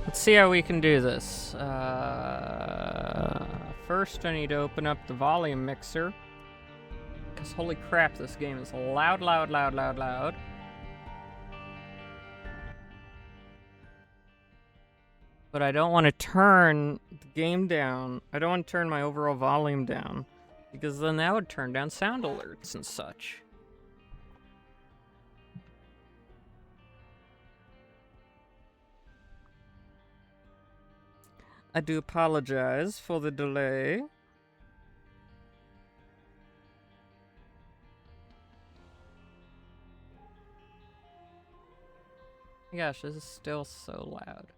Let's see how we can do this. First, I need to open up the volume mixer. Because holy crap, this game is loud, loud, loud, loud, loud. But I don't want to turn the game down. I don't want to turn my overall volume down. Because then that would turn down sound alerts and such. I do apologize for the delay. Gosh, this is still so loud.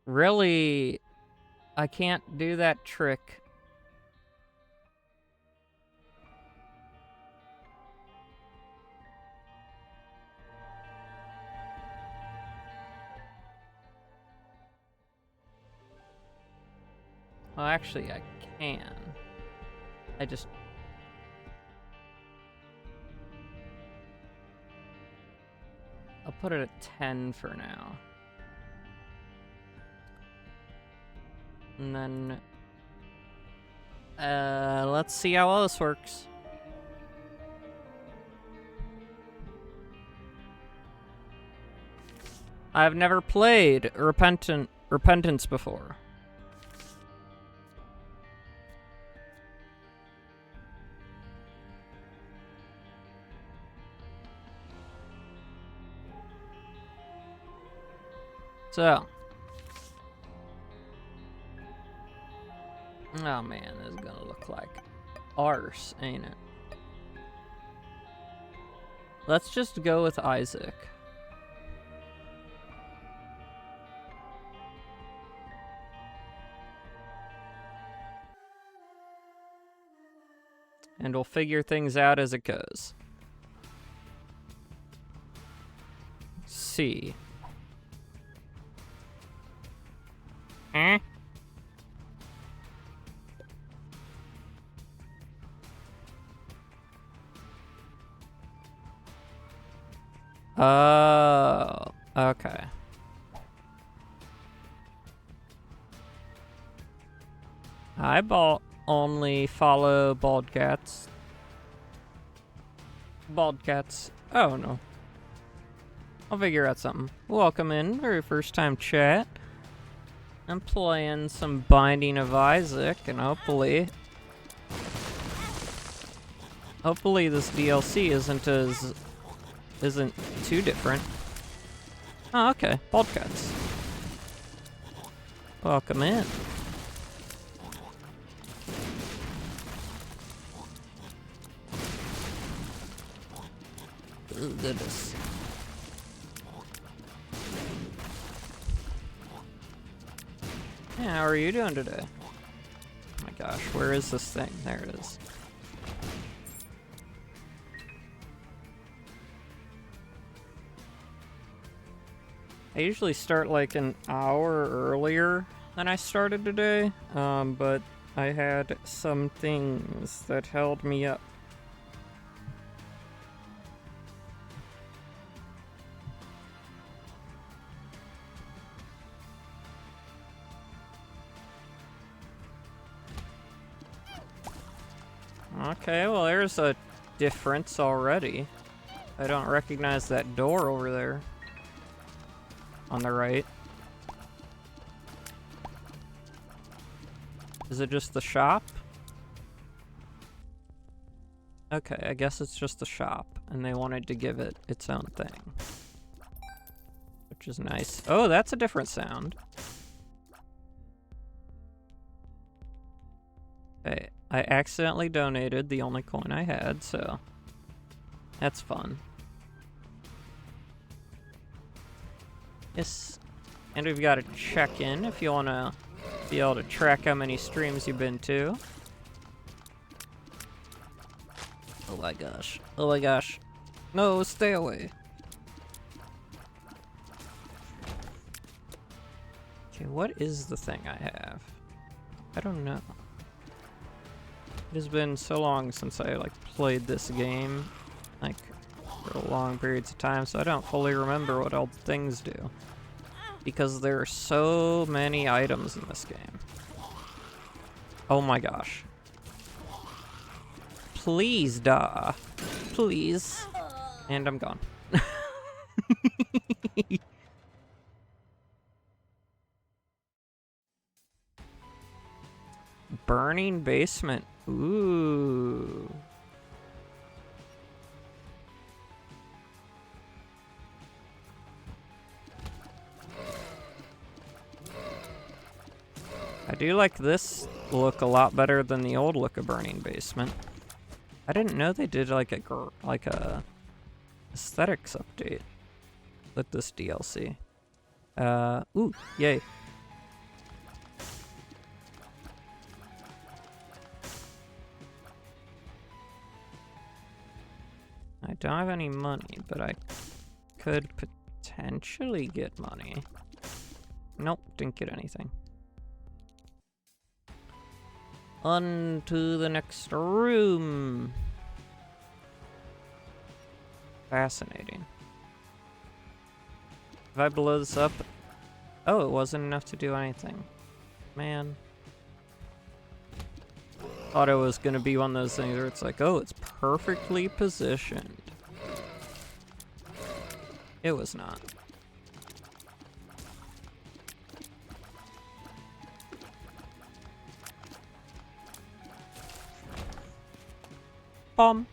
Really, I can't do that trick. Well, actually, I can. I'll put it at 10 for now. And then, let's see how all this works. I've never played Repentance before. So. Oh man, this is gonna look like arse, ain't it? Let's just go with Isaac. And we'll figure things out as it goes. C. Eh? Oh, okay. I only follow bald cats. Bald cats. Oh no. I'll figure out something. Welcome in, very first time chat. I'm playing some Binding of Isaac, and hopefully this DLC isn't too different. Oh, okay. Bald cats. Welcome in. Oh, goodness. Yeah, how are you doing today? Oh my gosh, where is this thing? There it is. I usually start like an hour earlier than I started today, but I had some things that held me up. Okay, well there's a difference already. I don't recognize that door over there. On the right. Is it just the shop? Okay, I guess it's just the shop, and they wanted to give it its own thing. Which is nice. Oh, that's a different sound. Okay, I accidentally donated the only coin I had, so that's fun. Yes, and we've got a check-in if you want to be able to track how many streams you've been to. Oh my gosh. Oh my gosh. No, stay away. Okay, what is the thing I have? I don't know. It has been so long since I, like, played this game. Like, for long periods of time, so I don't fully remember what all the things do. Because there are so many items in this game. Oh my gosh. Please, duh. Please. And I'm gone. Burning basement. Ooh. I do like this look a lot better than the old look of Burning Basement. I didn't know they did like a aesthetics update with this DLC. Ooh, yay. I don't have any money, but I could potentially get money. Nope, didn't get anything. On to the next room. Fascinating. If I blow this up... Oh, it wasn't enough to do anything. Man. Thought it was gonna be one of those things where it's like, oh, it's perfectly positioned. It was not. Bomb.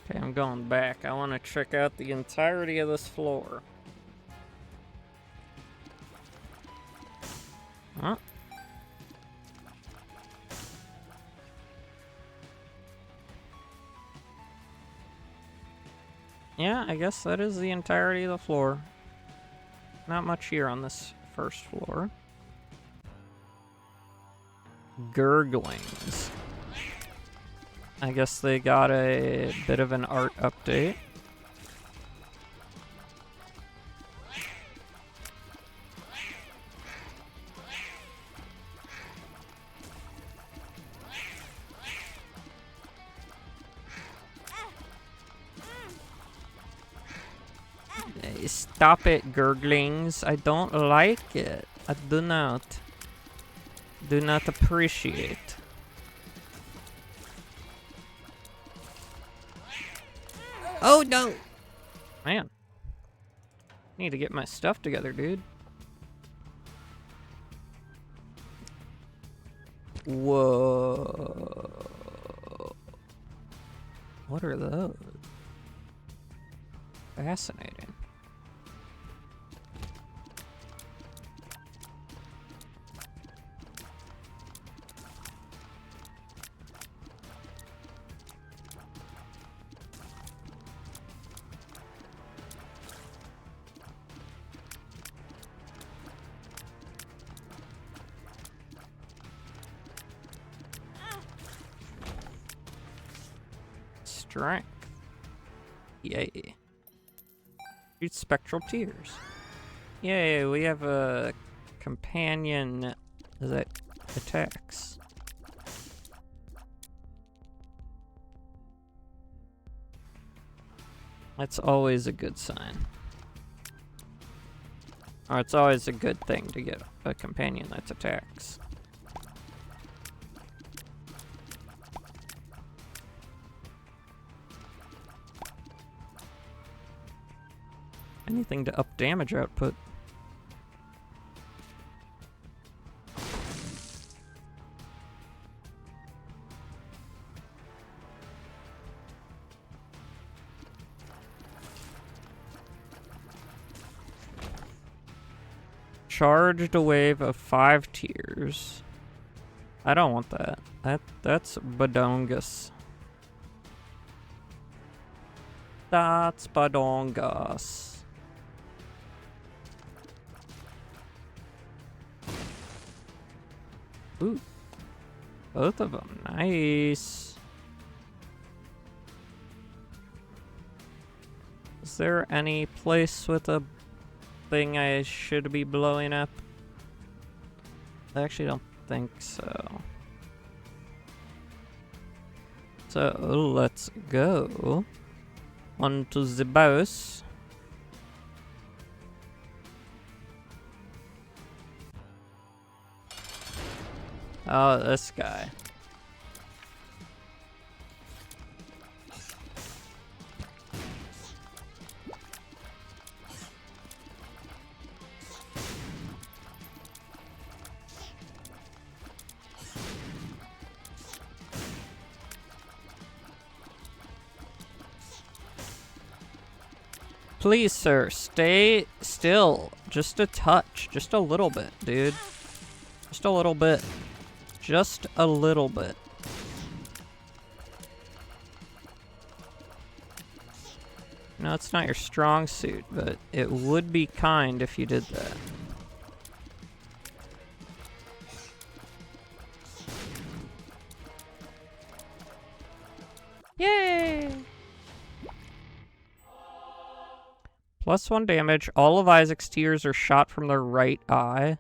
Okay, I'm going back. I want to check out the entirety of this floor. Huh? Yeah, I guess that is the entirety of the floor. Not much here on this first floor. Gurglings. I guess they got a bit of an art update. Hey, stop it, gurglings. I don't like it. I do not appreciate. Oh no! Man. Need to get my stuff together, dude. Whoa. What are those? Fascinating. Strength. Yay. Shoot spectral tears. Yay, we have a companion that attacks. That's always a good sign. Or it's always a good thing to get a companion that attacks. Anything to up damage output. Charged a wave of 5 tiers. I don't want that. That's badongus. That's badongus. Ooh. Both of them. Nice. there any place with a thing I should be blowing up? I actually don't think so. So let's go onto the boss. Oh, this guy. Please, sir, stay still. Just a touch. Just a little bit, dude. Just a little bit. Just a little bit. No, it's not your strong suit, but it would be kind if you did that. Yay! +1 damage. All of Isaac's tears are shot from their right eye.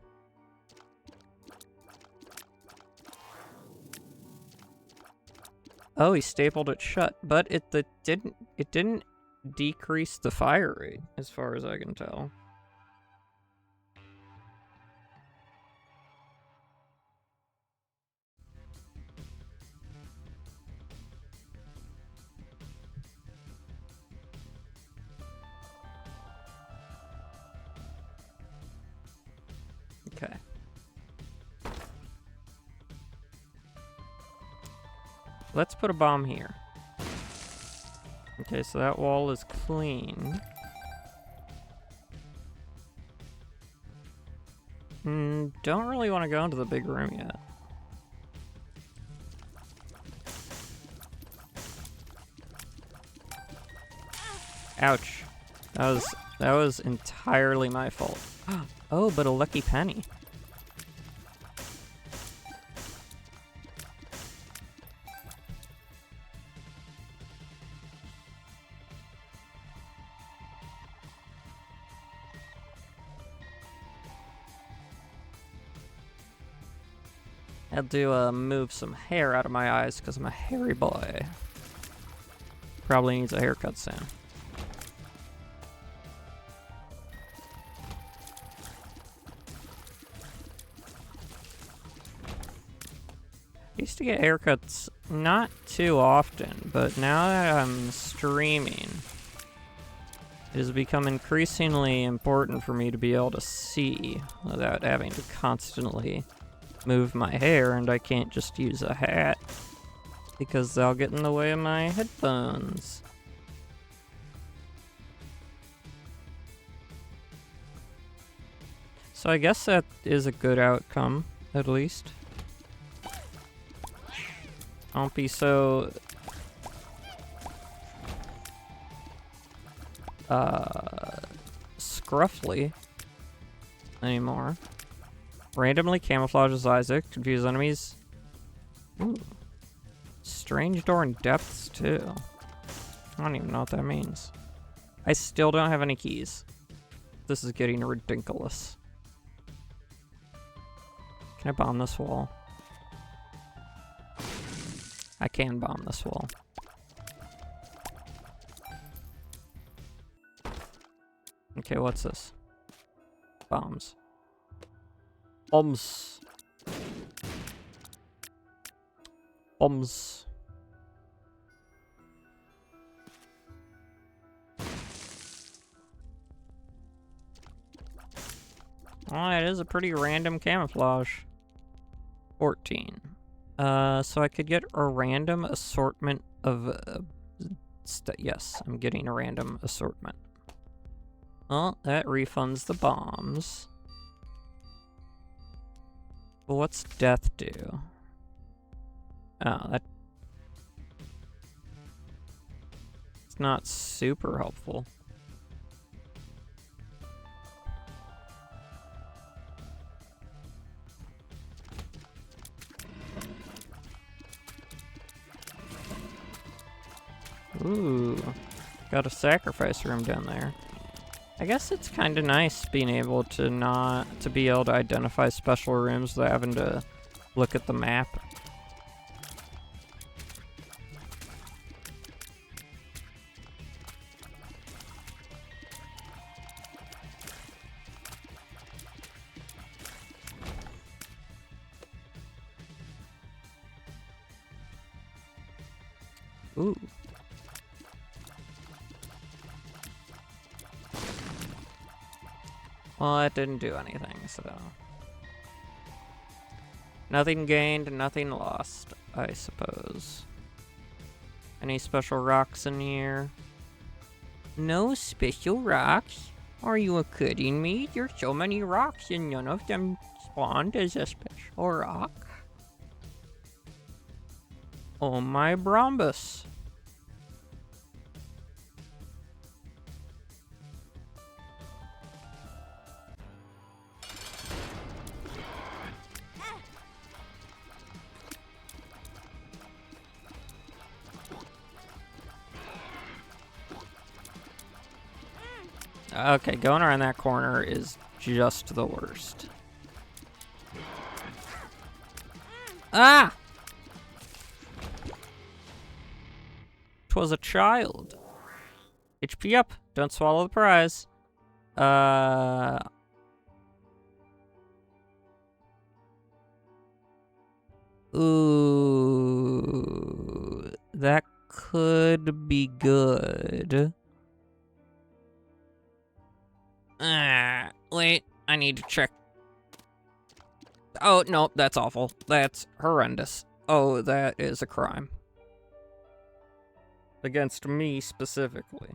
Oh, he stapled it shut, but it didn't decrease the fire rate, as far as I can tell. Okay. Let's put a bomb here. Okay, so that wall is clean. Don't really want to go into the big room yet. Ouch. That was entirely my fault. Oh, but a lucky penny. Had to move some hair out of my eyes because I'm a hairy boy. Probably needs a haircut soon. I used to get haircuts not too often, but now that I'm streaming, it has become increasingly important for me to be able to see without having to constantly move my hair, and I can't just use a hat because they'll get in the way of my headphones. So I guess that is a good outcome, at least. Don't be so scruffly anymore. Randomly camouflages Isaac, confuse enemies. Ooh. Strange door in depths, too. I don't even know what that means. I still don't have any keys. This is getting ridiculous. Can I bomb this wall? I can bomb this wall. Okay, what's this? Bombs. Bombs. Bombs. Oh, it is a pretty random camouflage. 14. So I could get a random assortment of... yes, I'm getting a random assortment. Well, that refunds the bombs. But what's death do? Oh, that... it's not super helpful. Ooh. Got a sacrifice room down there. I guess it's kind of nice being able to be able to identify special rooms without having to look at the map. Ooh. Well, it didn't do anything, so... Nothing gained, nothing lost, I suppose. Any special rocks in here? No special rocks? Are you kidding me? There's so many rocks and none of them spawned as a special rock. Oh my Brombus. Okay, going around that corner is just the worst. Ah! 'Twas a child. HP up. Don't swallow the prize. Ooh. That could be good. Wait, I need to check. Oh, no, that's awful. That's horrendous. Oh, that is a crime. Against me specifically.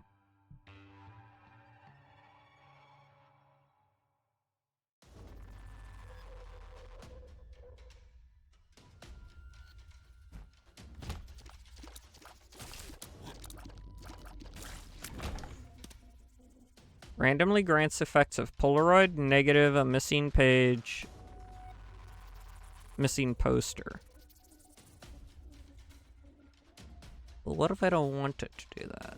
Randomly grants effects of Polaroid, negative, a missing page, missing poster. Well, what if I don't want it to do that?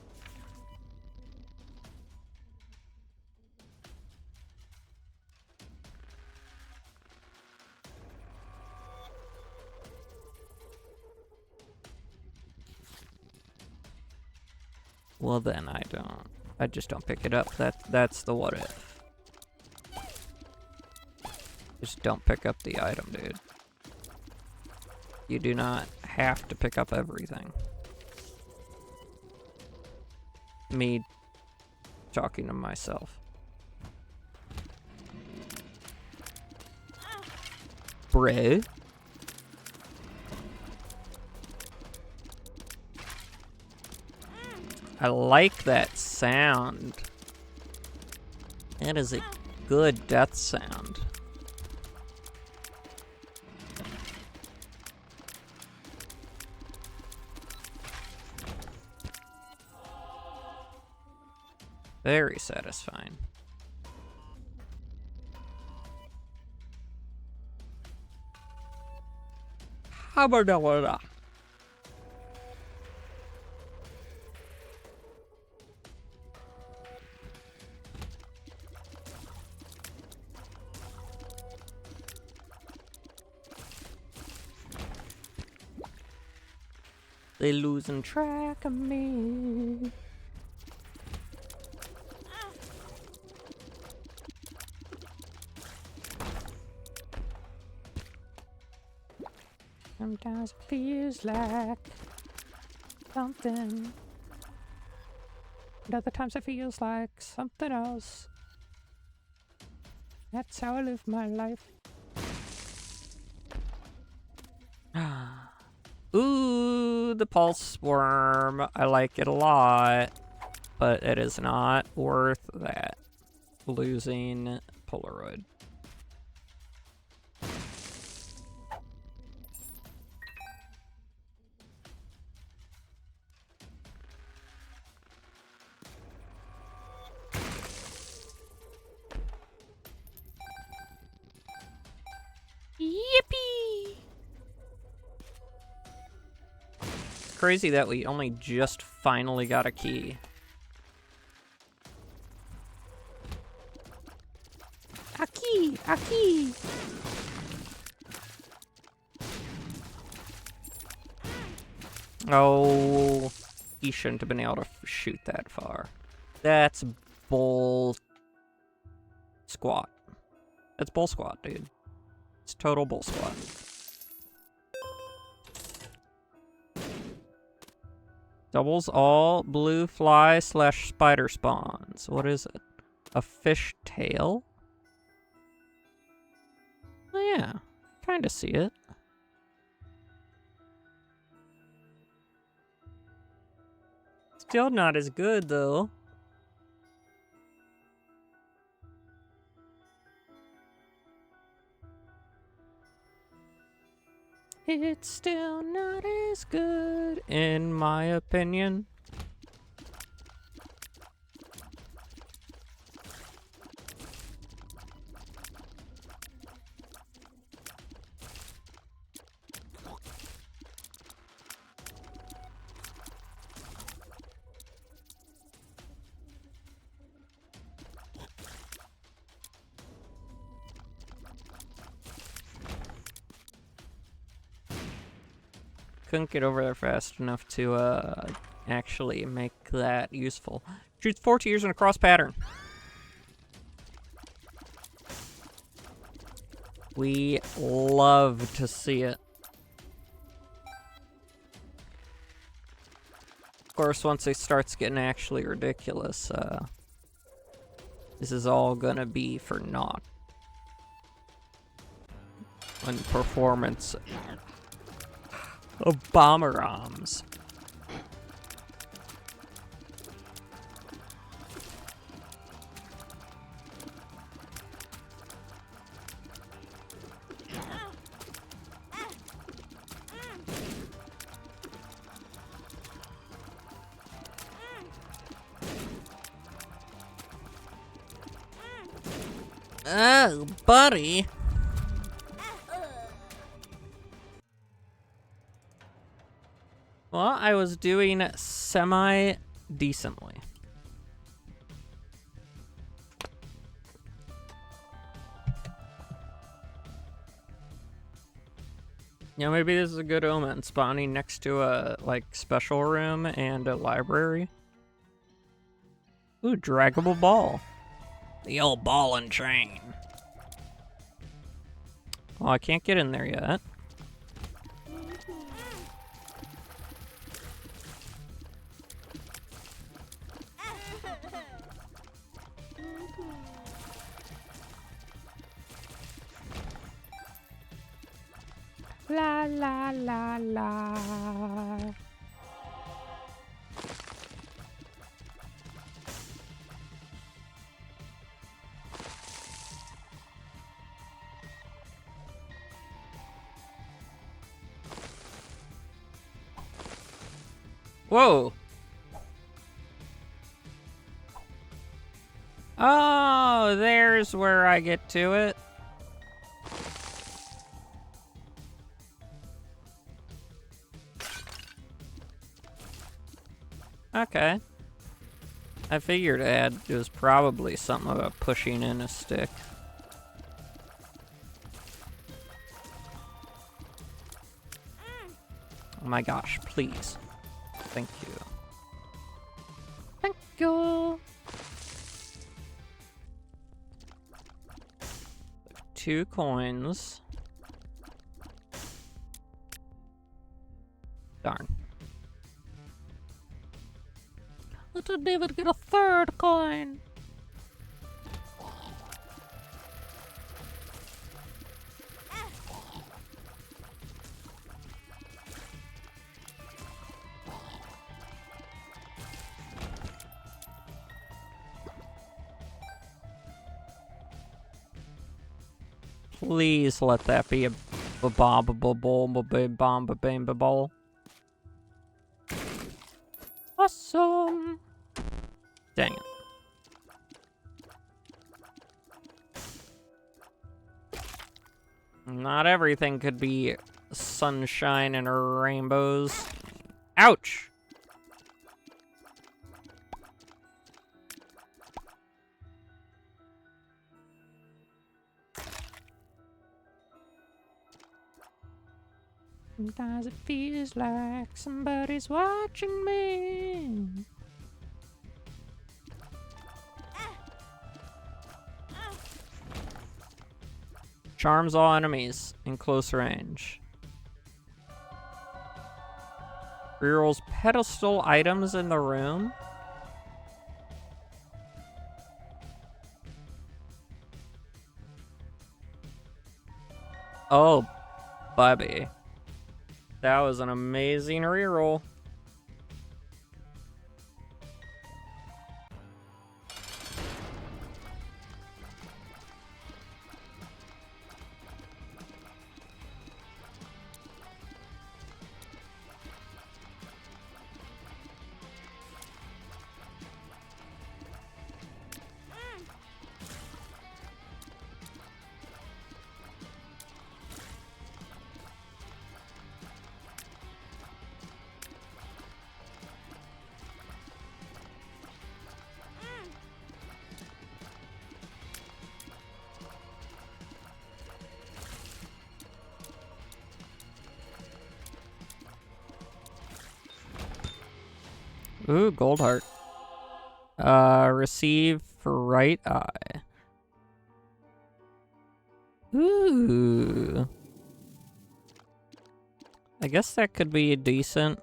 Well, then I don't. I just don't pick it up. That's the what if. Just don't pick up the item, dude. You do not have to pick up everything. Me talking to myself. Bro. I like that sound. That is a good death sound. Very satisfying. Haberdabada. They losing track of me. Sometimes it feels like something. And other times it feels like something else. That's how I live my life. Ooh, the pulse worm. I like it a lot, but it is not worth that. Losing Polaroid. Yippee! Crazy that we only just finally got a key. Aki! Oh, he shouldn't have been able to shoot that far. That's bull squat. That's bull squat, dude. It's total bull squat. Doubles all blue fly / spider spawns. What is it? A fish tail? Oh yeah, kinda see it. Still not as good though. It's still not as good, in my opinion. Couldn't get over there fast enough to actually make that useful. Shoots 4 tiers in a cross pattern. We love to see it. Of course, once it starts getting actually ridiculous, this is all gonna be for naught. When performance of bomber arms. Oh, buddy. Well, I was doing semi-decently. Yeah, maybe this is a good omen, spawning next to a, like, special room and a library. Ooh, draggable ball. The old ball and chain. Well, I can't get in there yet. La la la la. Whoa. Oh, there's where I get to it. Okay. I figured it was probably something about pushing in a stick. Oh my gosh, please. Thank you. Thank you. 2 coins. Darn. Little David get a 3rd coin. Please let that be a bomb-a-bowl. Awesome. Dang it. Not everything could be sunshine and rainbows. Ouch! Sometimes it feels like somebody's watching me. Charms all enemies in close range. Rerolls pedestal items in the room. Oh, Bubby. That was an amazing reroll. Ooh, gold heart. Receive for right eye. Ooh. I guess that could be a decent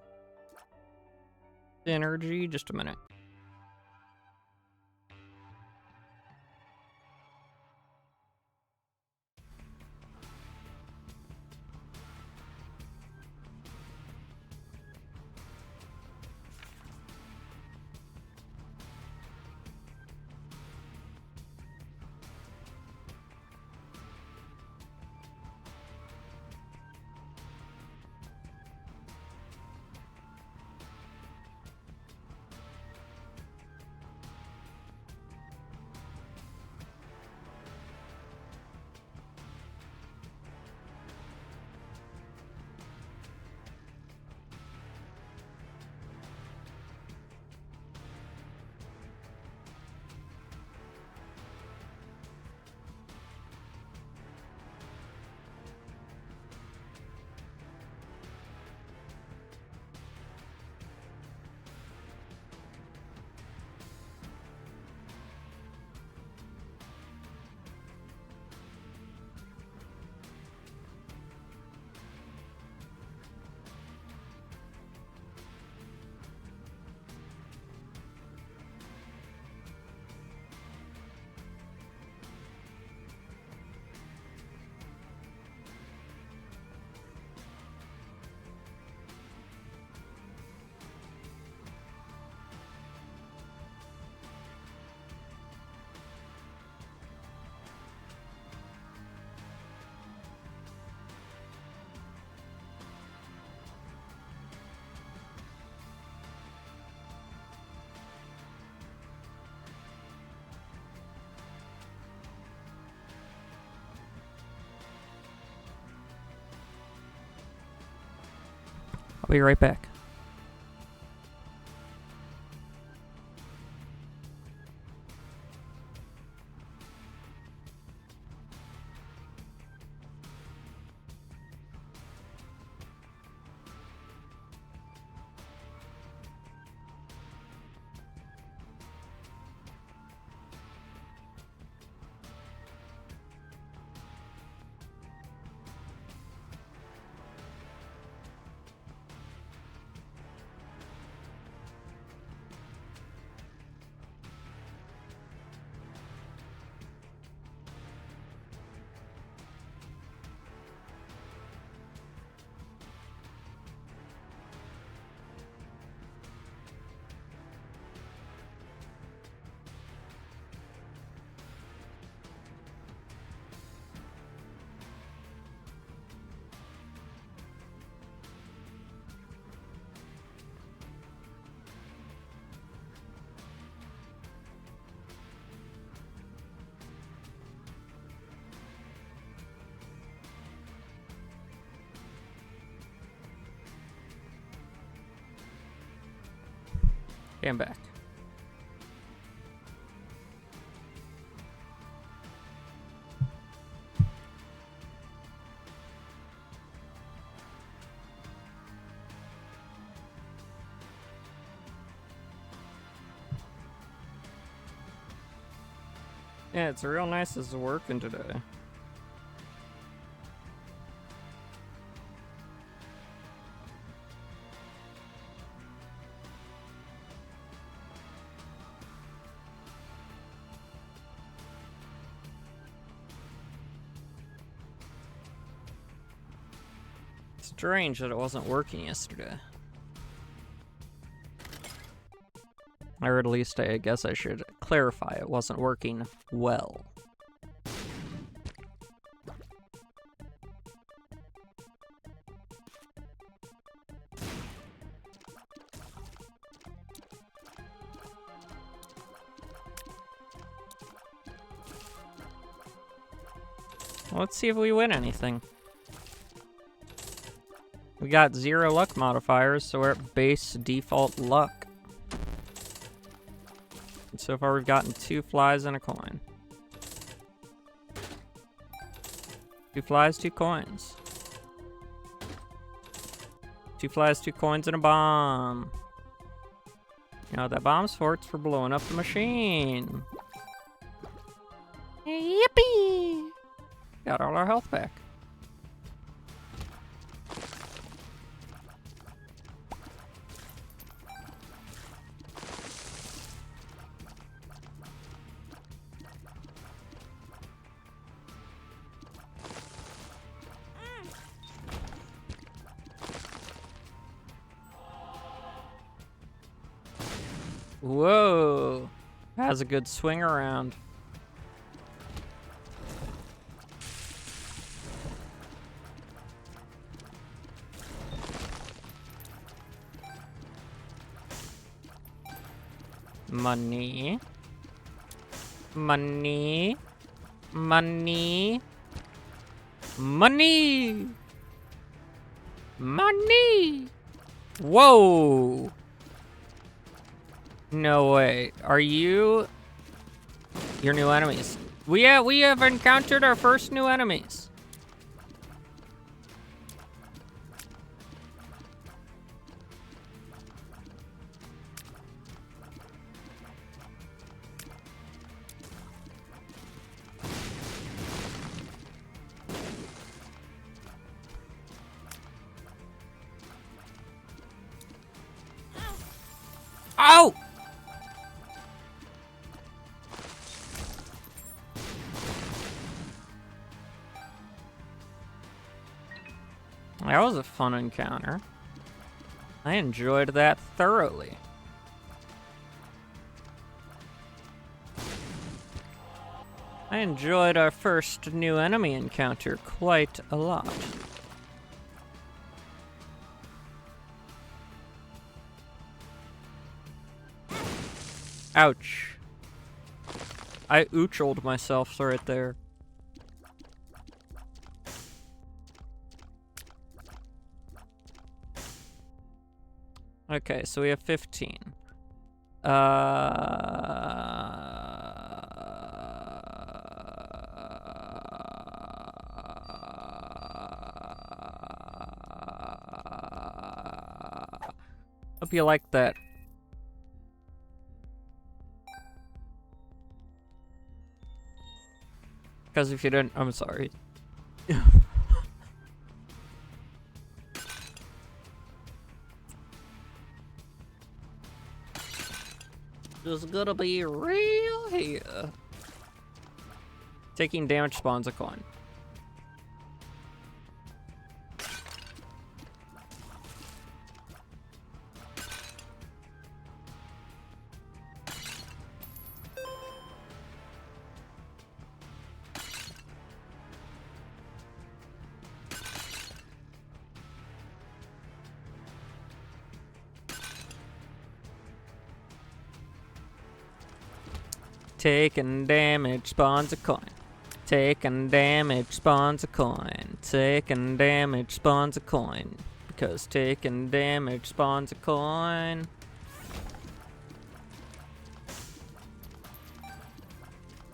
energy. Just a minute. I'll be right back. Okay, I'm back. Yeah, it's real nice as working today. Strange that it wasn't working yesterday. Or at least I guess I should clarify it wasn't working well. Let's see if we win anything. We got 0 luck modifiers, so we're at base default luck. And so far we've gotten 2 flies and a coin. 2 flies, 2 coins. 2 flies, 2 coins, and a bomb. You know what that bomb's for? It's for blowing up the machine. Yippee! Got all our health back. Whoa! Has a good swing around. Money. Money. Money. Money. Money. Whoa. No way. Are you your new enemies? We have encountered our first new enemies. Oh! That was a fun encounter. I enjoyed that thoroughly. I enjoyed our first new enemy encounter quite a lot. Ouch. I oochled myself right there. Okay, so we have 15. Hope you like that. Because if you didn't, I'm sorry. Just gonna be real here. Taking damage spawns a coin. Taking damage spawns a coin. Taking damage spawns a coin. Taking damage spawns a coin. Because taking damage spawns a coin.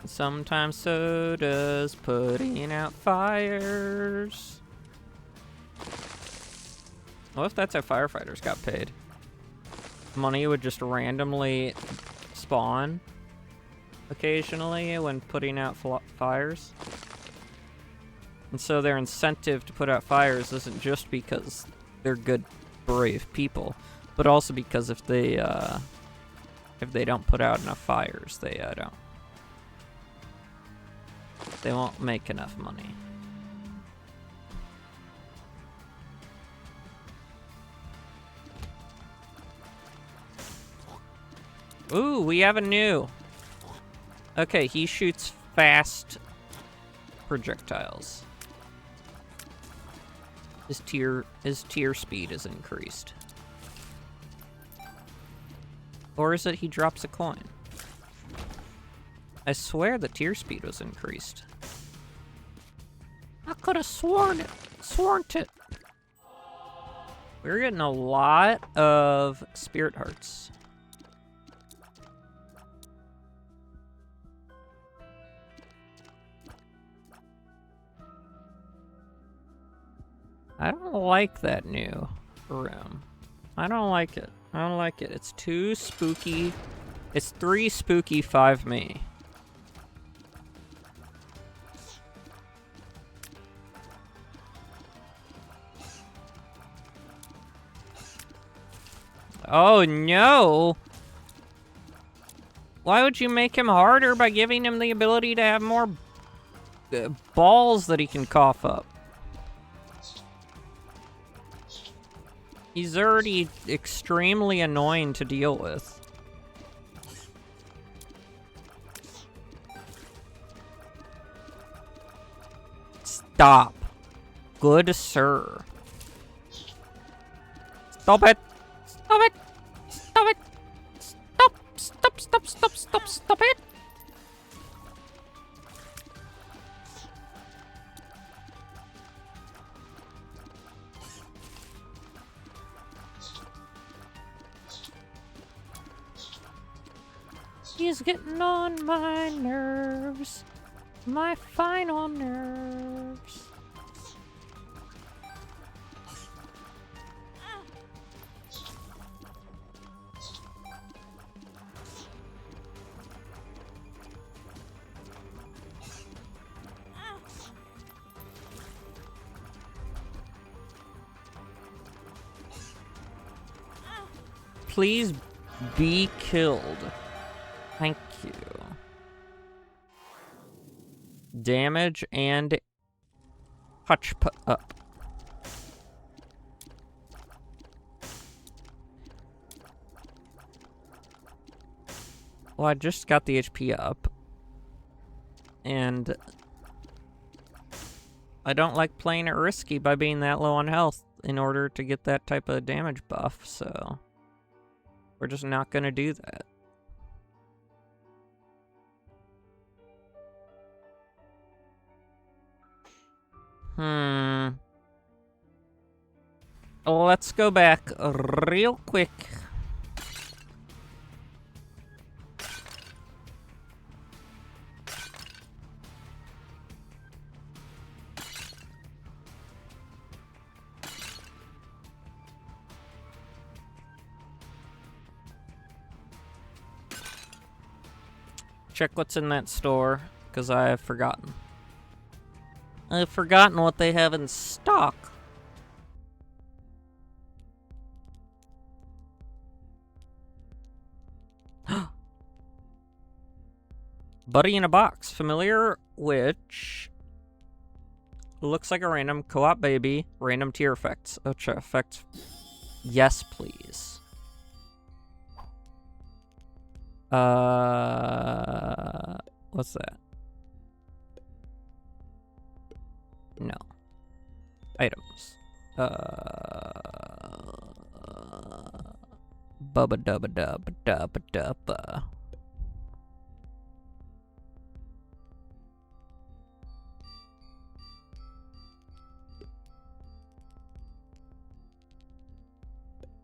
Sometimes so does putting out fires. What if that's how firefighters got paid? Money would just randomly spawn occasionally when putting out fires. And so their incentive to put out fires isn't just because they're good, brave people, but also because if they don't put out enough fires, they won't make enough money. Ooh, we have a new. Okay, he shoots fast projectiles. His tier speed is increased. Or is it he drops a coin? I swear the tier speed was increased. I could have sworn it. We're getting a lot of spirit hearts. I don't like that new room. I don't like it. I don't like it. It's too spooky. It's 3 spooky, 5 me. Oh no! Why would you make him harder by giving him the ability to have more balls that he can cough up? He's already extremely annoying to deal with. Stop. Good sir. Stop it. Stop it. Stop it. Stop it. He's getting on my nerves. My final nerves. Please be killed. Thank you. Damage and hutch put up. Well, I just got the HP up. And I don't like playing it risky by being that low on health in order to get that type of damage buff, so we're just not gonna do that. Let's go back real quick. Check what's in that store, because I have forgotten. I've forgotten what they have in stock. Buddy in a box. Familiar which looks like a random co-op baby. Random tier effects. Ocha effects. Yes, please. What's that? No. Items. Bubba dubba dubba dubba dubba.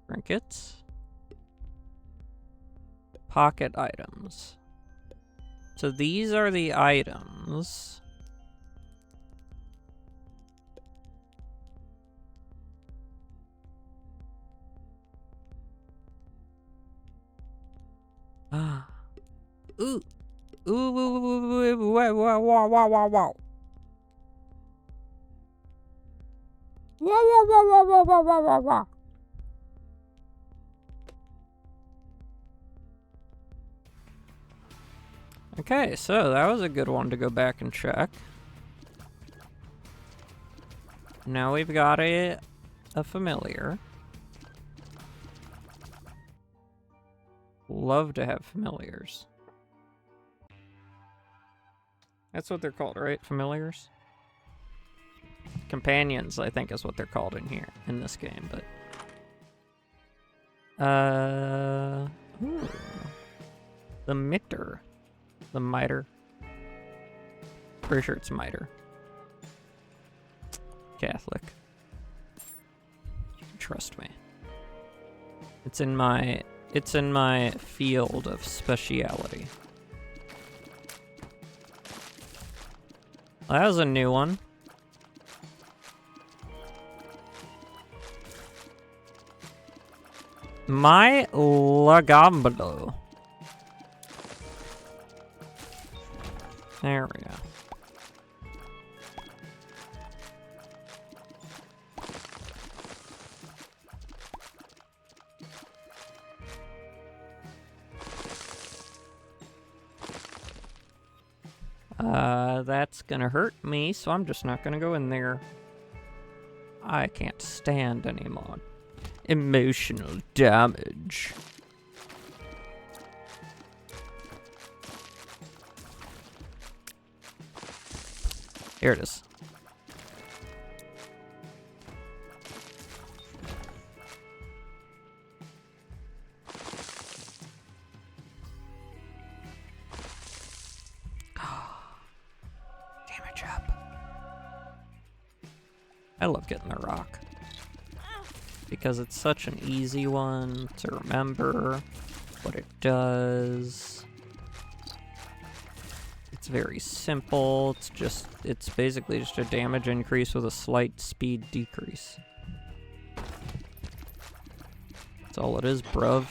Trinkets. Pocket items. So these are the items. Ah. Ooh. Ooh, wow, wow, wow, wow, wow, wow. Wow, wow, wow, wow, wow, wow, wow, wow, wow. Okay, so that was a good one to go back and check. Now we've got a familiar. Love to have familiars. That's what they're called, right? Familiars? Companions, I think, is what they're called in here, in this game, but... Ooh. The mitre. The mitre. Pretty sure it's mitre. Catholic. You can trust me. It's in my field of speciality. Well, that was a new one. My Lagambolo. There we go. That's gonna hurt me, so I'm just not gonna go in there. I can't stand anymore. Emotional damage. Here it is. Damage up. I love getting the rock. Because it's such an easy one to remember what it does. It's very simple. It's basically just a damage increase with a slight speed decrease. That's all it is, bruv.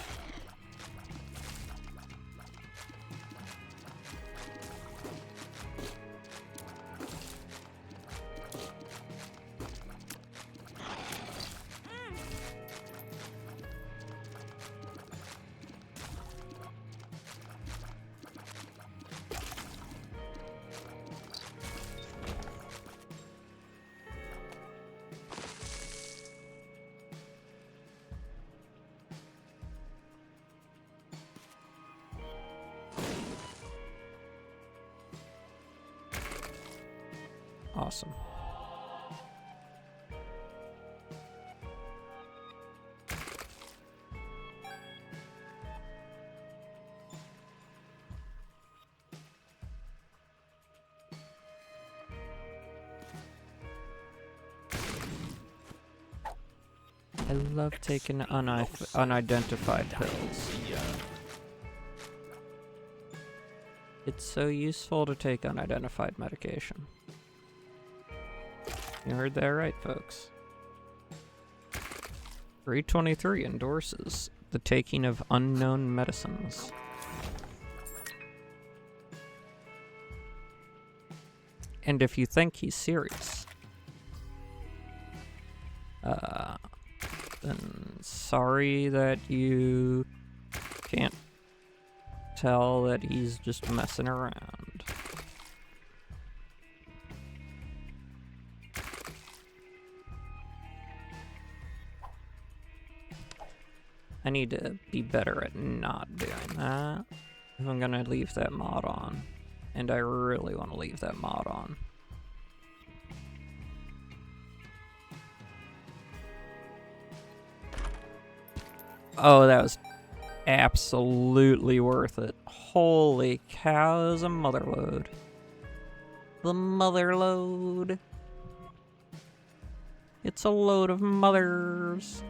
Awesome. I love taking unidentified pills. It's so useful to take unidentified medication. You heard that right, folks. 323 endorses the taking of unknown medicines. And if you think he's serious, then sorry that you can't tell that he's just messing around. I need to be better at not doing that if I'm gonna leave that mod on. And I really want to leave that mod on. Oh, that was absolutely worth it. Holy cow, it was a mother load. The mother load. It's a load of mothers.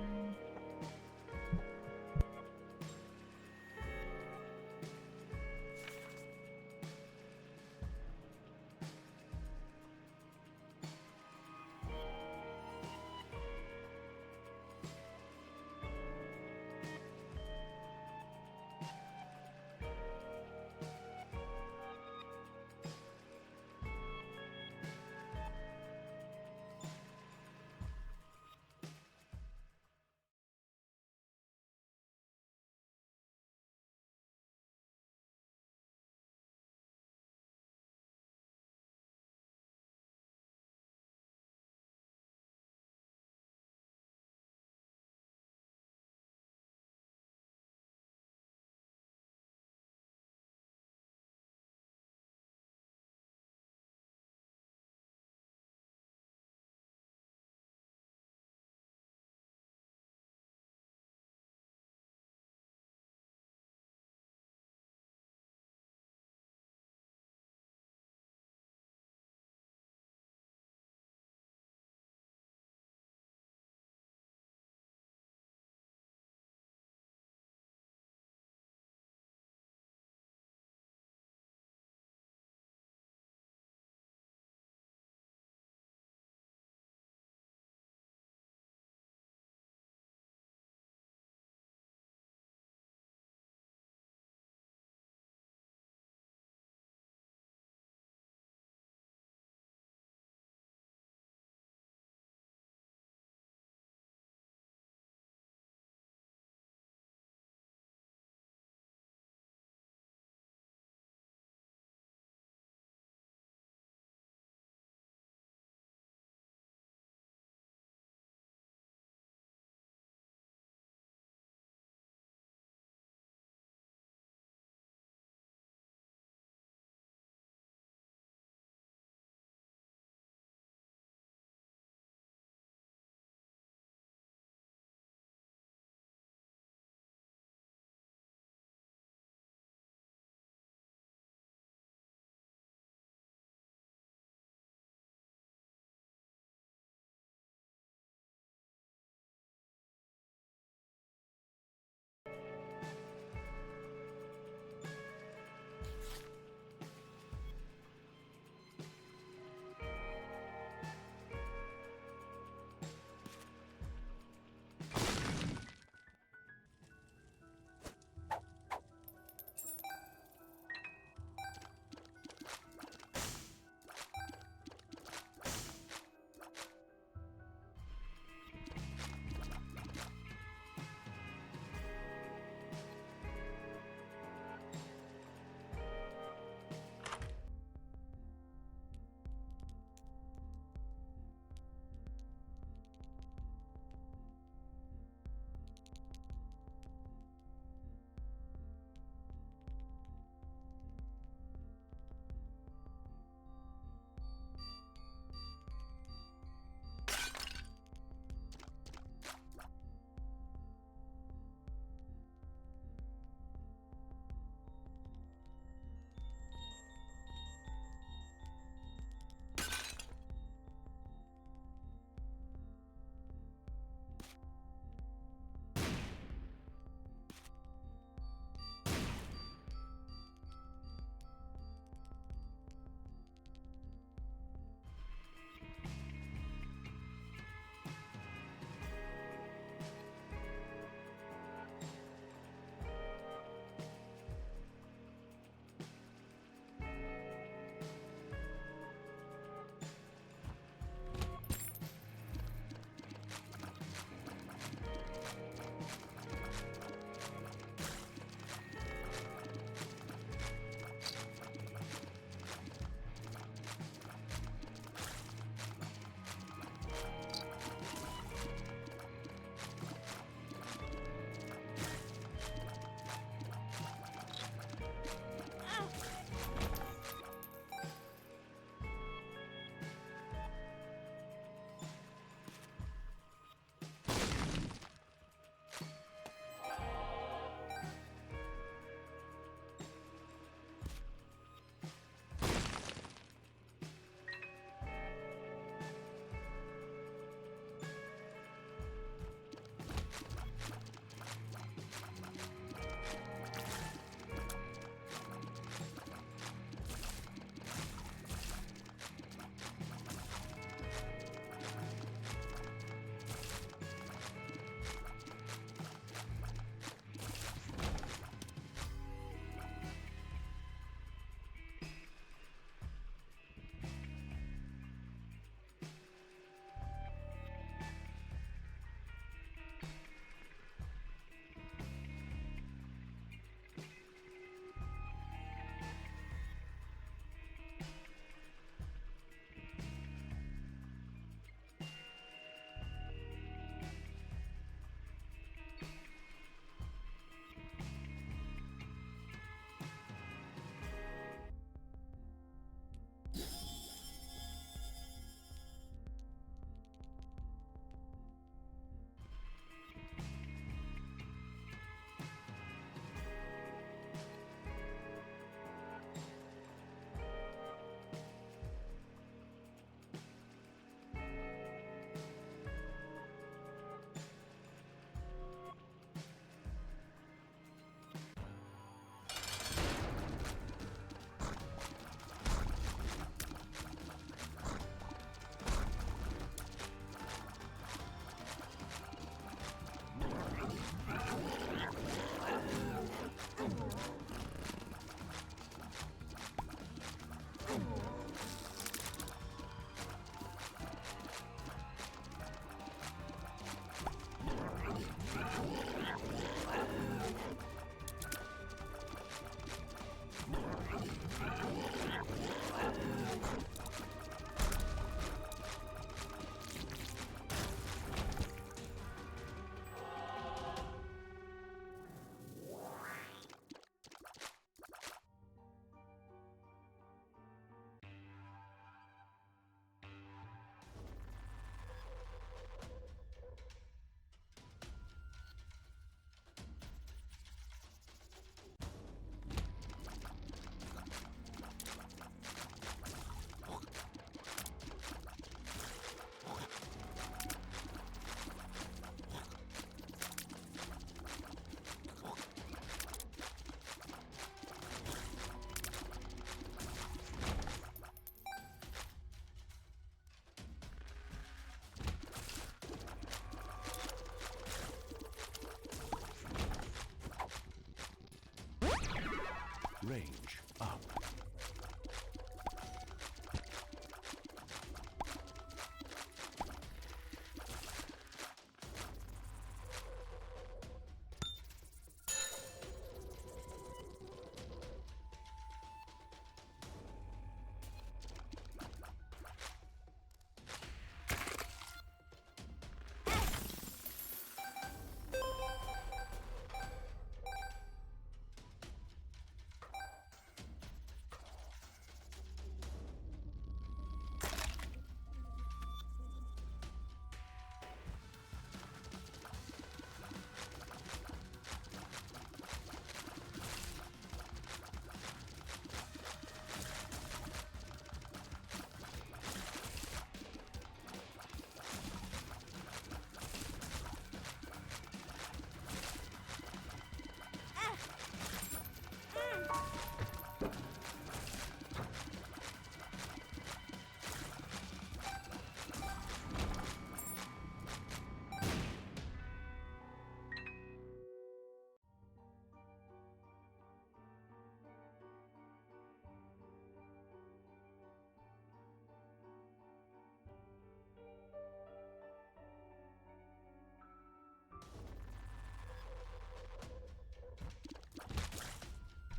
Range up.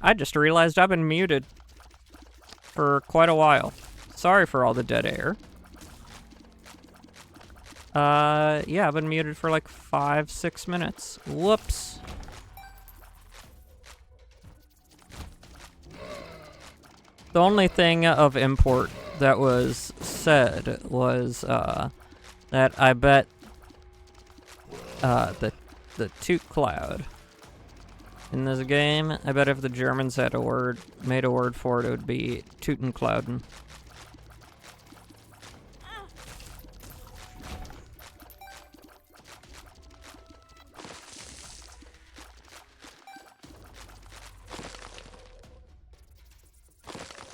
I just realized I've been muted for quite a while. Sorry for all the dead air. Yeah, I've been muted for like 5-6 minutes. Whoops. The only thing of import that was said was, that I bet, the Toot Cloud in this game, I bet if the Germans had made a word for it, it would be Tutenclouden.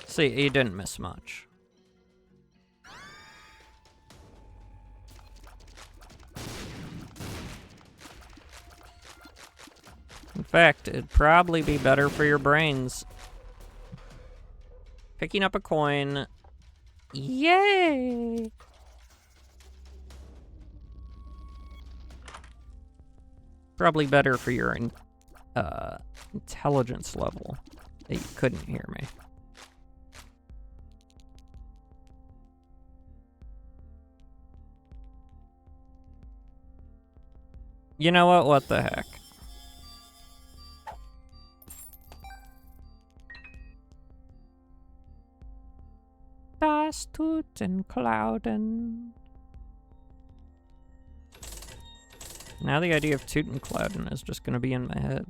See, he didn't miss much. In fact, it'd probably be better for your brains. Picking up a coin. Yay! Probably better for your intelligence level that you couldn't hear me. You know what? What the heck? Das Tutenclouden. Now the idea of Tutenclouden is just gonna be in my head.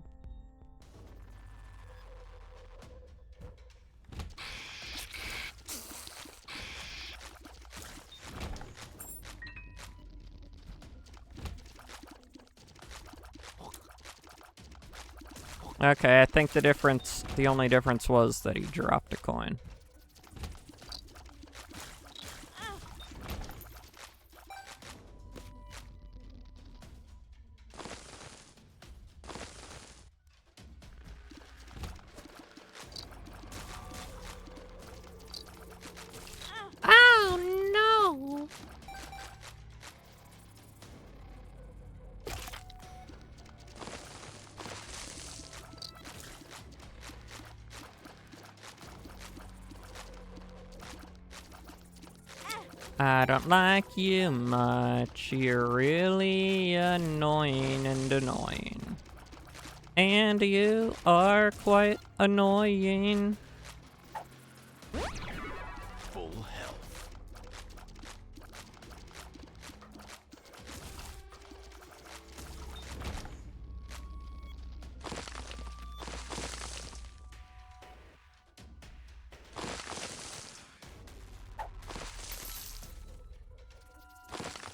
Okay, I think the only difference was that he dropped a coin. Oh no! I don't like you much, you're really annoying and annoying. And you are quite annoying. Full health.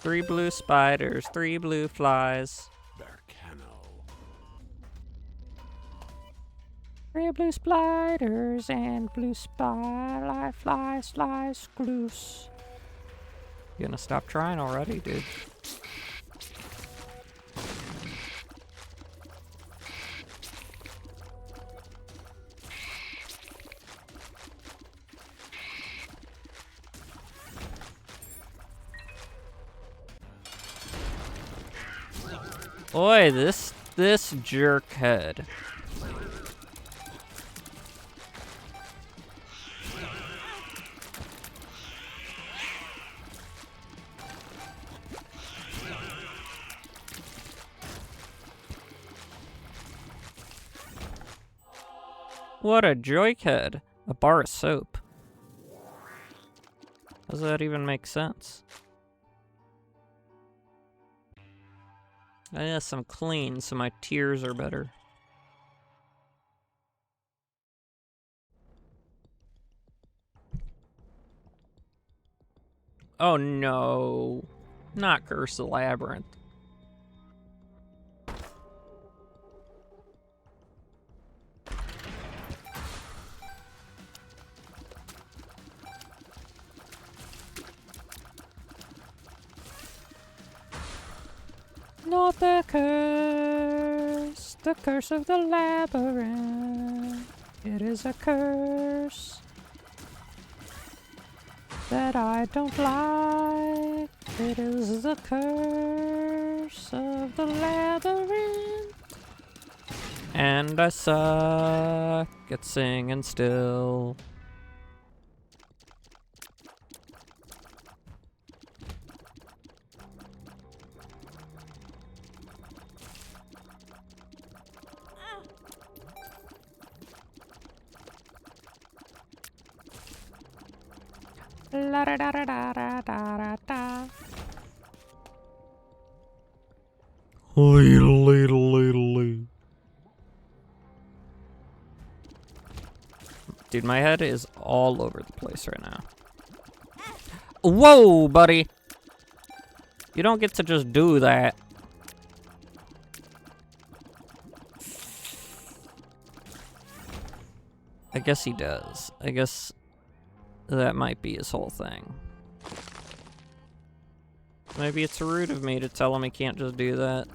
Three blue spiders, 3 blue flies. Bercano. 3 blue spiders and blue flies, gloose. You gonna stop trying already, dude? Oi, this jerkhead. What a joyhead. A bar of soap. Does that even make sense? Yes, I'm clean, so my tears are better. Oh no. Not Curse the Labyrinth. Not the curse of the labyrinth. It is a curse that I don't like. It is the curse of the labyrinth. And I suck at singing still. La da da da da da da da. Dude, my head is all over the place right now. Whoa, buddy! You don't get to just do that. I guess he does. I guess that might be his whole thing. Maybe it's rude of me to tell him he can't just do that.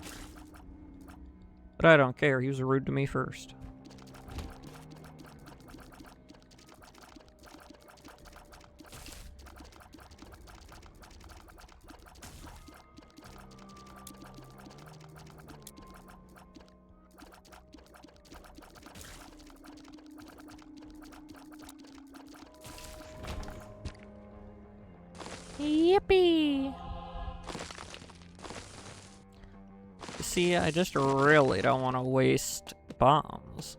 But I don't care. He was rude to me first. Yippee! See, I just really don't want to waste bombs.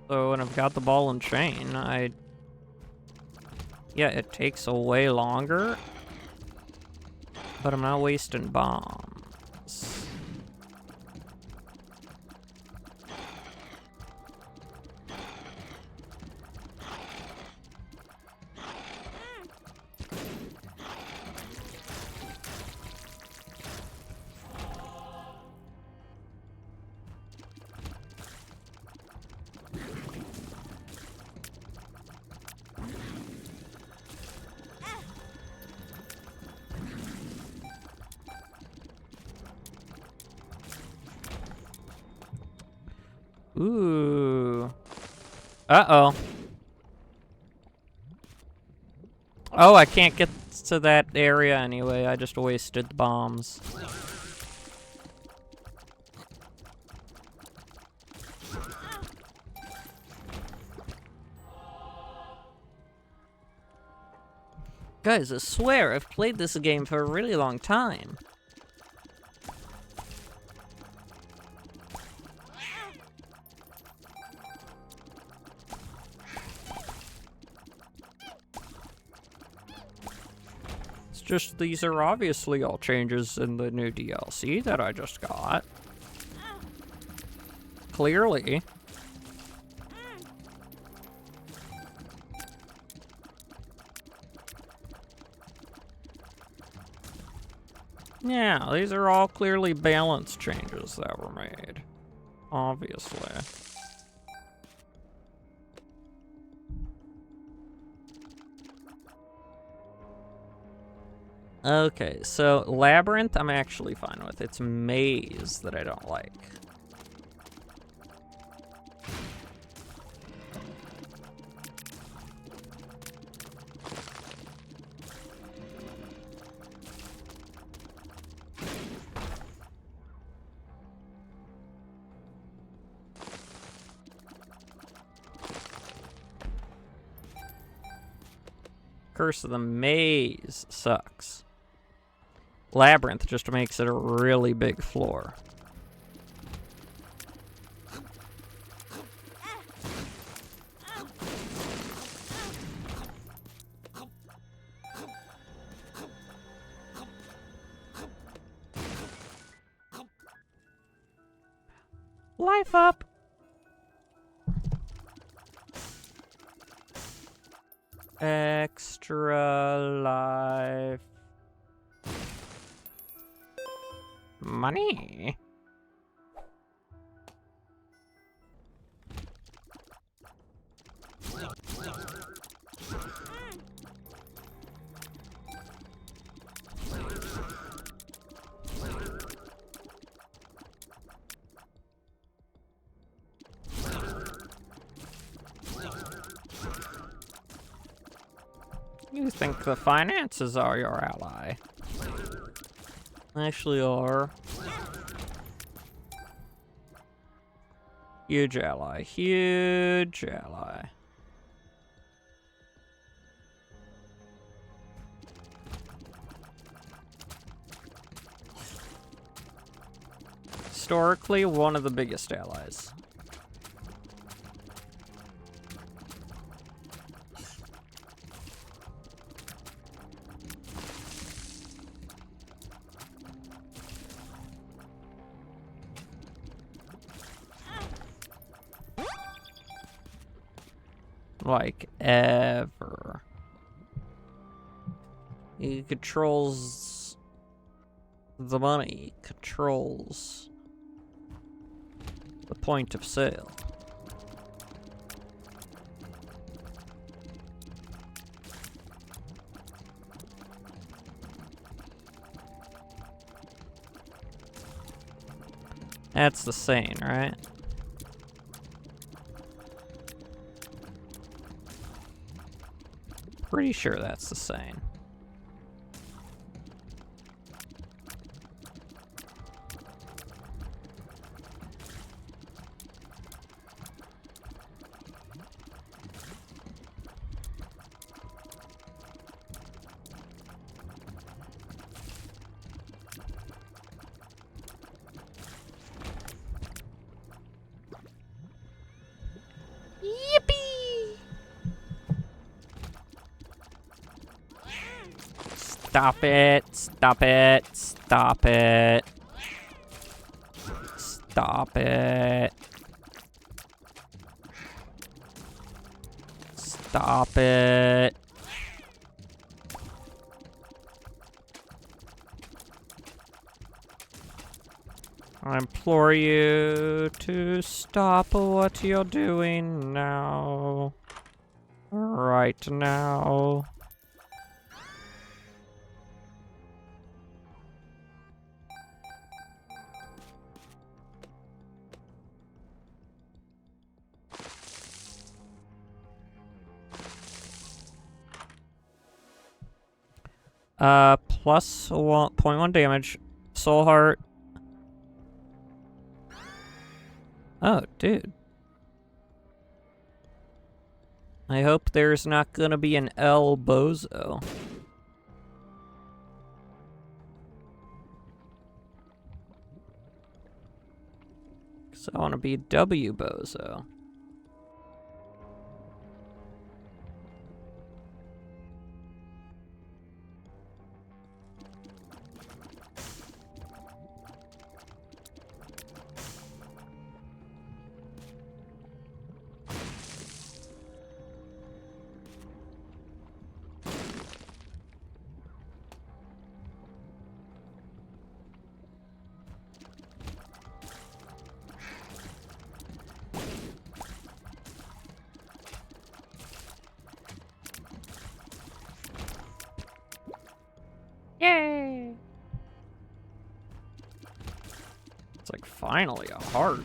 So when I've got the ball and chain, yeah, it takes a way longer, but I'm not wasting bombs. Ooh. Uh-oh. Oh, I can't get to that area anyway. I just wasted the bombs. Guys, I swear I've played this game for a really long time. Just these are obviously all changes in the new DLC that I just got. Clearly. Yeah, these are all clearly balance changes that were made. Obviously. Okay, so Labyrinth I'm actually fine with. It's Maze that I don't like. Curse of the Maze sucks. Labyrinth just makes it a really big floor. Life up! Extra life. Money. You think the finances are your ally? Actually are. Huge ally. Huge ally. Historically, one of the biggest allies. Like, ever. He controls the money, controls the point of sale. That's the saying, right? Pretty sure that's the saying. Yippee! Stop it, stop it, stop it. Stop it. Stop it. I implore you to stop what you're doing now. Right now. Plus 1.1 damage. Soul Heart. Oh, dude. I hope there's not gonna be an El Bozo. Cause I wanna be W Bozo. Yay! It's like finally a heart.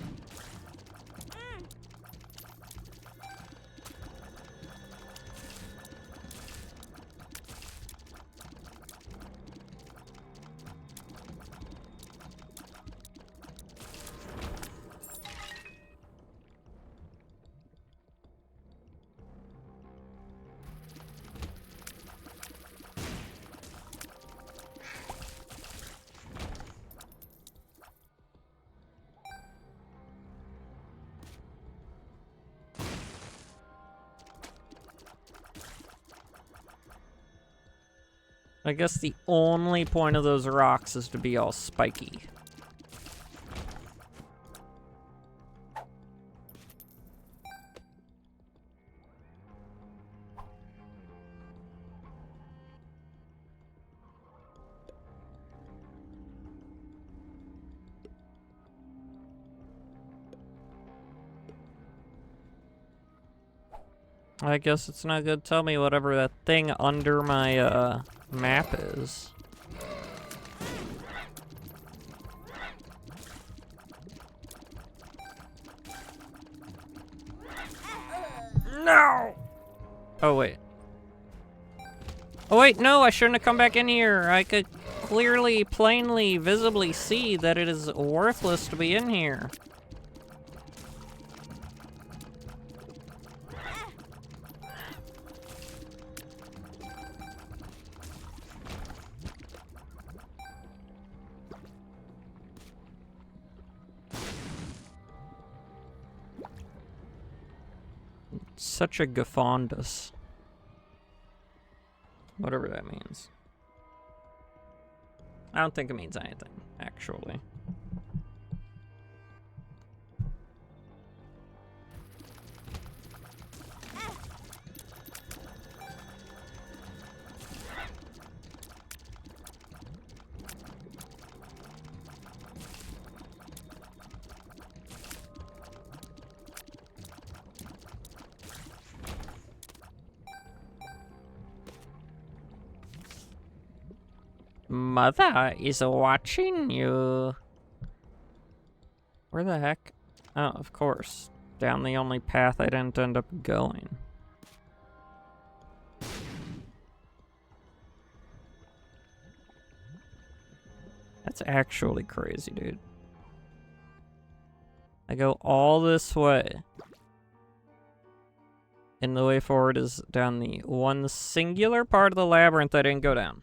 I guess the only point of those rocks is to be all spiky. I guess it's not gonna tell me whatever that thing under my map is. No! Oh wait. Oh wait, no, I shouldn't have come back in here. I could clearly, plainly, visibly see that it is worthless to be in here. Such a gaffondus. Whatever that means. I don't think it means anything, actually. Mother is watching you. Where the heck? Oh, of course. Down the only path I didn't end up going. That's actually crazy, dude. I go all this way. And the way forward is down the one singular part of the labyrinth I didn't go down.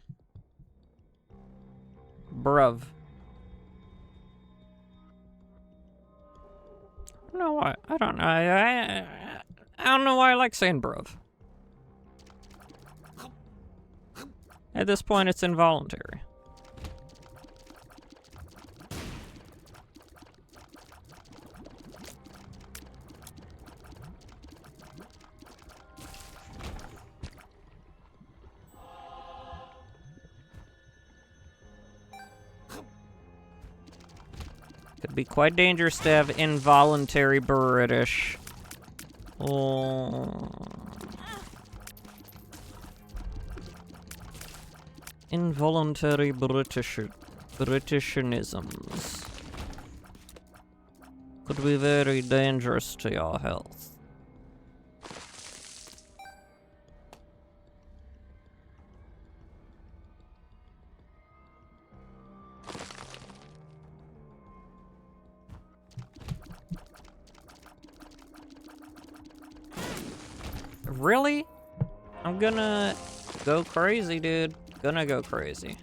Bruv. I don't know why. I don't know. I don't know why I like saying bruv. At this point, it's involuntary. Could be quite dangerous to have involuntary British. Oh. Involuntary Britishisms could be very dangerous to your health. Really? I'm gonna go crazy, dude. Gonna go crazy.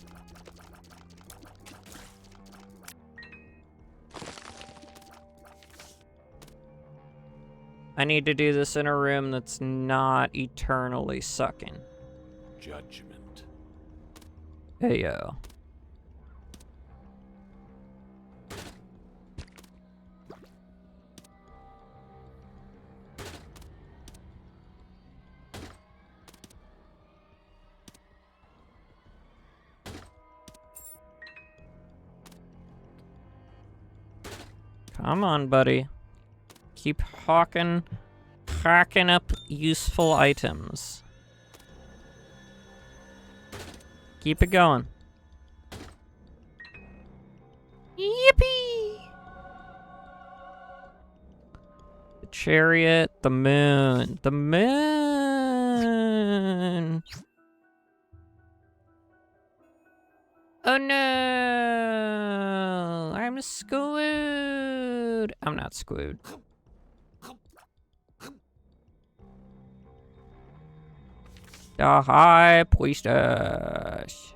I need to do this in a room that's not eternally sucking. Judgment. Hey, yo. Come on, buddy. Keep hawking up useful items. Keep it going. Yippee! The chariot, the moon. The moon! Oh no! I'm screwed! I'm not screwed. The High Priestess.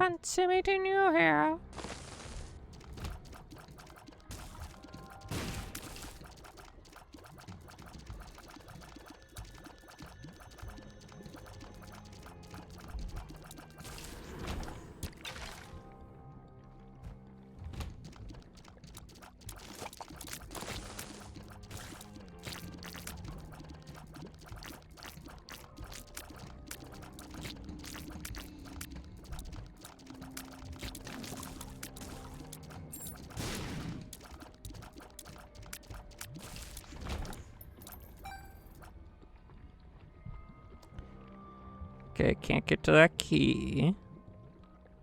Fancy meeting you here. Okay, can't get to that key.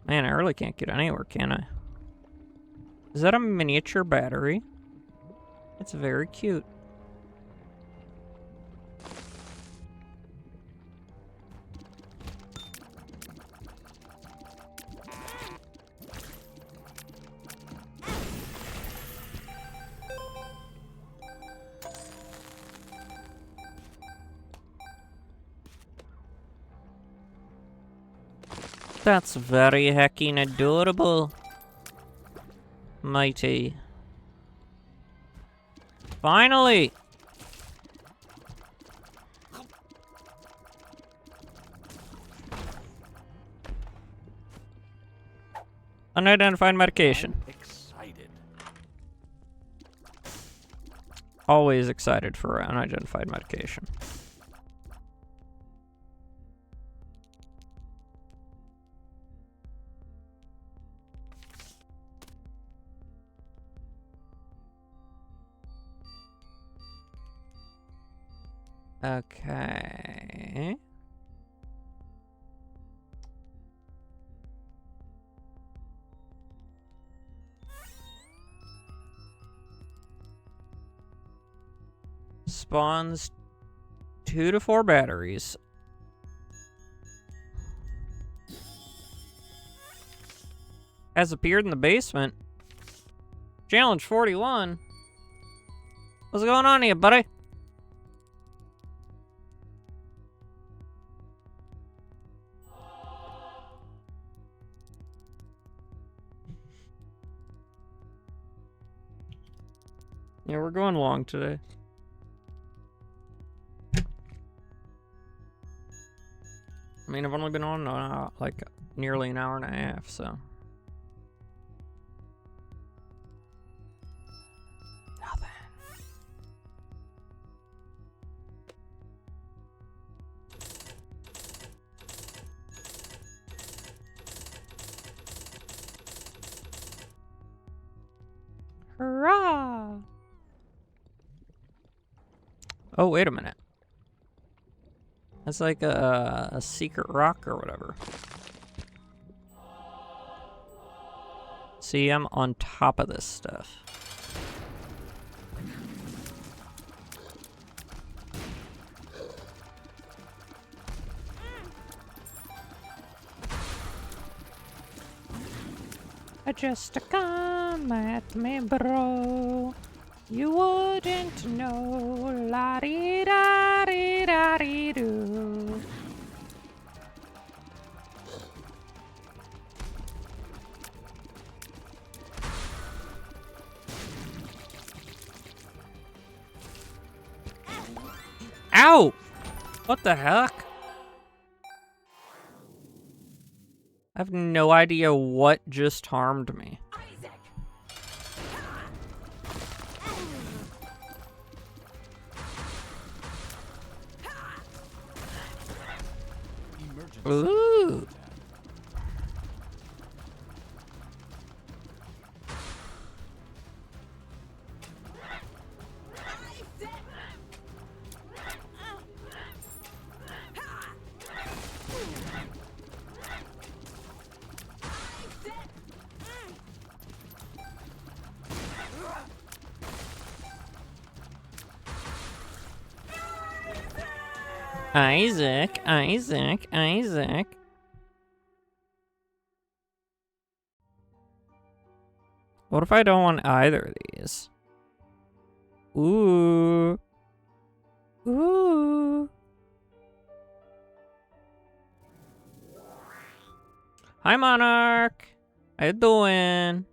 Man, I really can't get anywhere, can I? Is that a miniature battery? It's very cute. That's very heckin' adorable. Mighty. Finally! Unidentified medication. I'm excited. Always excited for unidentified medication. Okay. Spawns 2 to 4 batteries. Has appeared in the basement. Challenge 41. What's going on here, buddy? Yeah, we're going long today. I mean, I've only been on like nearly an hour and a half, so. Nothing. Hurrah! Oh, wait a minute. That's like a secret rock or whatever. See, I'm on top of this stuff. Just come at me, bro. You wouldn't know. La dee da dee da dee doo. Ow! What the heck? I have no idea what just harmed me. Ooh. Isaac, Isaac, Isaac. What if I don't want either of these? Ooh. Ooh. Hi, Monarch. How you doing?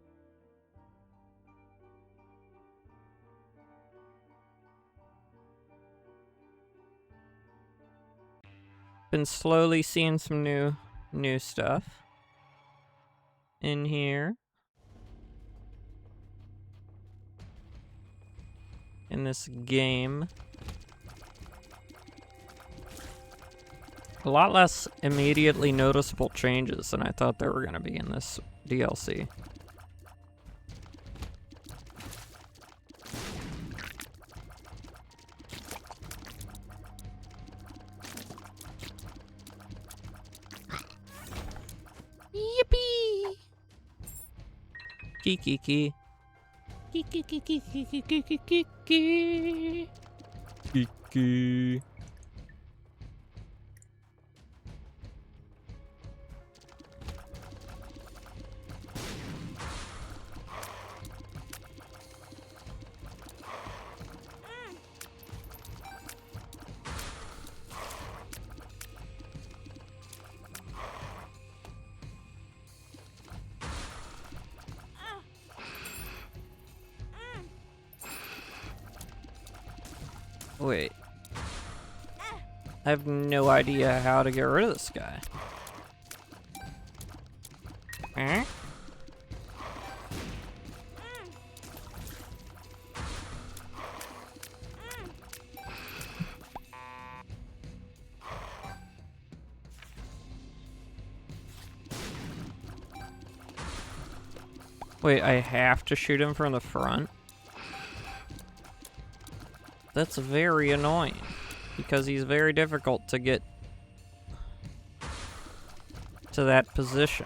Been slowly seeing some new stuff in here. In this game. A lot less immediately noticeable changes than I thought there were going to be in this DLC. Yippee! Kiki. Kiki. Wait. I have no idea how to get rid of this guy. Huh? Wait, I have to shoot him from the front? That's very annoying, because he's very difficult to get to that position.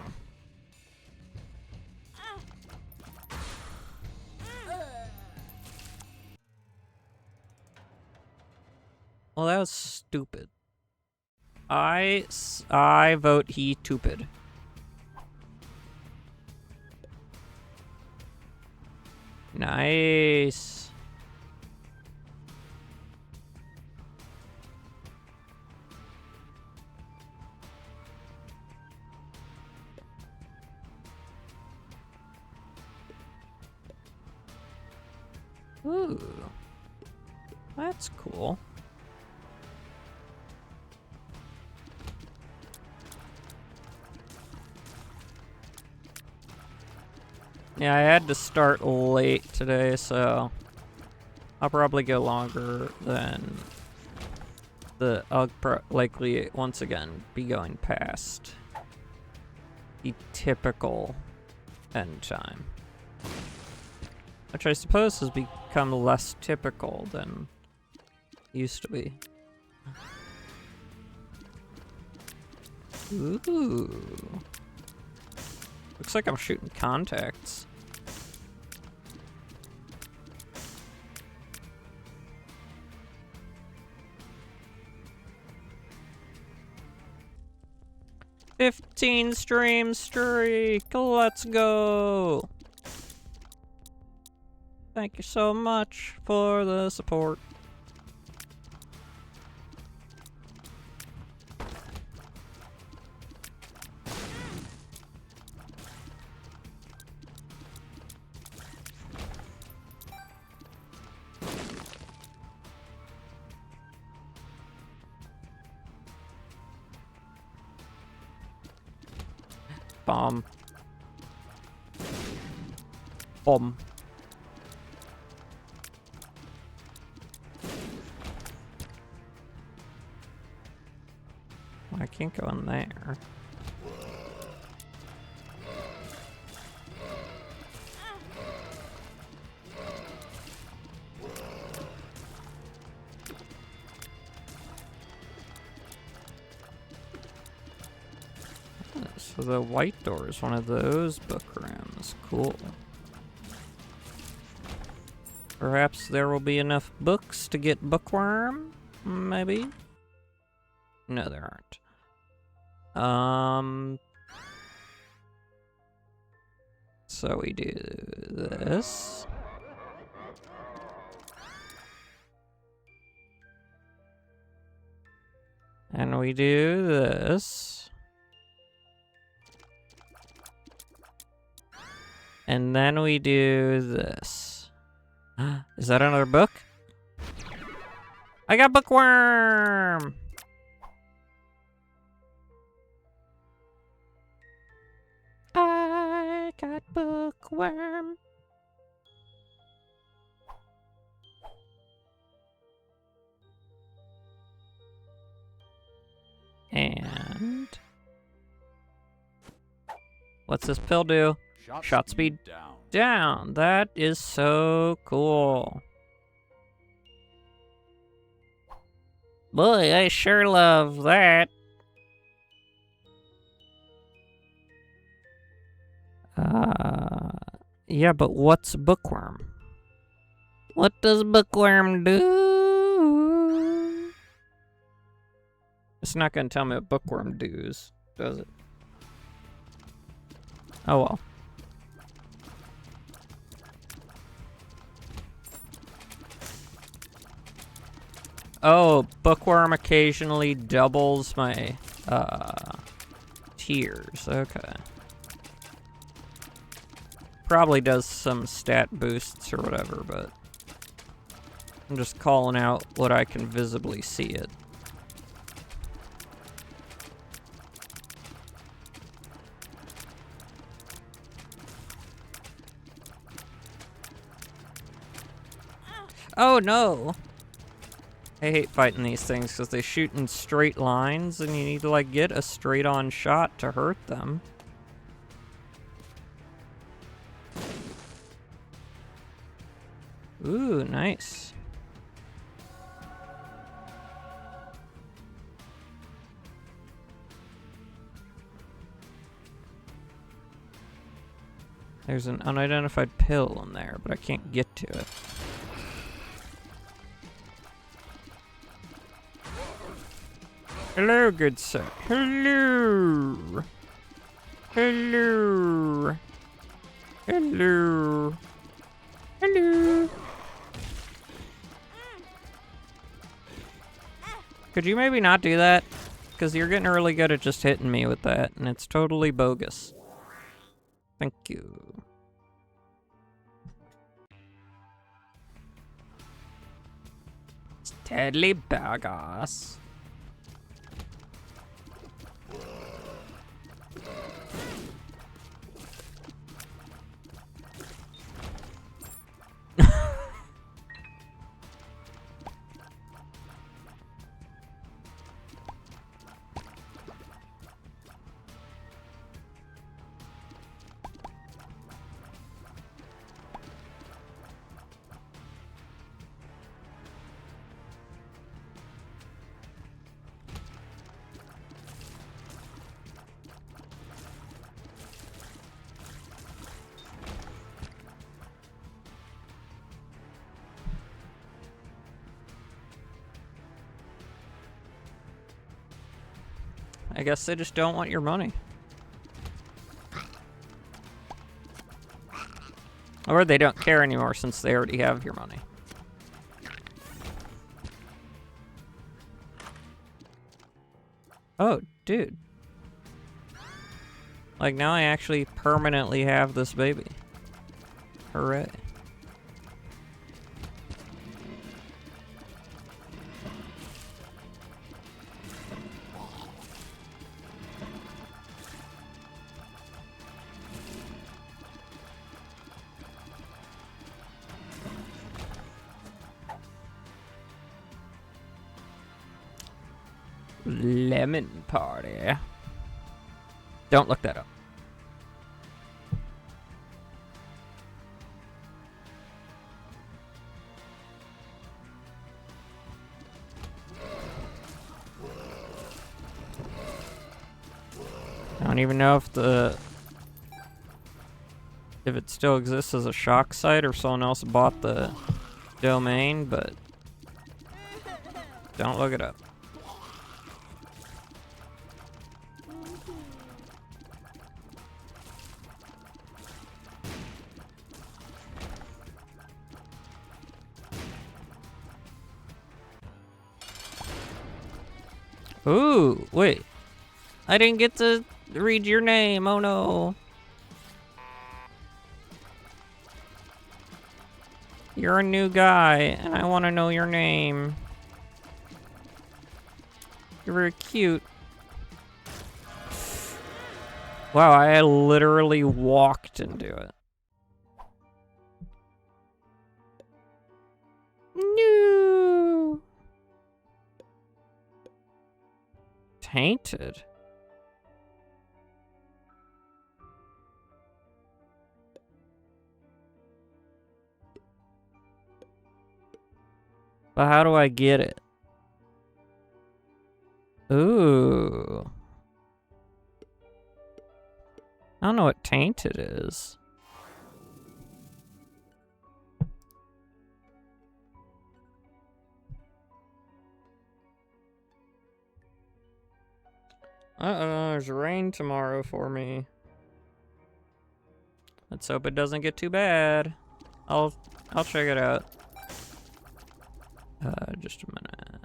Well, that was stupid. I vote he stupid. Nice. Ooh. That's cool. Yeah, I had to start late today, so I'll probably go longer than I'll likely once again be going past the typical end time, which I suppose has become less typical than it used to be. Ooh. Looks like I'm shooting contacts. "15 stream streak, let's go!" Thank you so much for the support. Bomb. Bomb. I can't go in there. So the white door is one of those book rooms. Cool. Perhaps there will be enough books to get bookworm? Maybe? No, there aren't. So we do this. And we do this. And then we do this. Is that another book? I got bookworm! I got bookworm. And what's this pill do? Shot speed down. That is so cool. Boy, I sure love that. Yeah, but what's bookworm? What does bookworm do? It's not gonna tell me what bookworm does, does it? Oh well. Oh, bookworm occasionally doubles my tiers. Okay. Probably does some stat boosts or whatever, but I'm just calling out what I can visibly see it. Oh no! I hate fighting these things because they shoot in straight lines and you need to like get a straight on shot to hurt them. Ooh, nice. There's an unidentified pill in there, but I can't get to it. Hello, good sir. Hello. Hello. Hello. Hello. Could you maybe not do that? Because you're getting really good at just hitting me with that, and it's totally bogus. Thank you. It's totally bogus. I guess they just don't want your money. Or they don't care anymore since they already have your money. Oh, dude. Like, now I actually permanently have this baby. Hooray. Lemon party. Don't look that up. I don't even know if it still exists as a shock site or if someone else bought the domain, but don't look it up. Ooh, wait. I didn't get to read your name. Oh no. You're a new guy, and I want to know your name. You're very cute. Wow, I literally walked into it. No. Tainted. But how do I get it? Ooh. I don't know what tainted is. Uh-oh, there's rain tomorrow for me. Let's hope it doesn't get too bad. I'll check it out. Just a minute.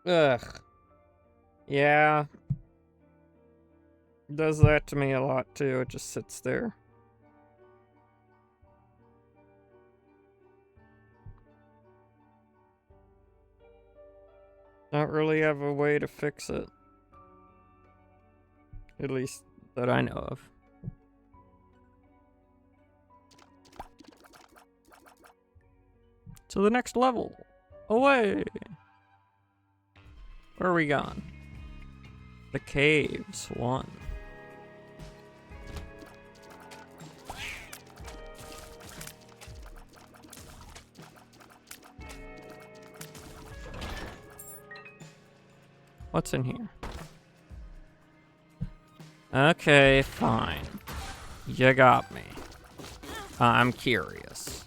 Ugh. Yeah. Does that to me a lot too. It just sits there. Don't really have a way to fix it. At least that I know of. To the next level. Away! Where are we going? The caves. 1. What's in here? Okay, fine. You got me. I'm curious.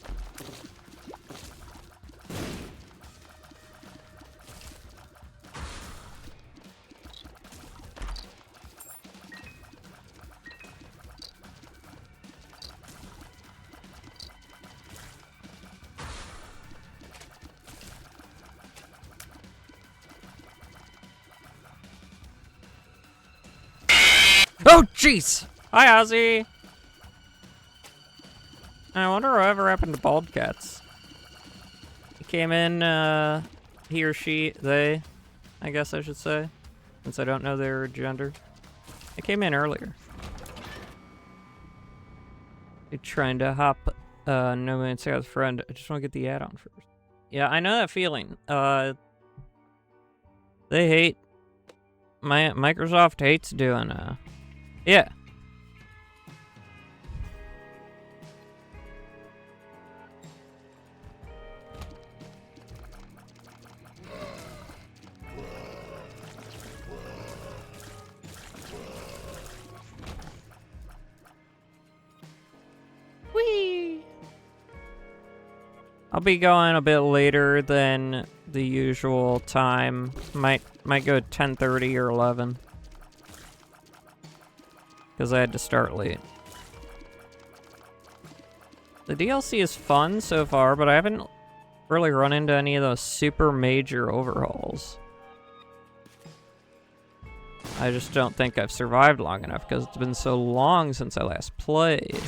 Oh, jeez! Hi, Ozzy! I wonder whatever happened to bald cats. He came in, he or she, they, I guess I should say, since I don't know their gender. They came in earlier. They're trying to hop, No Man's Sky with a friend. I just want to get the add-on first. Yeah, I know that feeling. They hate, Microsoft hates doing, yeah. Whee! I'll be going a bit later than the usual time. Might go 10:30 or 11. Because I had to start late. The DLC is fun so far, but I haven't really run into any of those super major overhauls. I just don't think I've survived long enough because it's been so long since I last played.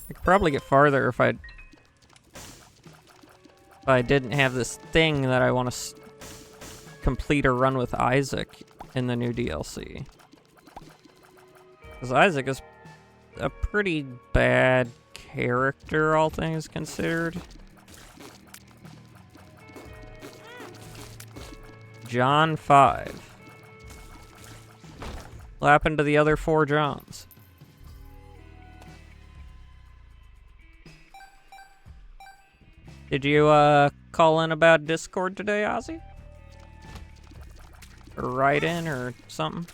I could probably get farther if I didn't have this thing that I want to complete or run with Isaac in the new DLC. Because Isaac is a pretty bad character, all things considered. John 5. What happened to the other 4 Johns? Did you, call in about Discord today, Ozzy? Or write in or something?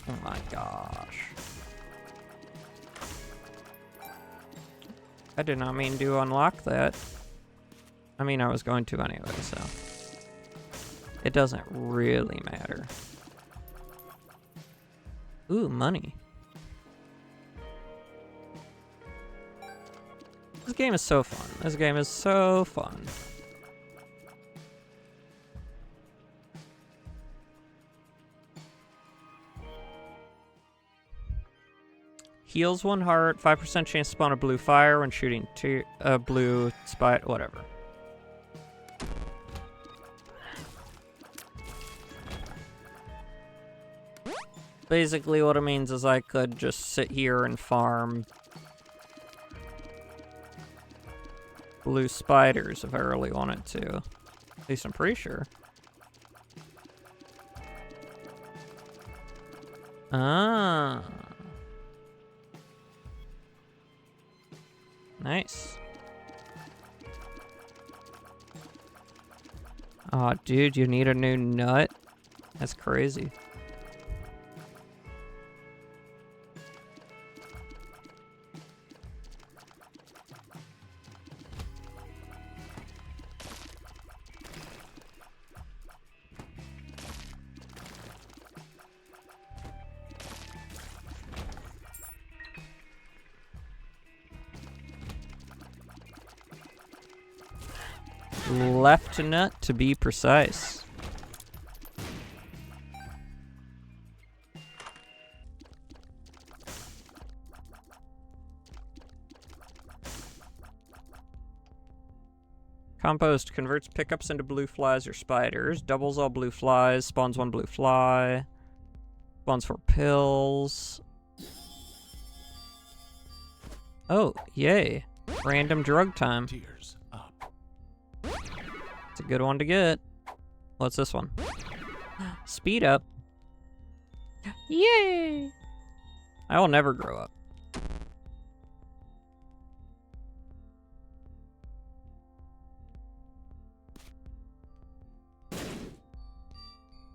Oh my gosh. I did not mean to unlock that. I mean, I was going to anyway, so it doesn't really matter. Ooh, money. This game is so fun. This game is so fun. Heals 1 heart, 5% chance to spawn a blue fire when shooting a blue spy, whatever. Basically what it means is I could just sit here and farm blue spiders if I really wanted to. At least I'm pretty sure. Ah. Nice. Aw, dude, you need a new nut? That's crazy. Left nut to be precise. Compost converts pickups into blue flies or spiders, doubles all blue flies, spawns 1 blue fly, spawns 4 pills. Oh, yay. Random drug time. Tears up. It's a good one to get. What's this one? Speed up. Yay! I will never grow up.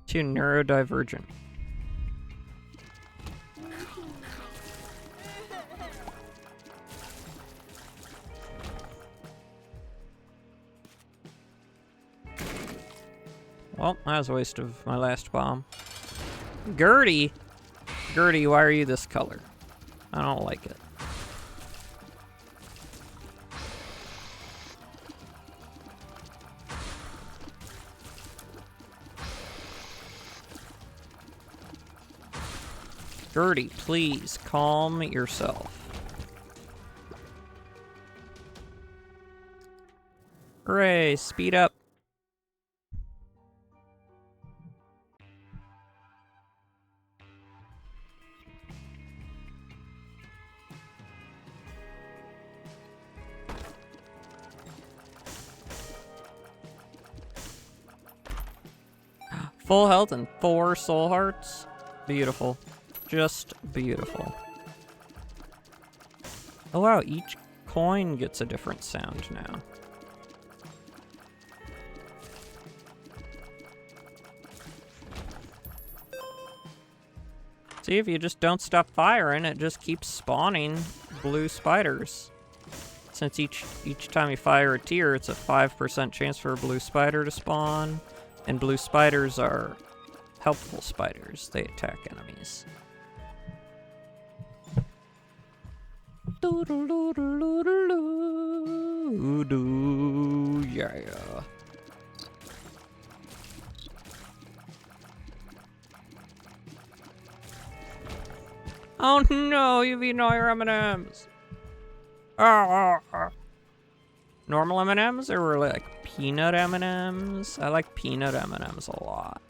Too neurodivergent. Well, that was a waste of my last bomb. Gertie! Gertie, why are you this color? I don't like it. Gertie, please calm yourself. Hooray, speed up. Full health and 4 soul hearts. Beautiful. Just beautiful. Oh wow, each coin gets a different sound now. See, if you just don't stop firing, it just keeps spawning blue spiders. Since each time you fire a tier, it's a 5% chance for a blue spider to spawn. And blue spiders are helpful spiders. They attack enemies. Yeah. Oh no, you've eaten all your M&Ms. Normal M&Ms or like peanut M&Ms? I like peanut M&Ms a lot.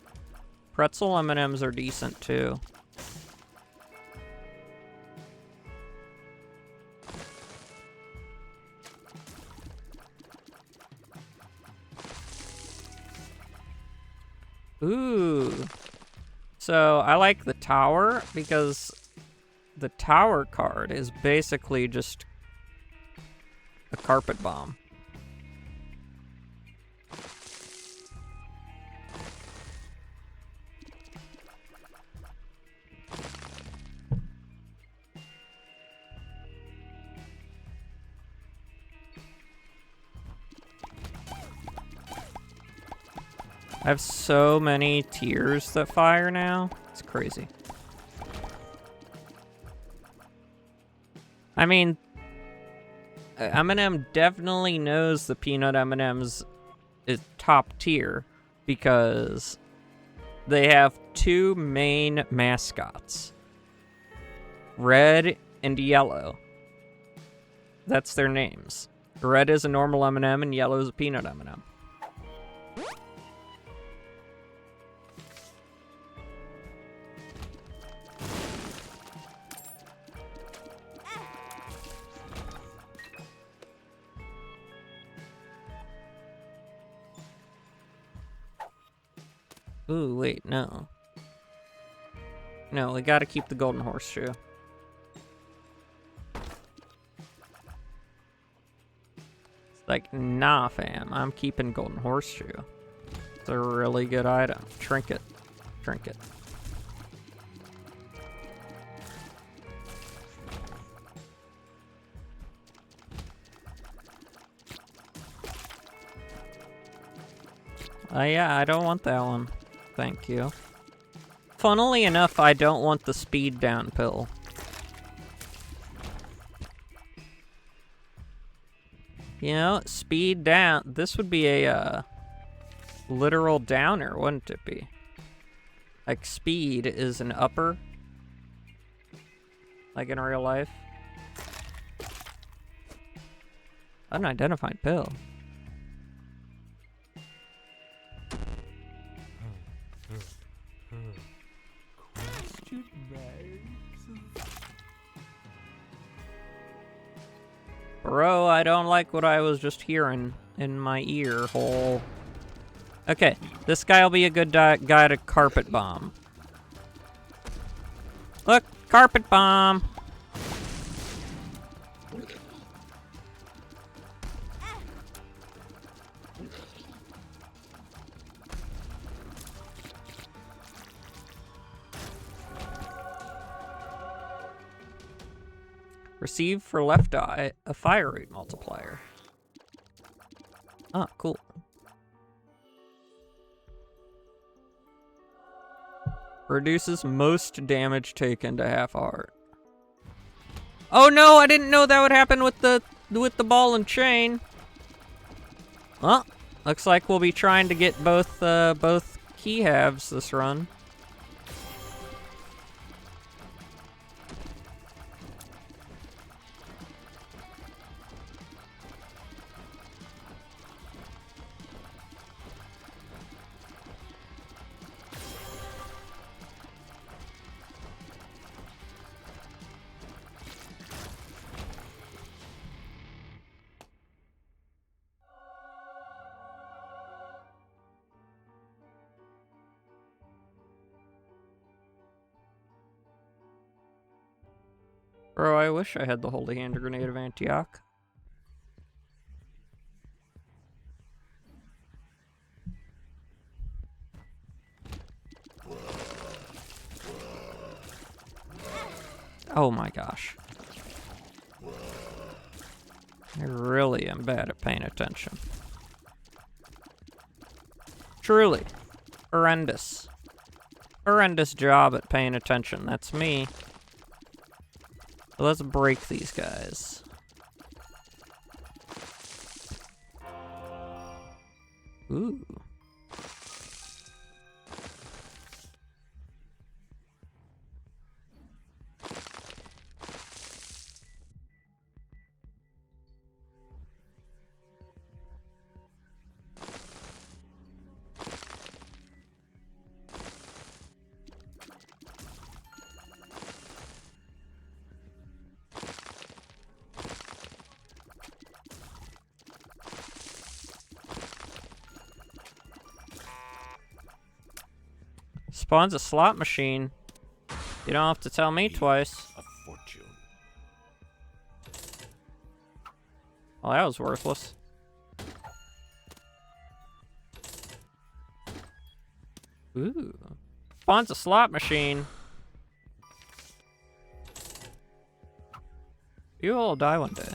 Pretzel M&Ms are decent too. Ooh. So I like the tower because the tower card is basically just a carpet bomb. I have so many tiers that fire now. It's crazy. I mean, M&M definitely knows the peanut M&M's is top tier because they have two main mascots. Red and Yellow. That's their names. Red is a normal M&M and Yellow is a peanut M&M. Ooh, wait, no. No, we gotta keep the golden horseshoe. It's like, nah, fam, I'm keeping golden horseshoe. It's a really good item. Trinket. Trinket. Yeah, I don't want that one. Thank you. Funnily enough, I don't want the speed down pill. You know, speed down. This would be a literal downer, wouldn't it be? Like, speed is an upper. Like in real life. Unidentified pill. Bro, I don't like what I was just hearing in my ear hole. Okay, this guy will be a good guy to carpet bomb. Look, carpet bomb! Receive for left eye a fire rate multiplier. Ah, cool. Reduces most damage taken to half heart. Oh no, I didn't know that would happen with the ball and chain. Well, looks like we'll be trying to get both key halves this run. Bro, I wish I had the Holy Hand Grenade of Antioch. Oh my gosh. I really am bad at paying attention. Truly. Horrendous. Horrendous job at paying attention. That's me. So let's break these guys. Ooh. Spawns a slot machine. You don't have to tell me twice. A fortune. Well, that was worthless. Ooh. Spawns a slot machine. You will die one day.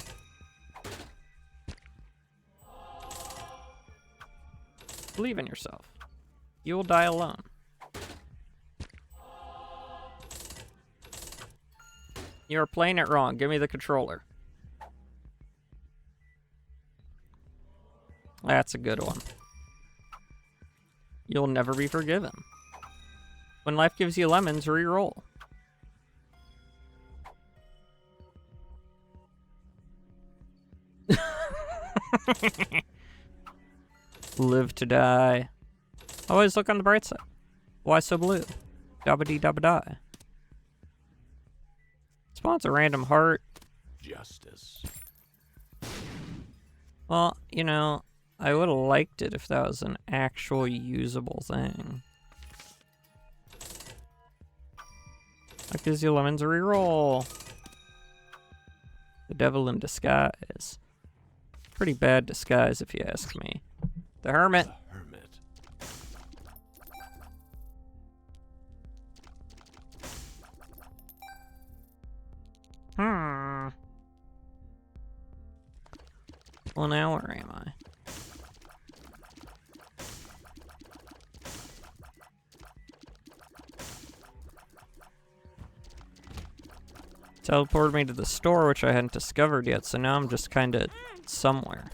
Believe in yourself. You will die alone. You're playing it wrong. Give me the controller. That's a good one. You'll never be forgiven. When life gives you lemons, re-roll. Live to die. Always look on the bright side. Why so blue? Dabba-dee-dabba-die. Spawns a random heart. Justice. Well, you know, I would have liked it if that was an actual usable thing. That gives you lemons a reroll. The devil in disguise. Pretty bad disguise if you ask me. The hermit. The hermit. Well, now where am I? Teleported me to the store, which I hadn't discovered yet, so now I'm just kinda somewhere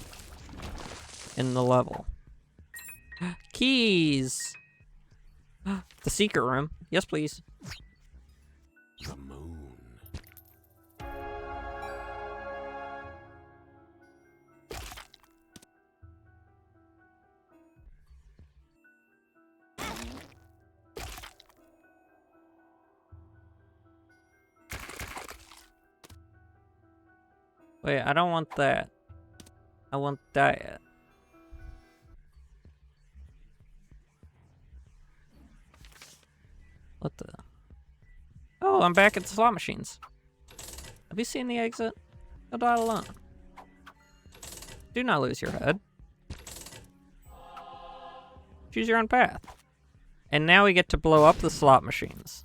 in the level. Keys! The secret room. Yes, please. The moon. Wait, I don't want that. I want that. What the? Oh, I'm back at the slot machines. Have you seen the exit? You'll die alone. Do not lose your head. Choose your own path. And now we get to blow up the slot machines.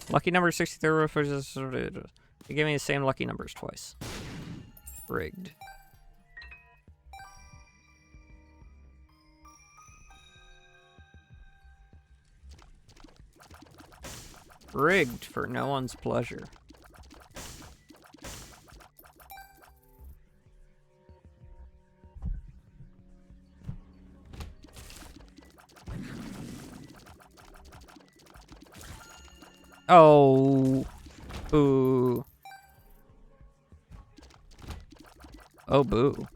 Lucky number 63. You gave me the same lucky numbers twice. Rigged. Rigged for no one's pleasure. Oh. Boo. Oh, boo.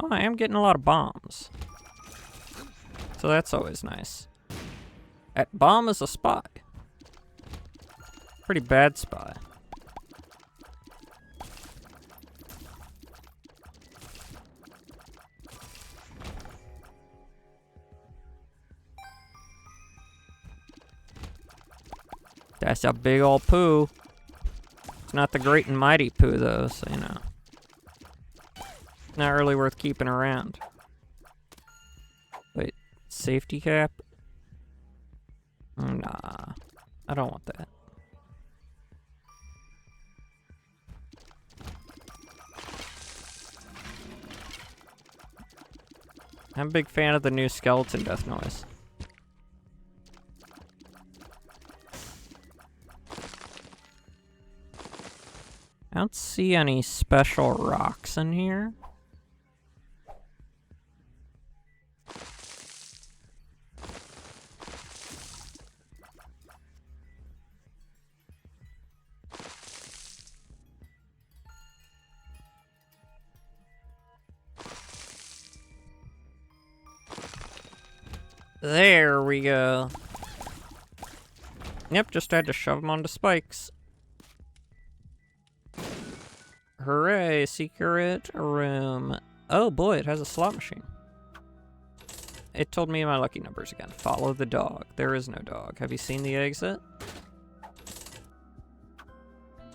Oh, I am getting a lot of bombs. So that's always nice. That bomb is a spy. Pretty bad spy. That's a big old poo. It's not the great and mighty poo, though, so you know. Not really worth keeping around. Wait, safety cap? Nah, I don't want that. I'm a big fan of the new skeleton death noise. I don't see any special rocks in here. There we go. Yep, just had to shove them onto spikes. Hooray, secret room. Oh boy, it has a slot machine. It told me my lucky numbers again. Follow the dog. There is no dog. Have you seen the exit?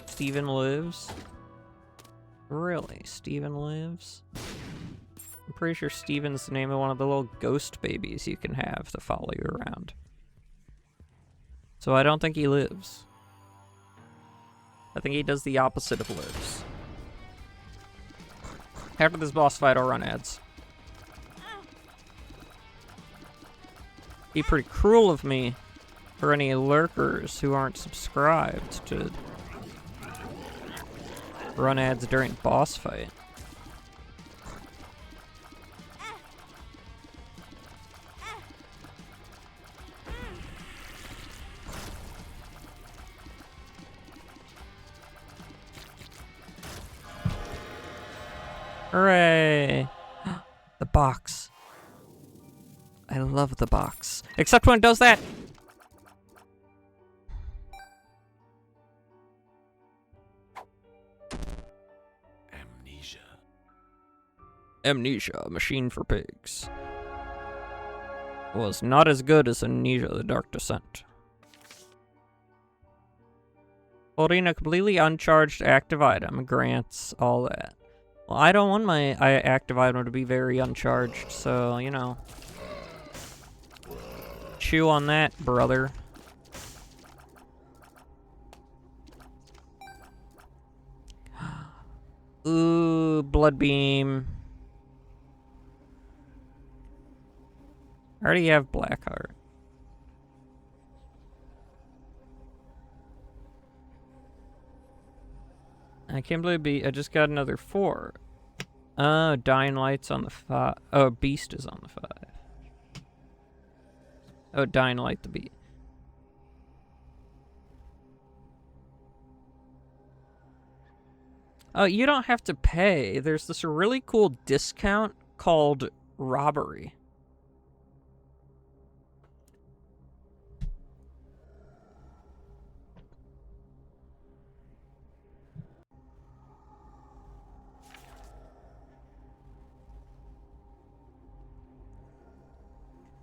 Steven lives? Really? Steven lives? I'm pretty sure Steven's the name of one of the little ghost babies you can have to follow you around. So I don't think he lives. I think he does the opposite of lurks. After this boss fight, I'll run ads. Be pretty cruel of me for any lurkers who aren't subscribed to run ads during boss fight. Hooray! The box. I love the box. Except when it does that! Amnesia. Amnesia, Machine for Pigs. Was not as good as Amnesia The Dark Descent. Holding a completely uncharged active item grants all that. Well, I don't want my active item to be very uncharged, so, you know. Chew on that, brother. Ooh, Blood Beam. I already have Blackheart. I can't believe I just got another 4. Oh, Dying Light's on the 5. Oh, Beast is on the 5. Oh, Dying Light the Beast. Oh, you don't have to pay. There's this really cool discount called Robbery.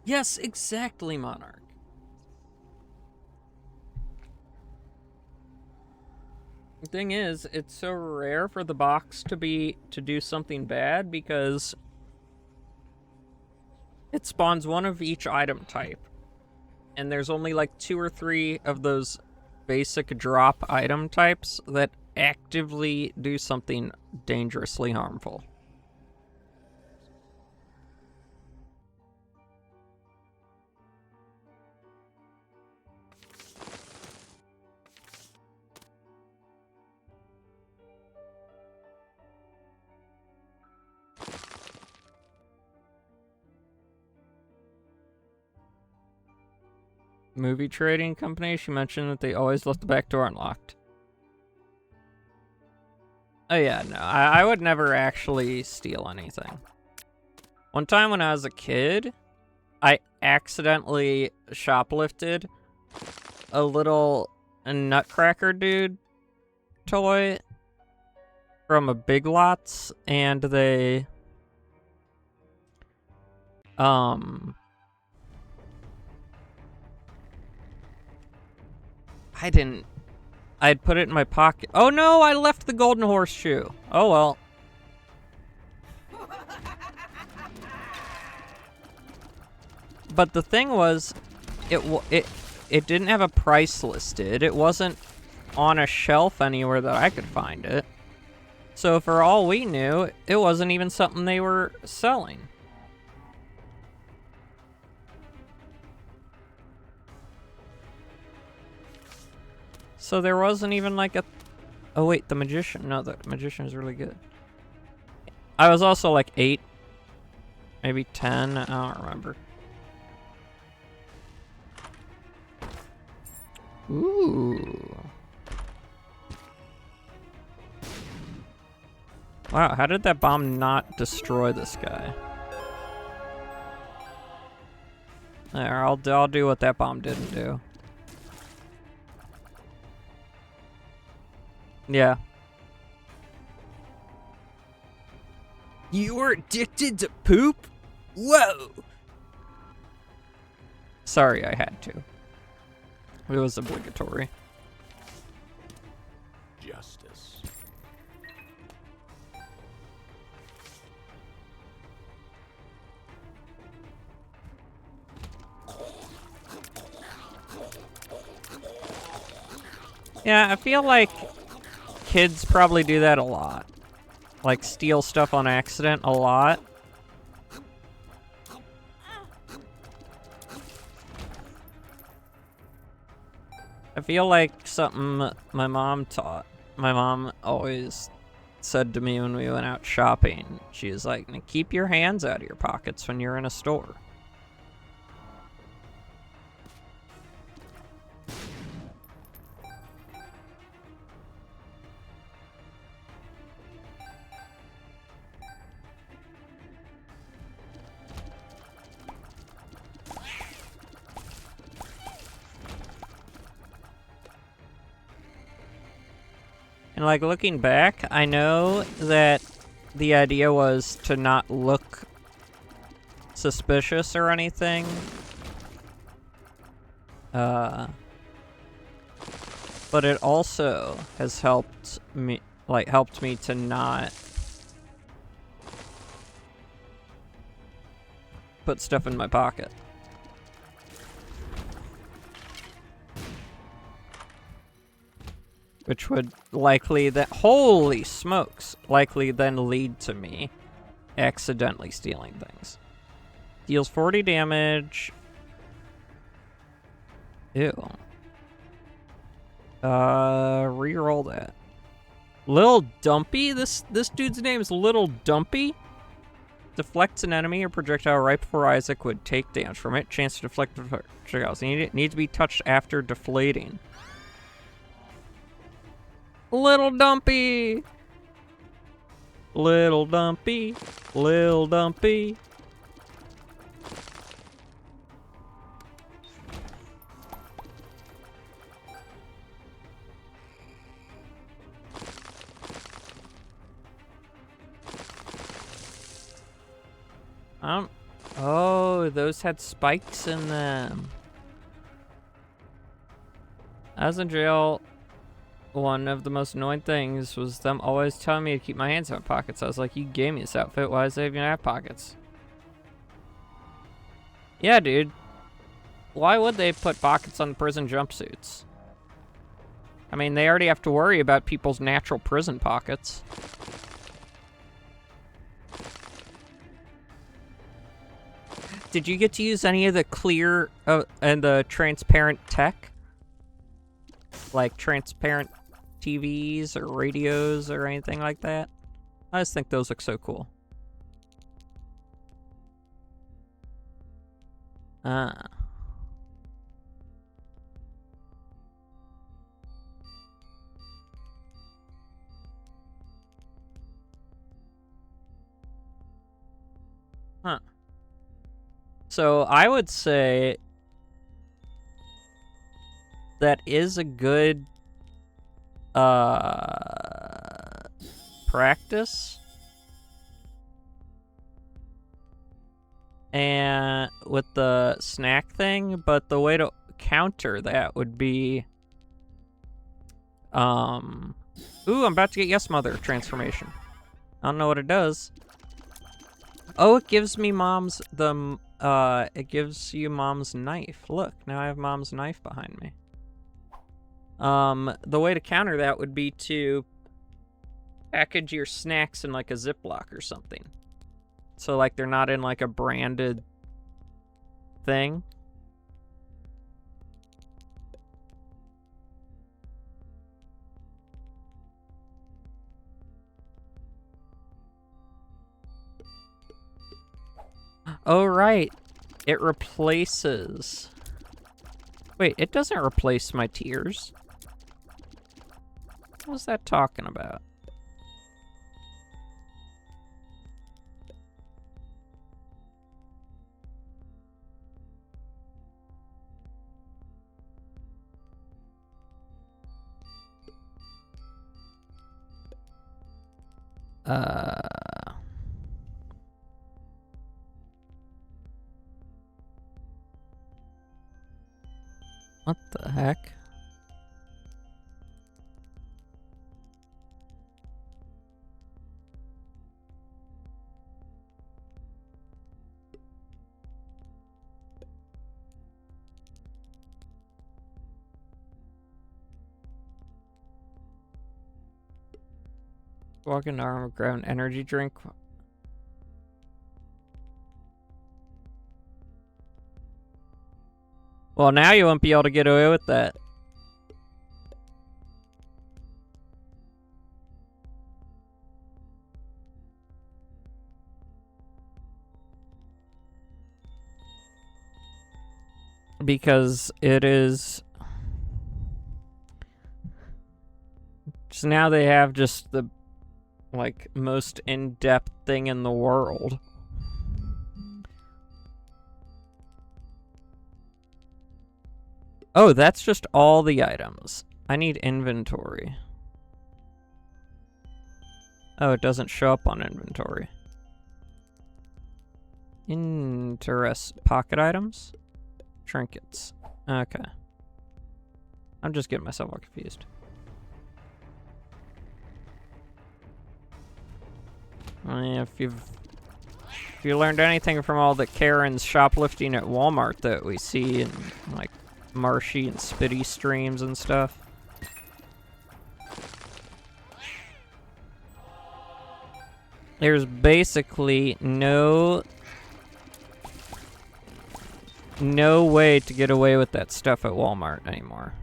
Yes, exactly, Monarch. The thing is, it's so rare for the box to do something bad because it spawns one of each item type. And there's only like 2 or 3 of those basic drop item types that actively do something dangerously harmful. Movie trading company, she mentioned that they always left the back door unlocked. Oh yeah, no, I would never actually steal anything. One time when I was a kid, I accidentally shoplifted a little Nutcracker dude toy from a Big Lots, and they I'd put it in my pocket. Oh no, I left the golden horseshoe. Oh well. But the thing was, it didn't have a price listed. It wasn't on a shelf anywhere that I could find it. So for all we knew, it wasn't even something they were selling. So there wasn't even like a... Oh wait, the Magician. No, the Magician is really good. I was also like 8. Maybe 10. I don't remember. Ooh. Wow, how did that bomb not destroy this guy? There, I'll do what that bomb didn't do. Yeah. You were addicted to poop? Whoa! Sorry, I had to. It was obligatory. Justice. Yeah, I feel like kids probably do that a lot. Like, steal stuff on accident a lot. I feel like something my mom taught. My mom always said to me when we went out shopping, she was like, "Now keep your hands out of your pockets when you're in a store." And like looking back, I know that the idea was to not look suspicious or anything. But it also has helped me to not put stuff in my pocket. Which would likely holy smokes, likely then lead to me accidentally stealing things. Deals 40 damage. Ew. Reroll that. Lil Dumpy? This dude's name is Little Dumpy? Deflects an enemy or projectile right before Isaac would take damage from it. Chance to deflect projectiles. Need to be touched after deflating. Little Dumpy! Little Dumpy. Lil Dumpy. Oh, those had spikes in them. I was in jail. One of the most annoying things was them always telling me to keep my hands in my pockets. I was like, you gave me this outfit, why does it even have pockets? Yeah, dude. Why would they put pockets on prison jumpsuits? I mean, they already have to worry about people's natural prison pockets. Did you get to use any of the clear and the transparent tech? Like transparent TVs or radios or anything like that? I just think those look so cool. Ah. Huh. So I would say that is a good practice. And with the snack thing, but the way to counter that would be ooh, I'm about to get Yes Mother transformation. I don't know what it does. Oh, it gives me it gives you mom's knife. Look, now I have mom's knife behind me. The way to counter that would be to package your snacks in like a Ziploc or something. So like they're not in like a branded thing. Oh, right. It replaces... Wait, it doesn't replace my tears. What was that talking about? What the heck? Walk into armor, grab an energy drink. Well, now you won't be able to get away with that. Because it is... So now they have just the, like, most in-depth thing in the world. Oh, that's just all the items. I need inventory. Oh, it doesn't show up on inventory. Pocket items? Trinkets. Okay. I'm just getting myself all confused. If you learned anything from all the Karen's shoplifting at Walmart that we see in, like, Marshy and Spitty streams and stuff. There's basically no way to get away with that stuff at Walmart anymore.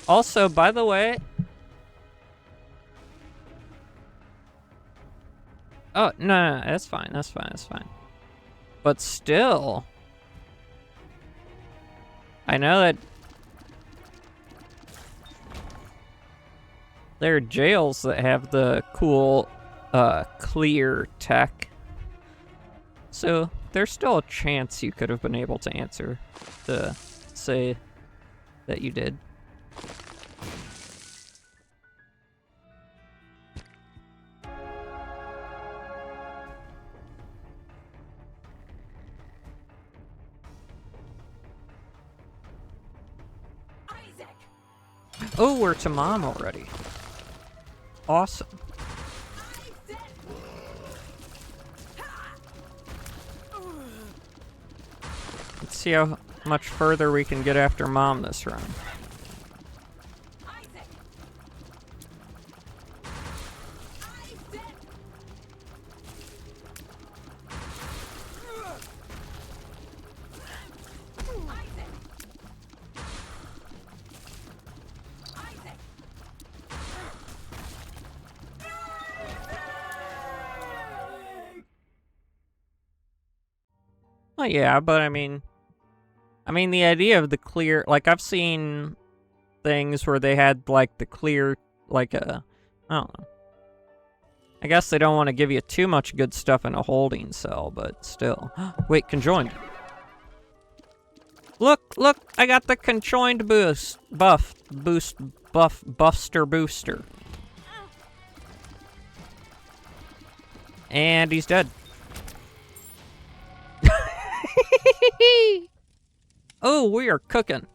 Also, by the way... Oh, no, that's fine, that's fine, that's fine. But still... I know that... there are jails that have the cool, clear tech. So, there's still a chance you could have been able to answer to say that you did. Oh, we're to Mom already. Awesome. Let's see how much further we can get after Mom this round. Well, yeah, but I mean, the idea of the clear, like, I've seen things where they had, like, the clear, like, I don't know. I guess they don't want to give you too much good stuff in a holding cell, but still. Wait, conjoined. Look, I got the conjoined buster booster. And he's dead. Oh, we are cooking.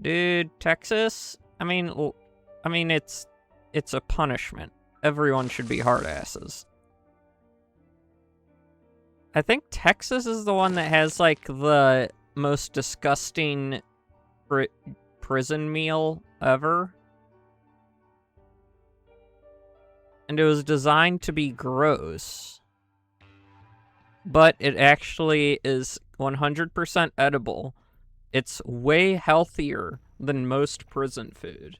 Dude, Texas? I mean, it's a punishment. Everyone should be hard asses. I think Texas is the one that has, like, the most disgusting prison meal ever. And it was designed to be gross. But it actually is 100% edible. It's way healthier than most prison food.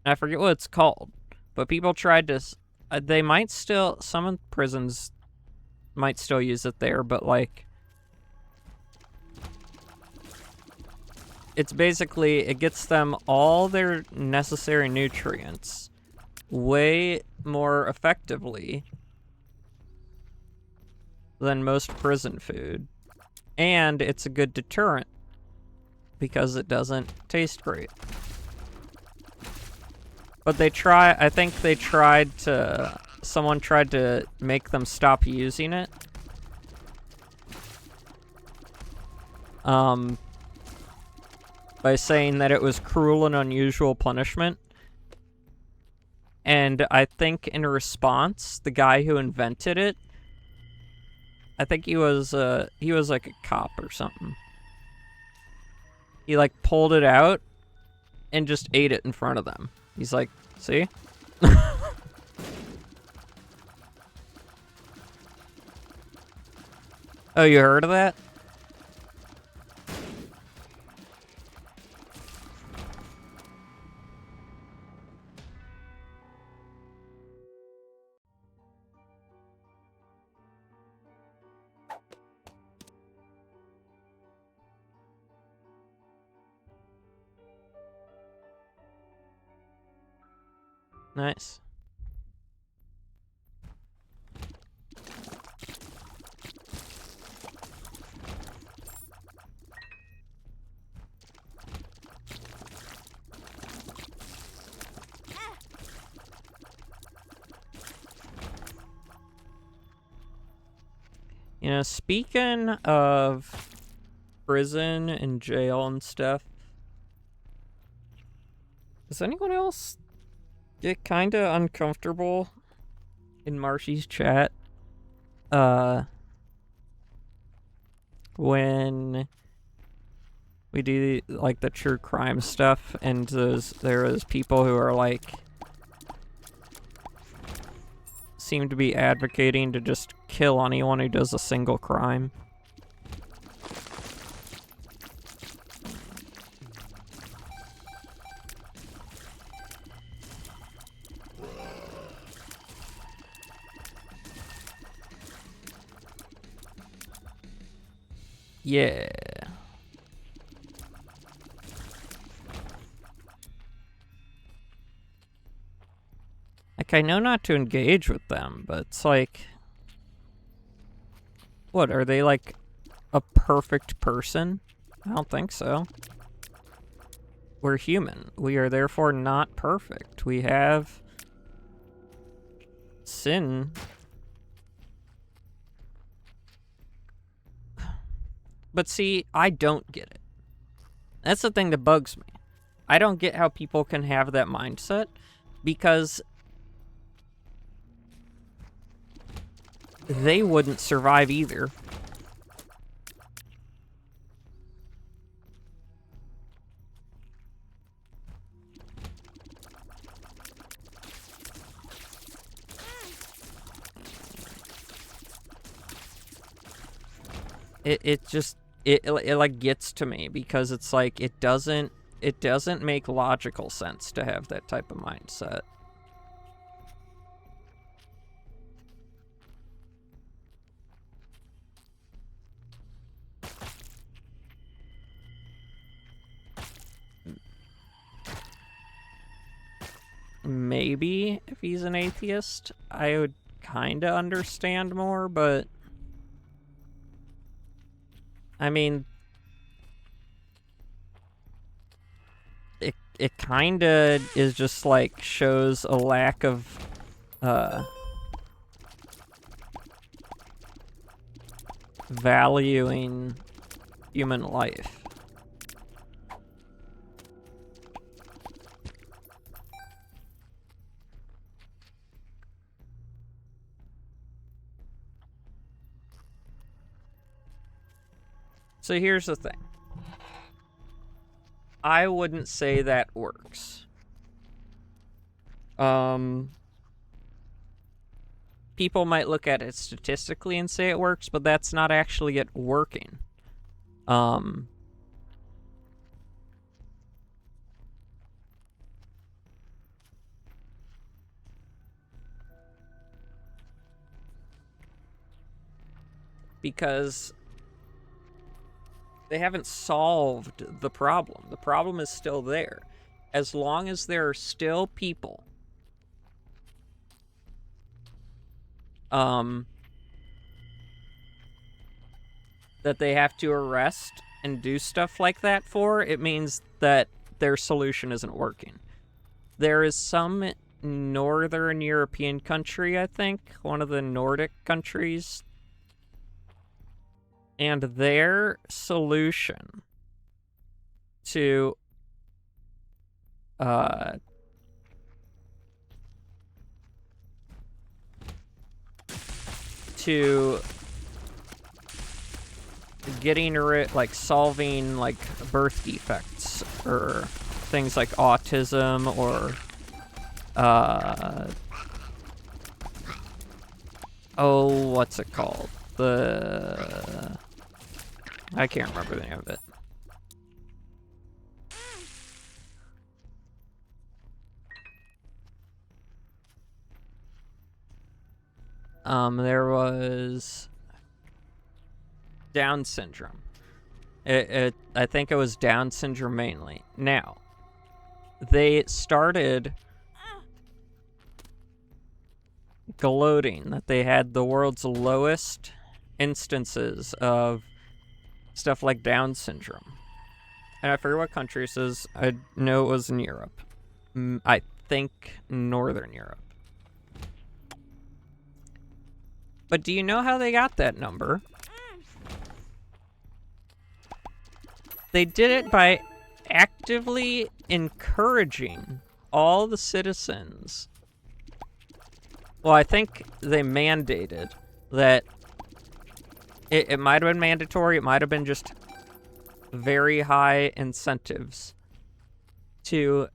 I forget what it's called. But people tried to... they might still... Some of the prisons might still use it there, but, like... It's basically... It gets them all their necessary nutrients way more effectively than most prison food. And it's a good deterrent because it doesn't taste great. But I think they tried to, someone tried to make them stop using it. By saying that it was cruel and unusual punishment. And I think in response, the guy who invented it, I think he was like a cop or something. He like pulled it out and just ate it in front of them. He's like, see? Oh, you heard of that? Nice. You know, speaking of prison and jail and stuff, does anyone else get kind of uncomfortable in Marshy's chat when we do like the true crime stuff and there is people who are like seem to be advocating to just kill anyone who does a single crime? Yeah. Like, I know not to engage with them, but it's like... What, are they like a perfect person? I don't think so. We're human. We are therefore not perfect. We have sin. But see, I don't get it. That's the thing that bugs me. I don't get how people can have that mindset because they wouldn't survive either. It just it like gets to me because it's like it doesn't make logical sense to have that type of mindset. Maybe if he's an atheist, I would kind of understand more, but I mean, it kind of is just like shows a lack of valuing human life. So here's the thing. I wouldn't say that works. People might look at it statistically and say it works, but that's not actually it working. Because they haven't solved the problem. The problem is still there. As long as there are still people that they have to arrest and do stuff like that for, it means that their solution isn't working. There is some northern European country, I think, one of the Nordic countries, and their solution to getting rid, like solving like birth defects or things like autism or oh, what's it called? I can't remember the name of it. There was Down syndrome. I think it was Down syndrome mainly. Now, they started gloating that they had the world's lowest instances of stuff like Down syndrome. And I forget what country it is. I know it was in Europe. I think Northern Europe. But do you know how they got that number? They did it by actively encouraging all the citizens. Well, I think they mandated that it might have been mandatory, it might have been just very high incentives to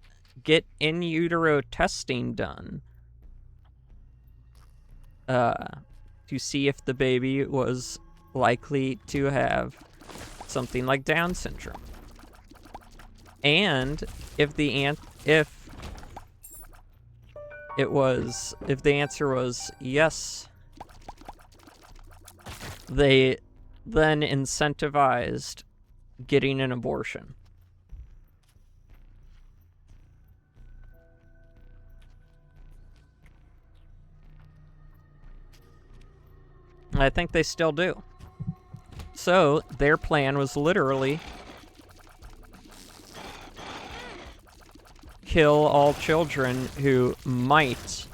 get in utero testing done to see if the baby was likely to have something like Down syndrome. And if the answer was yes, they then incentivized getting an abortion. I think they still do. So their plan was literally kill all children who might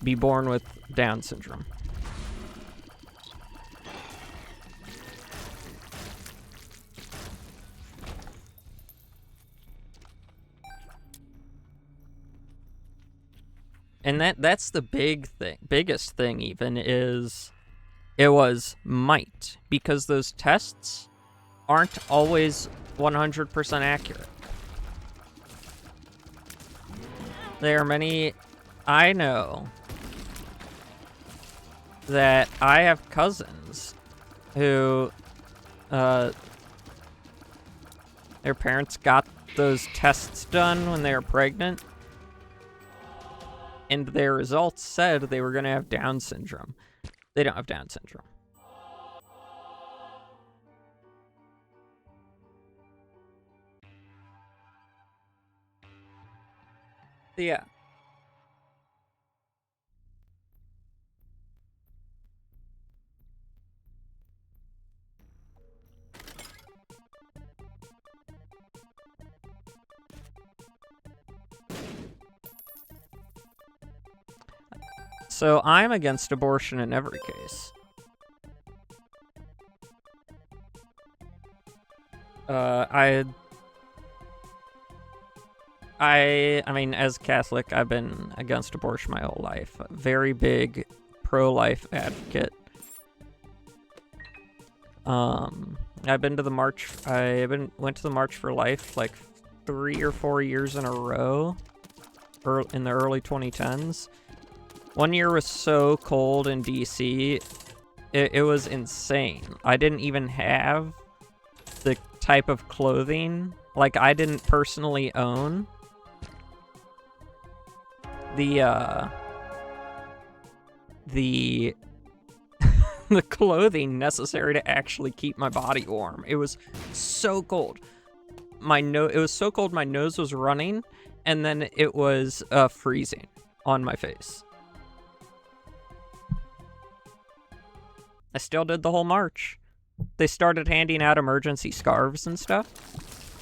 be born with Down syndrome. And that's the biggest thing even is it was might, because those tests aren't always 100% accurate. There are many, I know that I have cousins who, their parents got those tests done when they were pregnant, and their results said they were going to have Down syndrome. They don't have Down syndrome. Yeah. So I'm against abortion in every case. I mean, as Catholic, I've been against abortion my whole life. Very big pro-life advocate. I've been to the march. Went to the March for Life like 3 or 4 years in a row, in the early 2010s. One year was so cold in DC, it was insane. I didn't even have the type of clothing, like I didn't personally own the the clothing necessary to actually keep my body warm. It was so cold. It was so cold my nose was running, and then it was freezing on my face. I still did the whole march. They started handing out emergency scarves and stuff,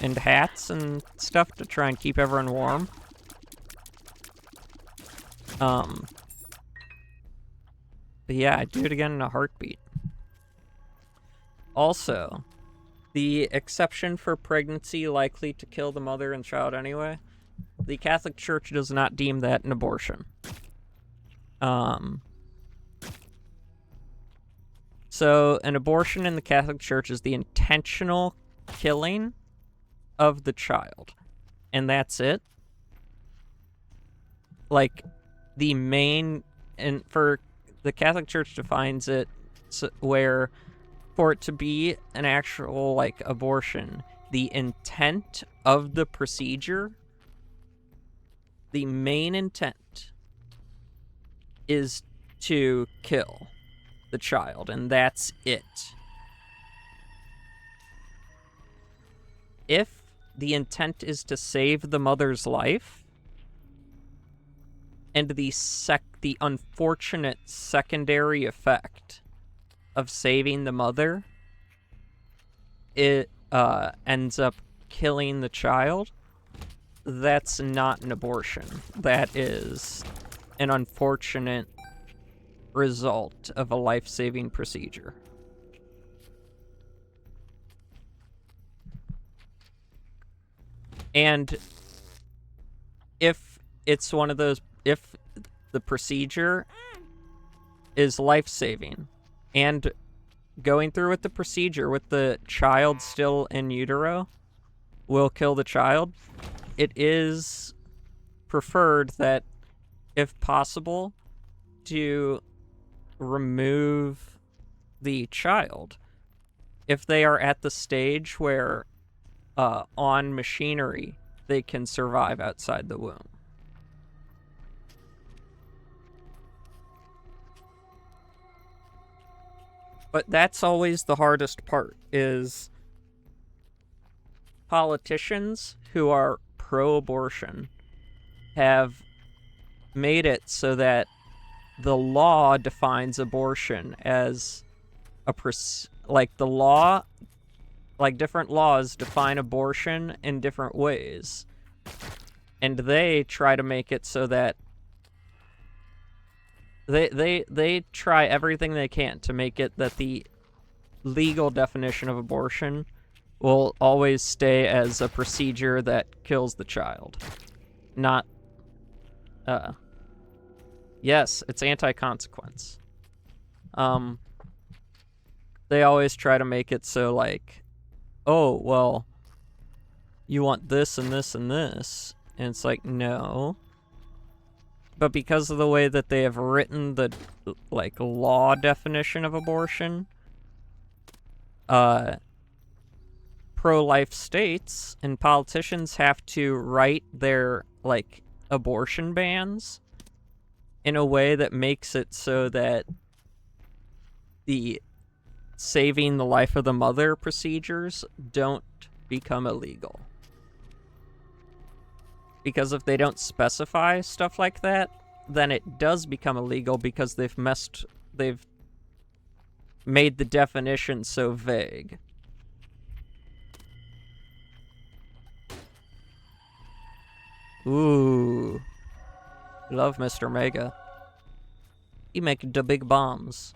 and hats and stuff to try and keep everyone warm. But yeah, I'd do it again in a heartbeat. Also, the exception for pregnancy likely to kill the mother and child anyway, the Catholic Church does not deem that an So an abortion in the Catholic Church is the intentional killing of the child. And that's it. Like, the main, and for the Catholic Church defines it where for it to be an actual, like, abortion, the intent of the procedure, the main intent is to kill the child, and that's it. If the intent is to save the mother's life, and the unfortunate secondary effect of saving the mother, it ends up killing the child, that's not an abortion. That is an unfortunate result of a life-saving procedure. And if it's one of those, if the procedure is life-saving and going through with the procedure with the child still in utero will kill the child, it is preferred that, if possible, to remove the child if they are at the stage where on machinery they can survive outside the womb. But that's always the hardest part, is politicians who are pro-abortion have made it so that the law defines abortion as the law, like different laws define abortion in different ways. And they try to make it so that they try everything they can to make it that the legal definition of abortion will always stay as a procedure that kills the child. Not, yes, it's anti-consequence. They always try to make it so, like, oh, well, you want this and this and this. And it's like, no. But because of the way that they have written the, like, law definition of abortion, pro-life states and politicians have to write their, like, abortion bans in a way that makes it so that the saving the life of the mother procedures don't become illegal. Because if they don't specify stuff like that, then it does become illegal because they've made the definition so vague. Ooh. Love Mr. Mega. He make the big bombs.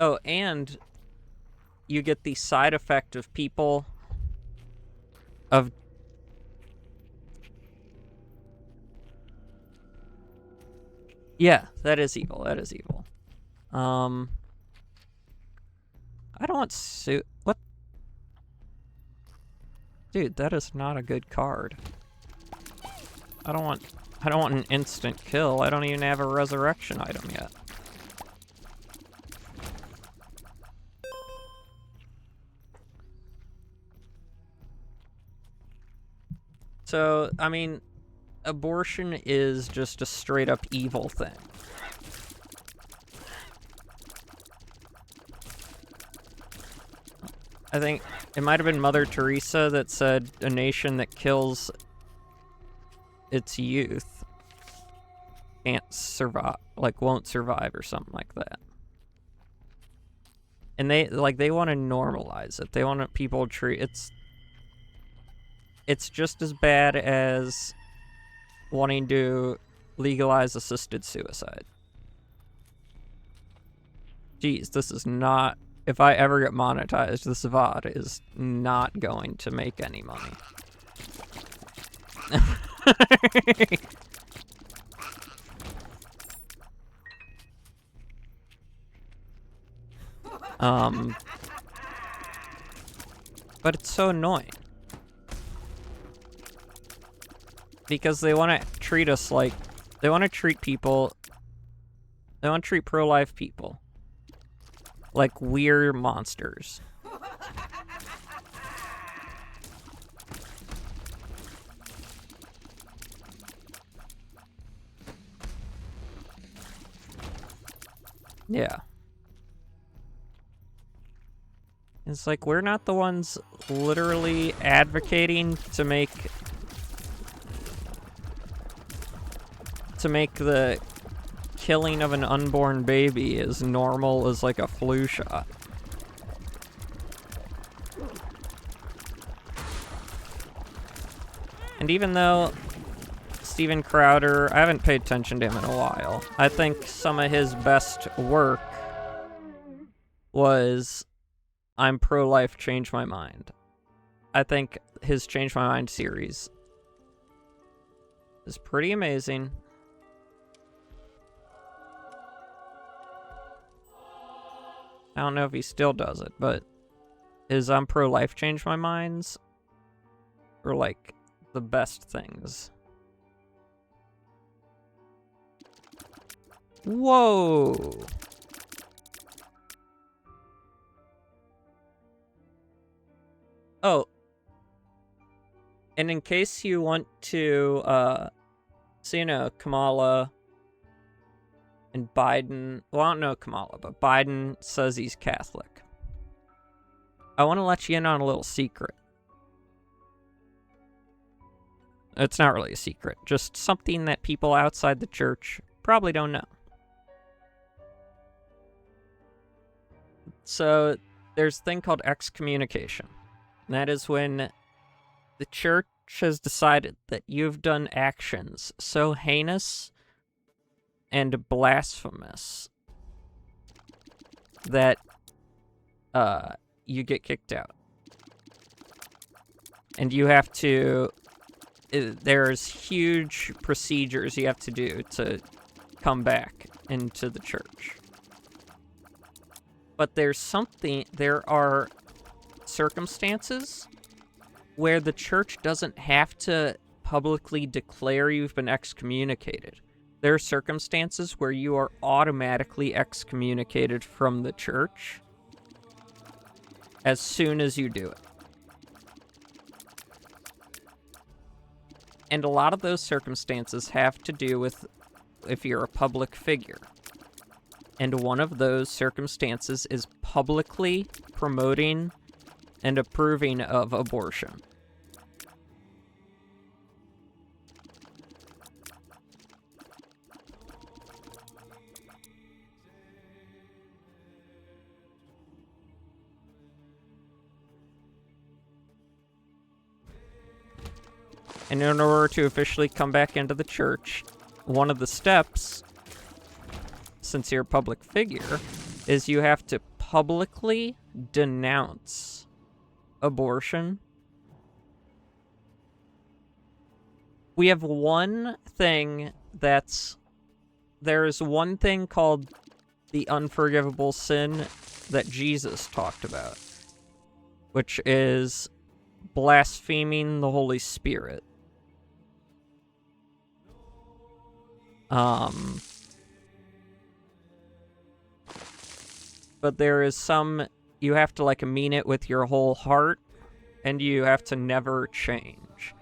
Oh, and you get the side effect of people of yeah, that is evil. That is evil. I don't want what? Dude, that is not a good card. I don't want an instant kill. I don't even have a resurrection item yet. So, I mean, abortion is just a straight up evil thing. I think it might have been Mother Teresa that said a nation that kills its youth can't survive, like won't survive or something like that. And they want to normalize it. They want people to treat it's just as bad as wanting to legalize assisted suicide. Jeez, this is not if I ever get monetized, this VOD is not going to make any money. But it's so annoying. Because they want to treat us like... They want to treat people... They want to treat pro-life people like we're monsters. Yeah. It's like, we're not the ones literally advocating to make the killing of an unborn baby as normal as like a flu shot. And even though Steven Crowder, I haven't paid attention to him in a while, I think some of his best work was I'm pro-life, change my mind. I think his Change My Mind series is pretty amazing. I don't know if he still does it, but his I'm pro-life, change my minds are like the best things. Whoa! Oh. And in case you want to, so you know, Kamala and Biden, well, I don't know Kamala, but Biden says he's Catholic. I want to let you in on a little secret. It's not really a secret, just something that people outside the church probably don't know. So, there's a thing called excommunication. And that is when the church has decided that you've done actions so heinous and blasphemous that you get kicked out. And you have to... There's huge procedures you have to do to come back into the church. But there are circumstances where the church doesn't have to publicly declare you've been excommunicated. There are circumstances where you are automatically excommunicated from the church as soon as you do it. And a lot of those circumstances have to do with if you're a public figure. And one of those circumstances is publicly promoting and approving of abortion. And in order to officially come back into the church, one of the steps, since you're a public figure, is you have to publicly denounce abortion. We have one thing there's one thing called the unforgivable sin that Jesus talked about, which is blaspheming the Holy Spirit. But there is some, you have to like mean it with your whole heart, and you have to never change.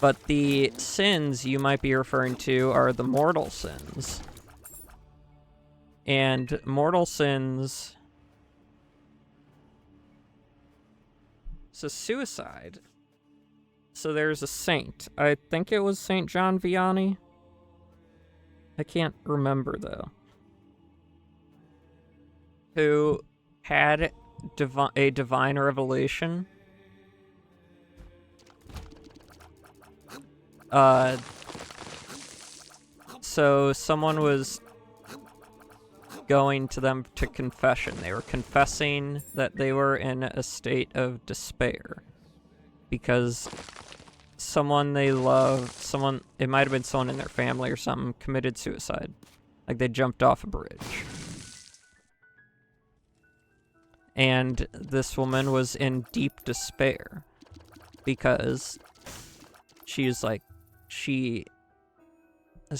But the sins you might be referring to are the mortal sins. And mortal sins... So suicide. So there's a saint. I think it was Saint John Vianney. I can't remember, though. Who had a divine revelation. So someone was going to them to confession. They were confessing that they were in a state of despair because someone they loved, it might have been someone in their family or something, committed suicide. Like they jumped off a bridge. And this woman was in deep despair because she is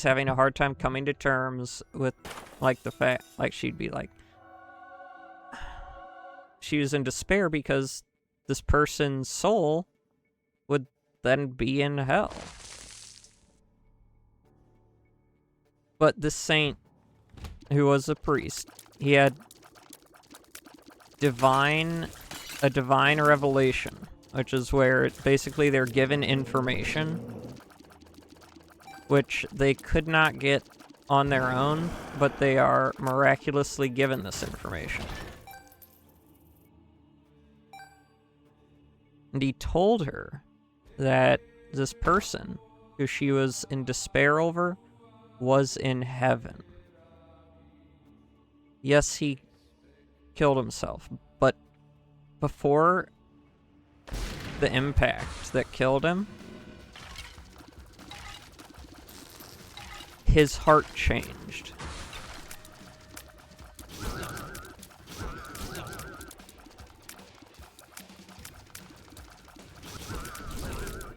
having a hard time coming to terms with, like, the fact, like, she'd be like, she was in despair because this person's soul would then be in hell. But this saint, who was a priest, he had a divine revelation, which is where basically they're given information which they could not get on their own, but they are miraculously given this information. And he told her that this person, who she was in despair over, was in heaven. Yes, he killed himself, but before the impact that killed him, his heart changed.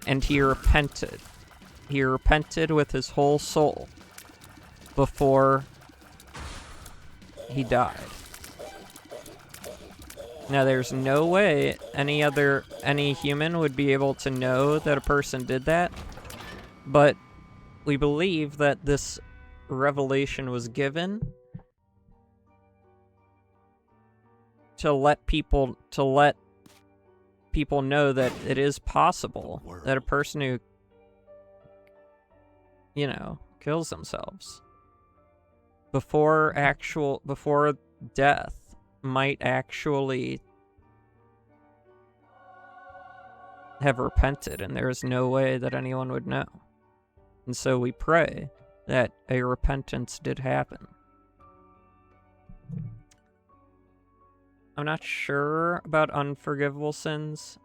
And he repented. He repented with his whole soul before he died. Now, there's no way any human would be able to know that a person did that, but we believe that this revelation was given to let people know that it is possible that a person who, kills themselves before death might actually have repented, and there is no way that anyone would know. And so we pray that a repentance did happen. I'm not sure about unforgivable sins.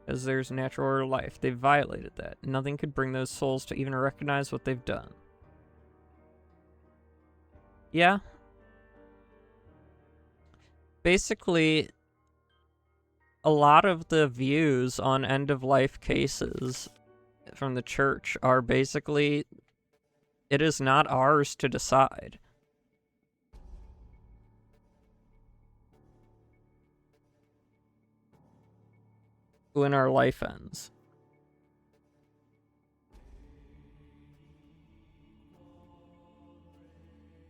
As there's natural order of life. They violated that. Nothing could bring those souls to even recognize what they've done. Yeah. Basically, a lot of the views on end-of-life cases from the church are basically, it is not ours to decide. When our life ends.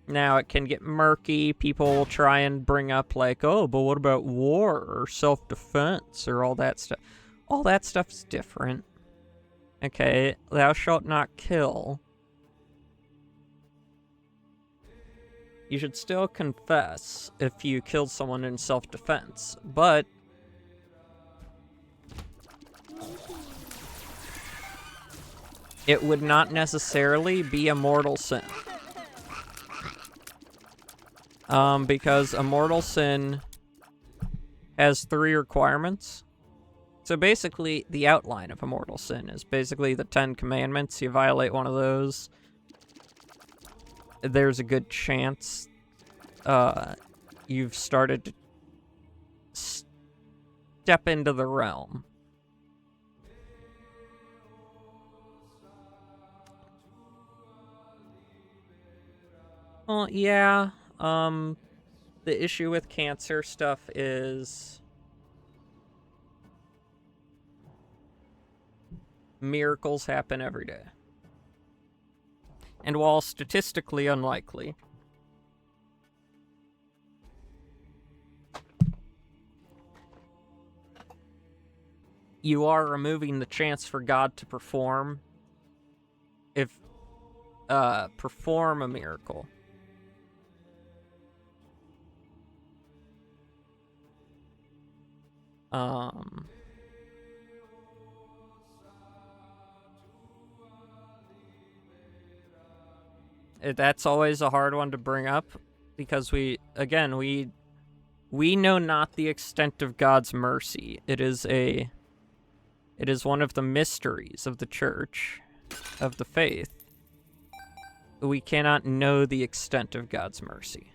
Now, it can get murky. People will try and bring up, like, oh, but what about war or self-defense or all that stuff? All that stuff's different. Okay, thou shalt not kill. You should still confess if you killed someone in self-defense, but it would not necessarily be a mortal sin. Because a mortal sin has 3 requirements. So basically, the outline of a mortal sin is basically the 10 Commandments. You violate one of those, there's a good chance you've started to step into the realm. Well, yeah. The issue with cancer stuff is miracles happen every day. And while statistically unlikely, you are removing the chance for God to perform a miracle. that's always a hard one to bring up because we know not the extent of God's mercy. It is one of the mysteries of the church, of the faith. We cannot know the extent of God's mercy.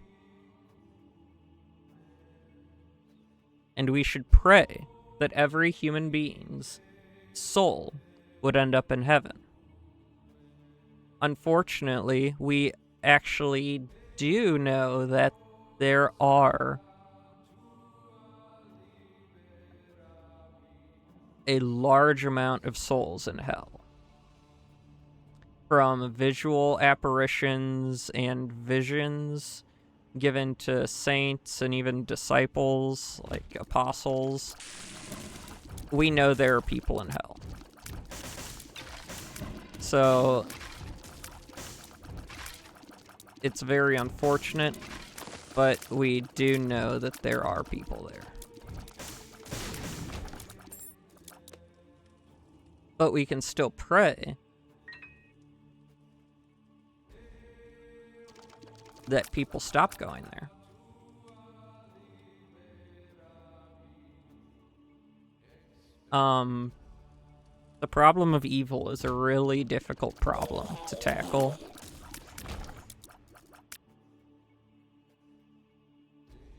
And we should pray that every human being's soul would end up in heaven. Unfortunately, we actually do know that there are a large amount of souls in hell. From visual apparitions and visions given to saints and even disciples, like apostles, we know there are people in hell. So it's very unfortunate, but we do know that there are people there. But we can still pray that people stop going there. The problem of evil is a really difficult problem to tackle.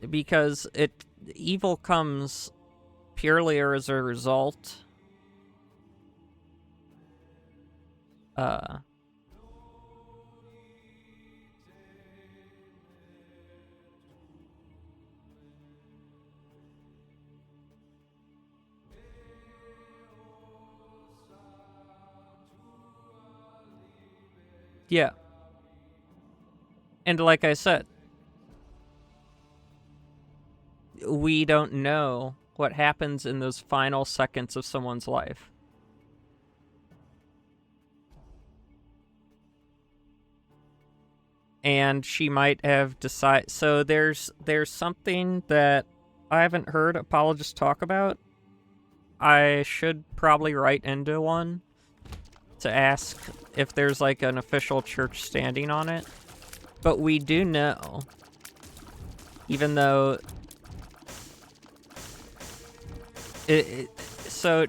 Because evil comes purely as a result yeah. And like I said, we don't know what happens in those final seconds of someone's life. And she might have decided. So there's something that I haven't heard apologists talk about. I should probably write into one to ask if there's like an official church standing on it. But we do know, even though so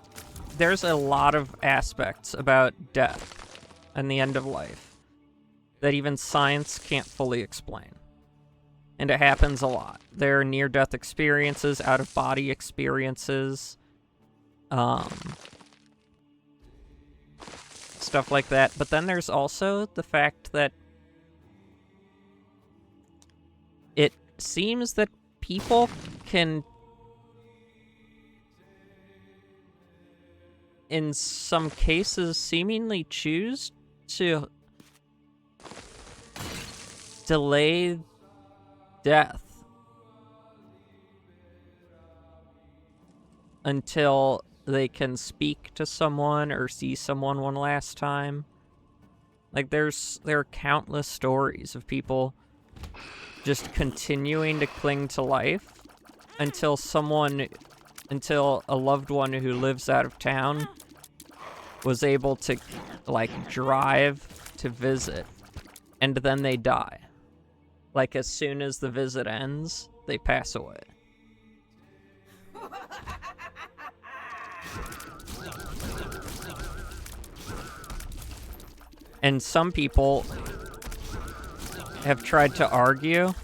there's a lot of aspects about death and the end of life that even science can't fully explain. And it happens a lot. There are near-death experiences, out-of-body experiences, stuff like that. But then there's also the fact that it seems that people can, in some cases, seemingly choose to delay death until they can speak to someone or see someone one last time. Like, there are countless stories of people just continuing to cling to life until a loved one who lives out of town was able to, like, drive to visit, and then they die. Like, as soon as the visit ends, they pass away. And some people have tried to argue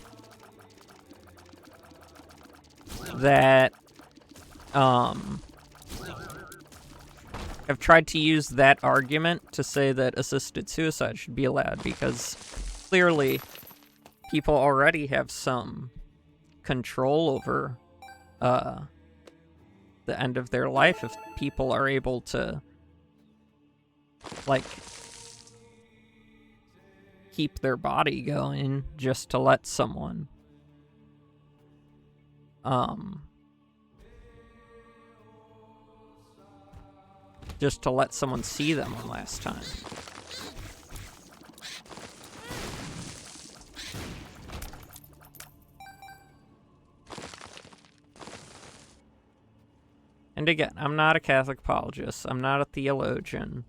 that, have tried to use that argument to say that assisted suicide should be allowed, because clearly people already have some control over the end of their life if people are able to, like, keep their body going just to let someone see them one last time. And again, I'm not a Catholic apologist. I'm not a theologian.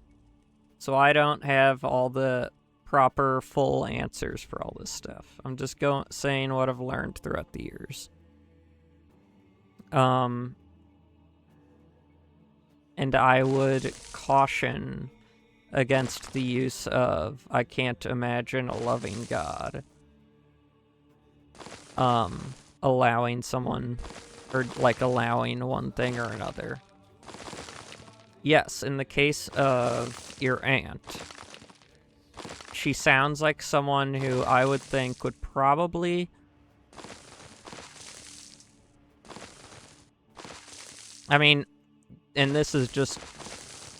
So I don't have all the proper, full answers for all this stuff. I'm just saying what I've learned throughout the years. And I would caution against the use of "I can't imagine a loving God." Allowing someone, or like allowing one thing or another. Yes, in the case of your aunt, she sounds like someone who I would think would probably... I mean, and this is just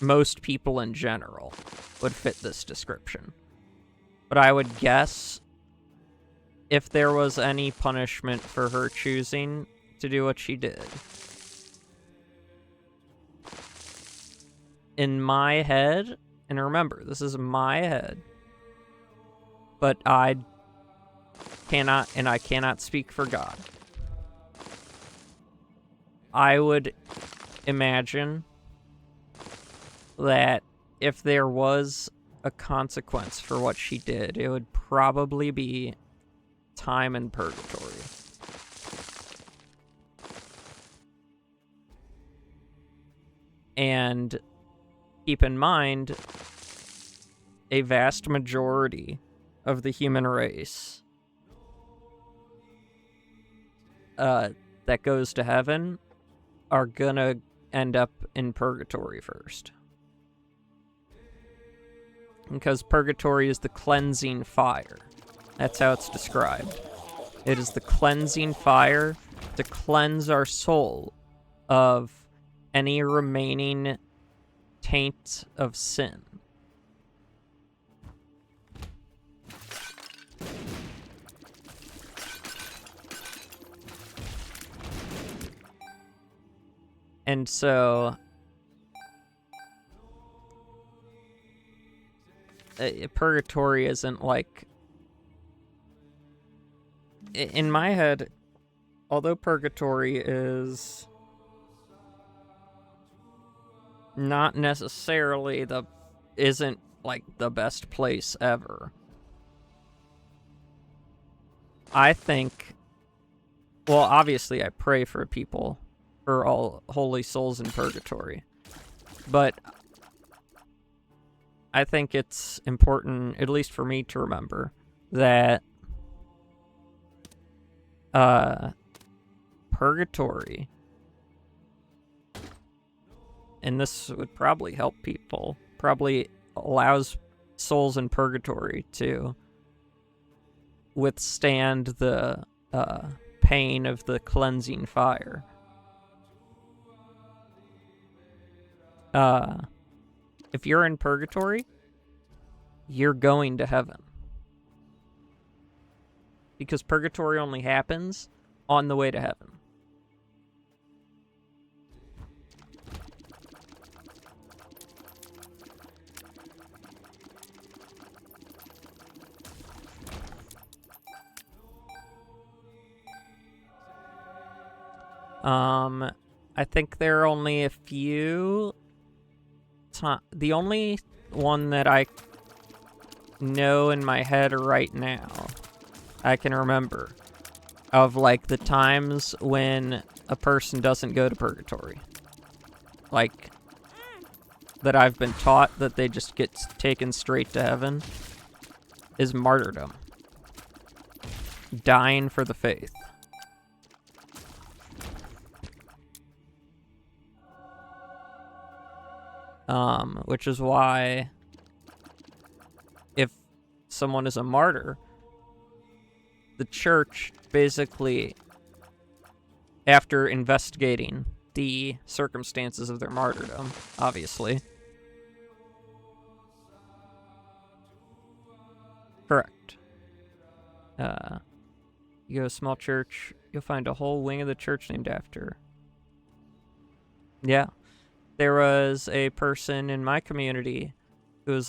most people in general would fit this description. But I would guess if there was any punishment for her choosing to do what she did. In my head, and remember, this is my head, but I cannot speak for God. I would imagine that if there was a consequence for what she did, it would probably be time in purgatory. And keep in mind, a vast majority of the human race that goes to heaven are gonna end up in purgatory first. Because purgatory is the cleansing fire. That's how it's described. It is the cleansing fire to cleanse our soul of any remaining taint of sin. And so purgatory isn't like, in my head, although purgatory is not necessarily isn't like the best place ever, I think, well, obviously I pray for people, for all holy souls in purgatory, but I think it's important, at least for me, to remember that purgatory, and this would probably help people, probably allows souls in purgatory to withstand the pain of the cleansing fire. If you're in purgatory, you're going to heaven. Because purgatory only happens on the way to heaven. I think there are only a few... The only one that I know in my head right now, I can remember, of like the times when a person doesn't go to purgatory. Like, that I've been taught that they just get taken straight to heaven, is martyrdom. Dying for the faith. Which is why if someone is a martyr, the church basically, after investigating the circumstances of their martyrdom, obviously. Correct. You go to a small church, you'll find a whole wing of the church named after. Yeah. There was a person in my community who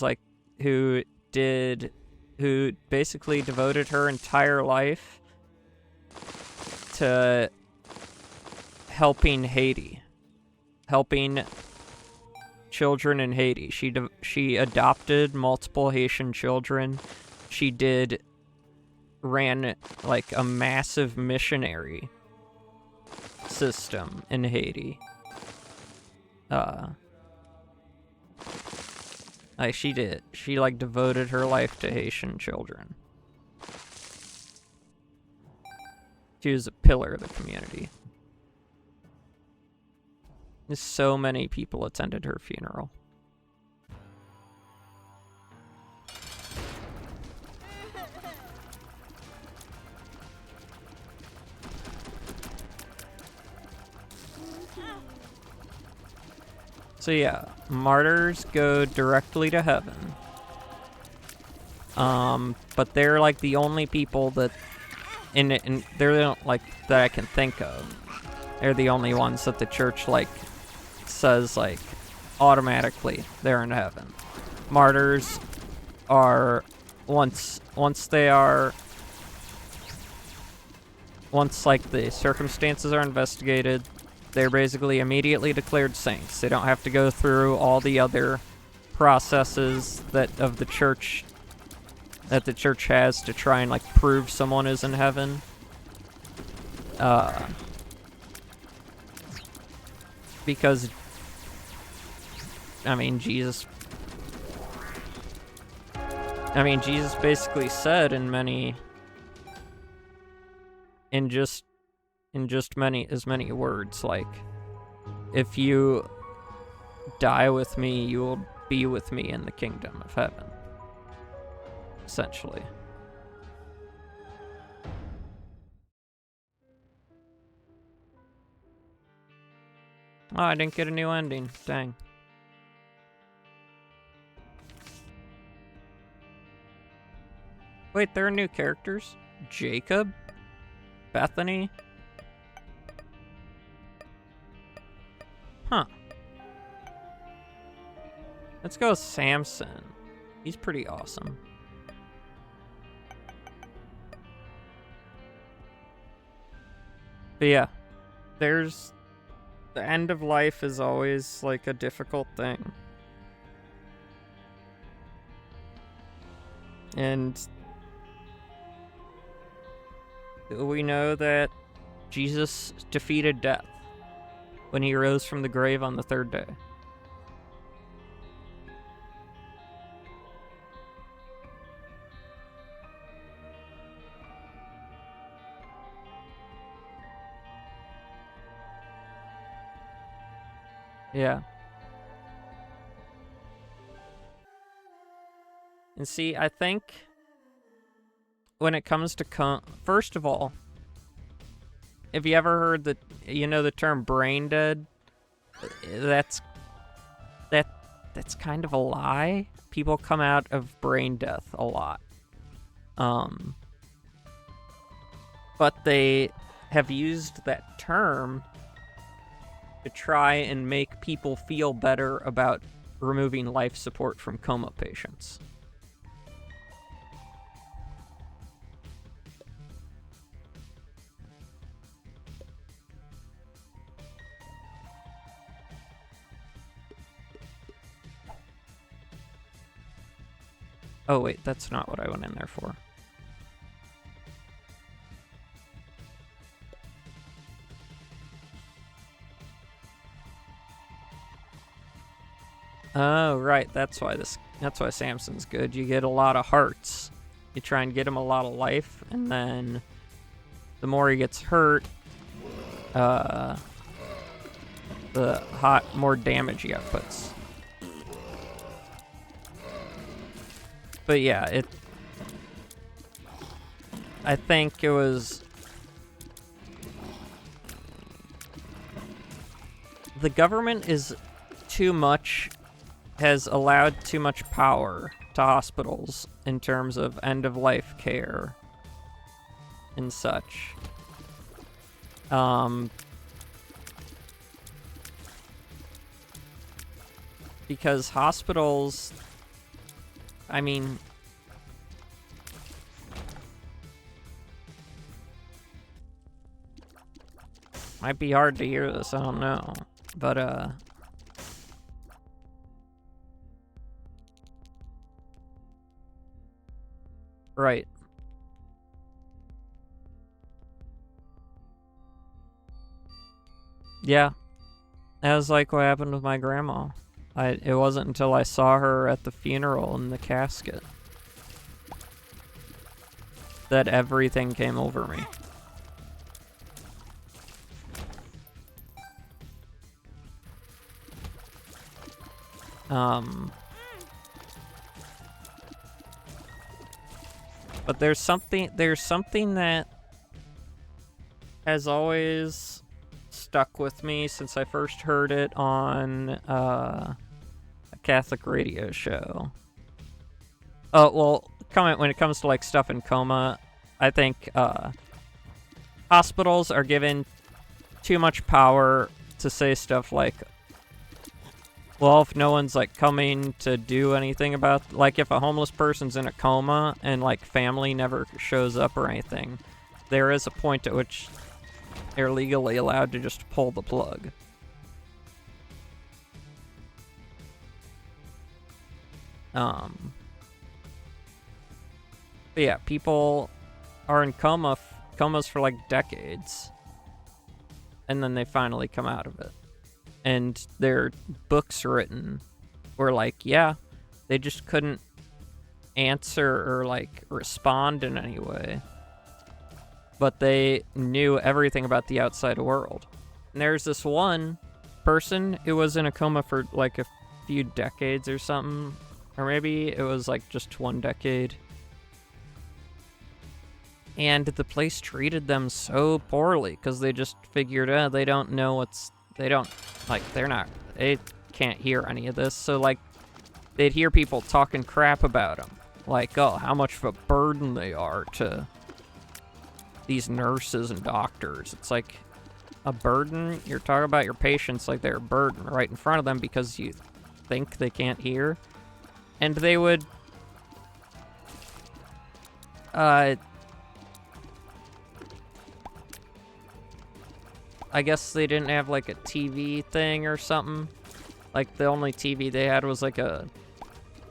basically devoted her entire life to helping Haiti, helping children in Haiti. She adopted multiple Haitian children. She ran like a massive missionary system in Haiti. Like she like devoted her life to Haitian children. She was a pillar of the community. So many people attended her funeral. So yeah, martyrs go directly to heaven. But they're like the only people that they're like that I can think of. They're the only ones that the church like says like automatically they're in heaven. Martyrs are once like the circumstances are investigated, they're basically immediately declared saints. They don't have to go through all the other processes that the church has to try and like prove someone is in heaven. Because Jesus basically said in just many words, like, if you die with me, you will be with me in the kingdom of heaven. Essentially. Oh, I didn't get a new ending. Dang. Wait, there are new characters? Jacob? Bethany? Huh. Let's go with Samson. He's pretty awesome. But yeah, the end of life is always like a difficult thing. And we know that Jesus defeated death when he rose from the grave on the third day. Yeah. And see, I think when it comes to first of all, have you ever heard the term brain dead? That's kind of a lie. People come out of brain death a lot. But they have used that term to try and make people feel better about removing life support from coma patients. Oh wait, that's not what I went in there for. Oh, right, that's why Samson's good. You get a lot of hearts. You try and get him a lot of life, and then the more he gets hurt, the more damage he outputs. But yeah, I think it was the government has allowed too much power to hospitals in terms of end-of-life care and such. Because hospitals, might be hard to hear this, I don't know, but Right. Yeah. That was like what happened with my grandma. It wasn't until I saw her at the funeral in the casket that everything came over me. But there's something that has always stuck with me since I first heard it on a Catholic radio show. Oh, well, when it comes to like stuff in coma, I think hospitals are given too much power to say stuff like, well, if no one's like coming to do anything about, like if a homeless person's in a coma and like family never shows up or anything, there is a point at which they're legally allowed to just pull the plug. But yeah, people are in comas for like decades, and then they finally come out of it. And their books written were like, yeah, they just couldn't answer or like respond in any way. But they knew everything about the outside world. And there's this one person who was in a coma for like a few decades or something. Or maybe it was like just 1 decade. And the place treated them so poorly because they just figured, they don't know they can't hear any of this. So like, they'd hear people talking crap about them. Like, oh, how much of a burden they are to these nurses and doctors. It's like a burden. You're talking about your patients like they're a burden right in front of them because you think they can't hear. And they would I guess they didn't have like a TV thing or something. Like the only TV they had was like a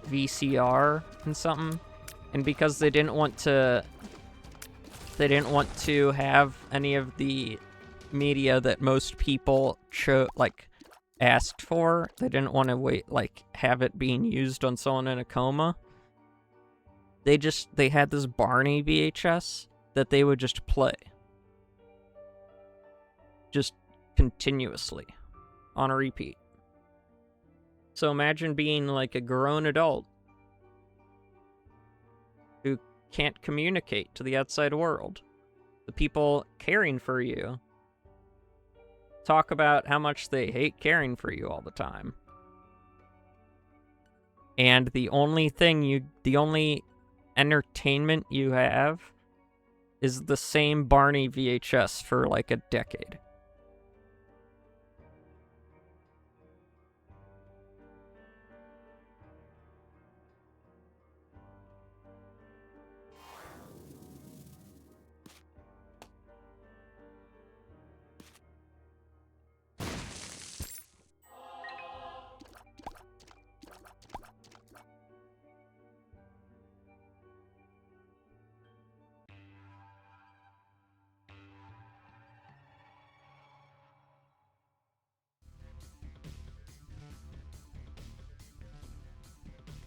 VCR and something. And because they didn't want to have any of the media that most people asked for. They didn't want to have it being used on someone in a coma. They had this Barney VHS that they would just play. Just continuously on a repeat. So imagine being like a grown adult who can't communicate to the outside world. The people caring for you talk about how much they hate caring for you all the time. And the only entertainment you have is the same Barney VHS for like a decade.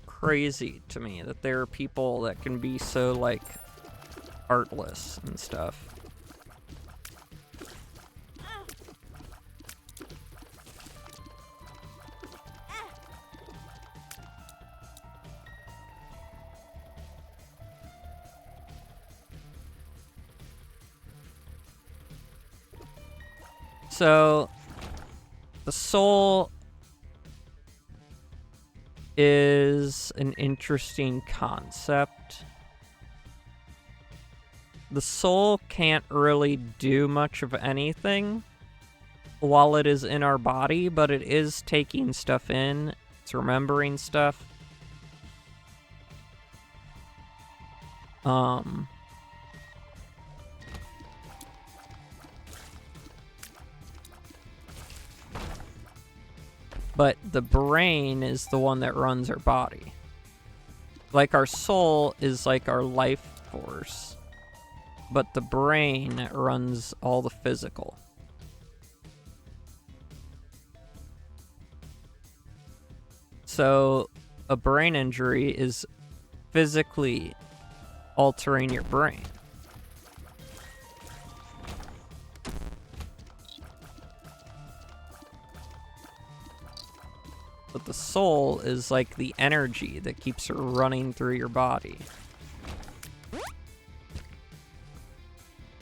Crazy to me that there are people that can be so like artless and stuff. So the soul is an interesting concept. The soul can't really do much of anything while it is in our body, but it is taking stuff in. It's remembering stuff. But the brain is the one that runs our body. like our soul is like our life force, but the brain runs all the physical. So a brain injury is physically altering your brain. But the soul is like the energy that keeps running through your body.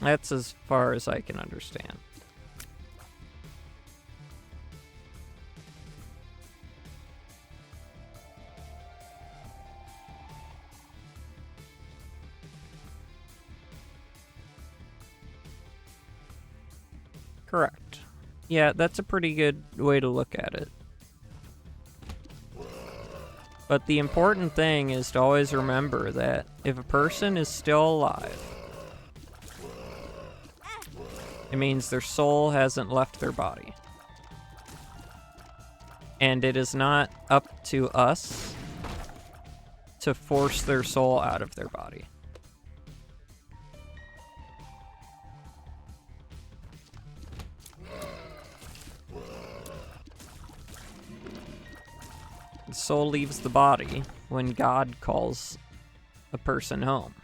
That's as far as I can understand. Correct. Yeah, that's a pretty good way to look at it. But the important thing is to always remember that if a person is still alive, it means their soul hasn't left their body. And it is not up to us to force their soul out of their body. The soul leaves the body when God calls a person home.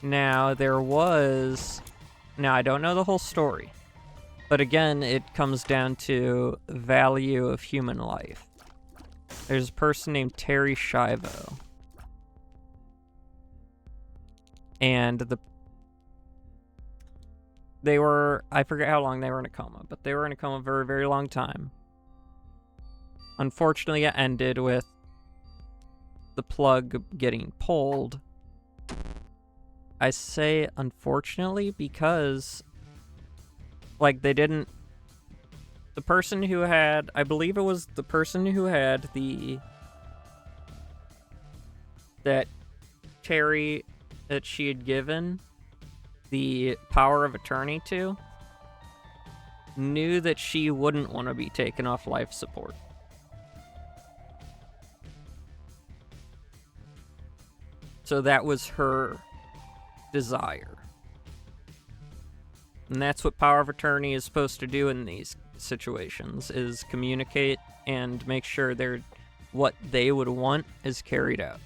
Now, I don't know the whole story, but again, it comes down to value of human life. There's a person named Terry Schiavo, and I forget how long they were in a coma, but they were in a coma for a very long time. Unfortunately, it ended with the plug getting pulled. I say unfortunately because, like, I believe it was the person who had that Terry, that she had given the power of attorney to, knew that she wouldn't want to be taken off life support. So that was her desire. And that's what power of attorney is supposed to do in these situations, is communicate and make sure what they would want is carried out.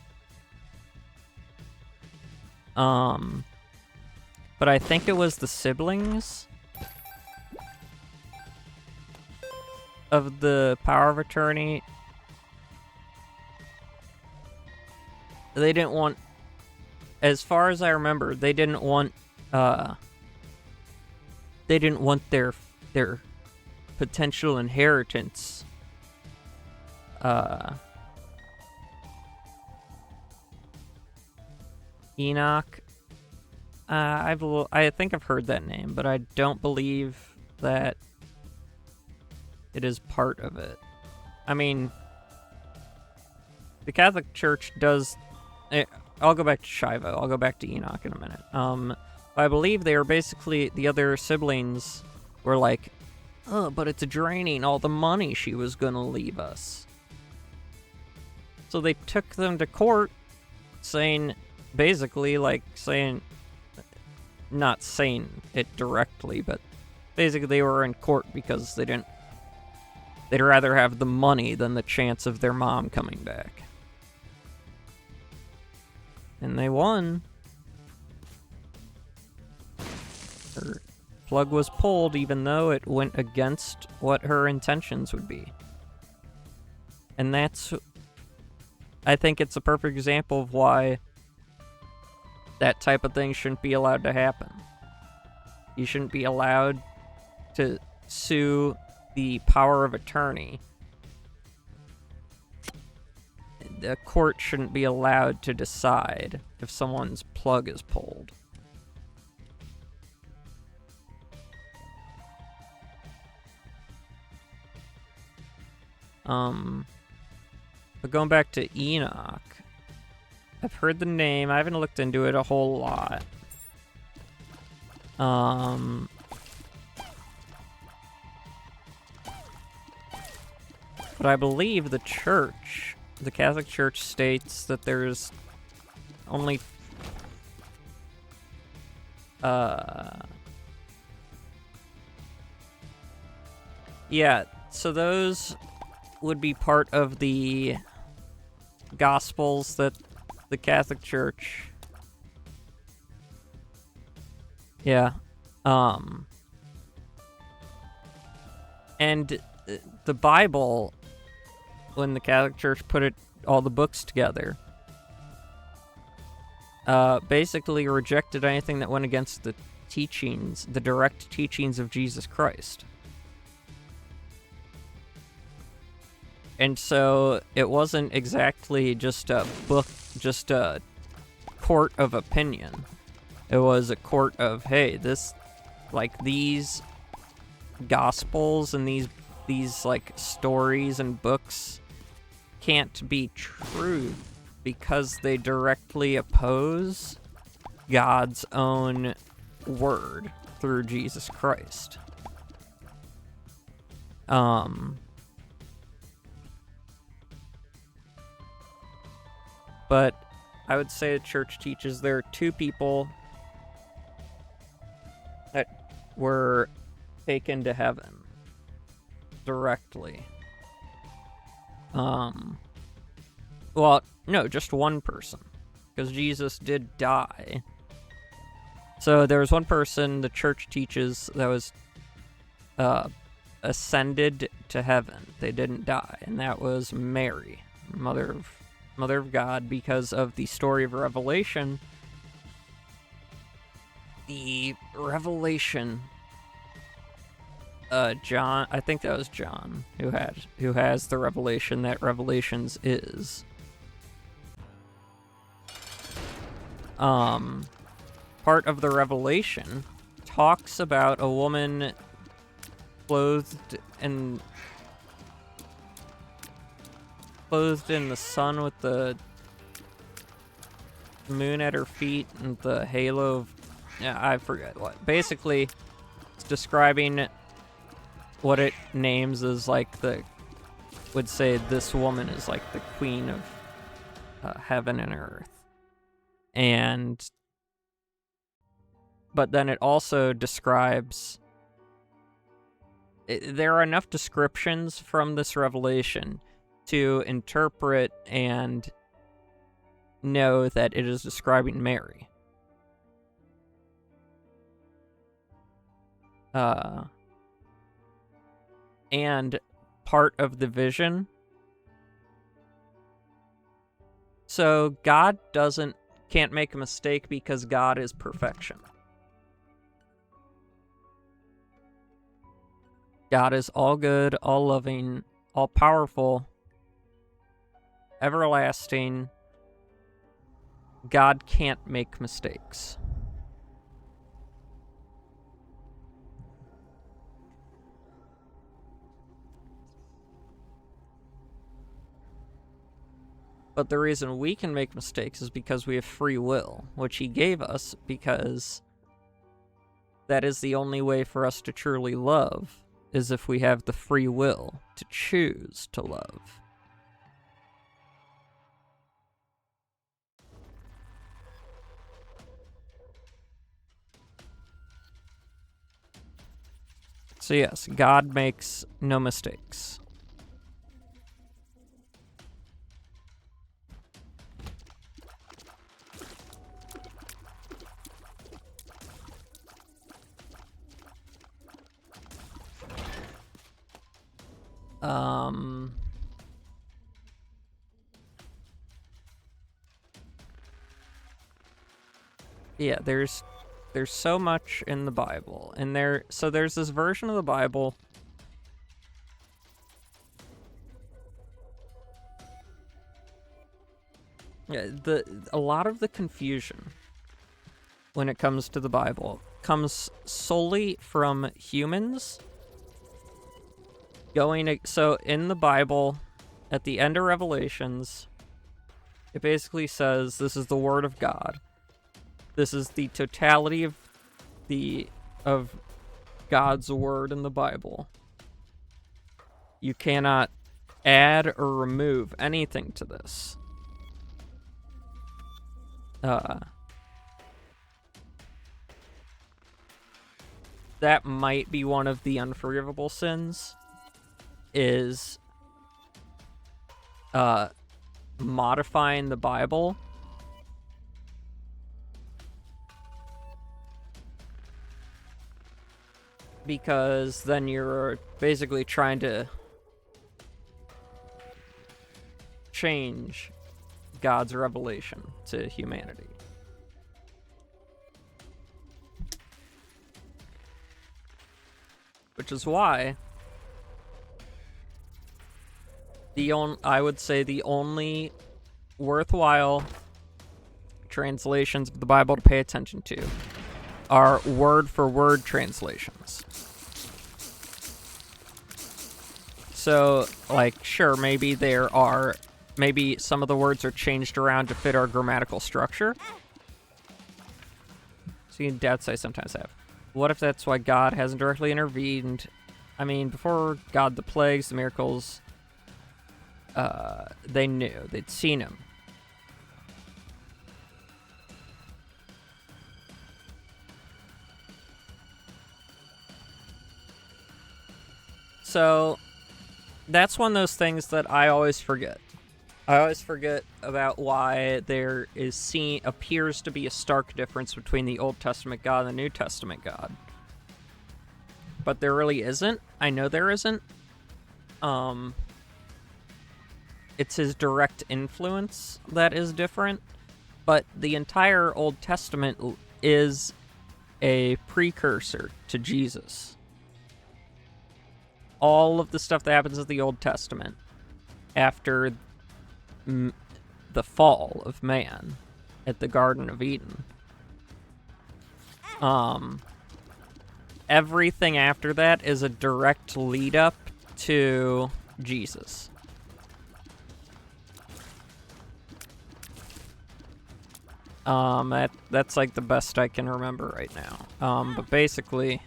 But I think it was the siblings of the power of attorney. They didn't want, as far as I remember, they didn't want their potential inheritance Enoch. I think I've heard that name, but I don't believe that it is part of it. I mean, the Catholic Church does. I'll go back to Schiavo. I'll go back to Enoch in a minute. I believe they were basically, the other siblings were like, "Oh, but it's draining all the money she was gonna leave us." So they took them to court, not saying it directly, but basically they were in court because they'd rather have the money than the chance of their mom coming back. And they won. Her plug was pulled even though it went against what her intentions would be. And I think it's a perfect example of why that type of thing shouldn't be allowed to happen. You shouldn't be allowed to sue the power of attorney. The court shouldn't be allowed to decide if someone's plug is pulled. But going back to Enoch, I've heard the name. I haven't looked into it a whole lot. But I believe the Catholic Church states that there's only yeah, so those would be part of the Gospels that the Catholic Church, yeah, and the Bible, when the Catholic Church put all the books together, basically rejected anything that went against the direct teachings of Jesus Christ. And so it wasn't exactly just a book, just a court of opinion. It was a court of, hey, these gospels and these like stories and books can't be true because they directly oppose God's own word through Jesus Christ. But I would say the church teaches there are two people that were taken to heaven directly. Well, no, just one person, because Jesus did die. So there was one person the church teaches that was ascended to heaven. They didn't die, and that was Mary, Mother of God, because of the story of Revelation. The Revelation, John, I think that was John who has the revelation that Revelations is. Part of the Revelation talks about a woman clothed in the sun with the moon at her feet and the halo of, I forget what. Basically, it's describing what it names as like would say this woman is like the queen of heaven and earth. But then it also describes, there are enough descriptions from this revelation to interpret and know that it is describing Mary. And part of the vision. So God can't make a mistake because God is perfection. God is all good, all loving, all powerful, everlasting. God can't make mistakes. But the reason we can make mistakes is because we have free will, which he gave us because that is the only way for us to truly love, is if we have the free will to choose to love. So yes, God makes no mistakes. Yeah, there's so much in the Bible, and there's this version of the Bible. Yeah, a lot of the confusion when it comes to the Bible comes solely from humans so in the Bible, at the end of Revelations, it basically says this is the Word of God. This is the totality of God's Word in the Bible. You cannot add or remove anything to this, that might be one of the unforgivable sins, is modifying the Bible. Because then you're basically trying to change God's revelation to humanity. Which is why I would say the only worthwhile translations of the Bible to pay attention to are word-for-word translations. So, like, sure, maybe some of the words are changed around to fit our grammatical structure. See, dads I sometimes have. What if that's why God hasn't directly intervened? I mean, before God, the plagues, the miracles, they knew. They'd seen him. So, that's one of those things that I always forget. I always forget about why there appears to be a stark difference between the Old Testament God and the New Testament God. But there really isn't. I know there isn't. It's his direct influence that is different. But the entire Old Testament is a precursor to Jesus. All of the stuff that happens in the Old Testament after the fall of man at the Garden of Eden. Everything after that is a direct lead up to Jesus. That's like the best I can remember right now. But basically,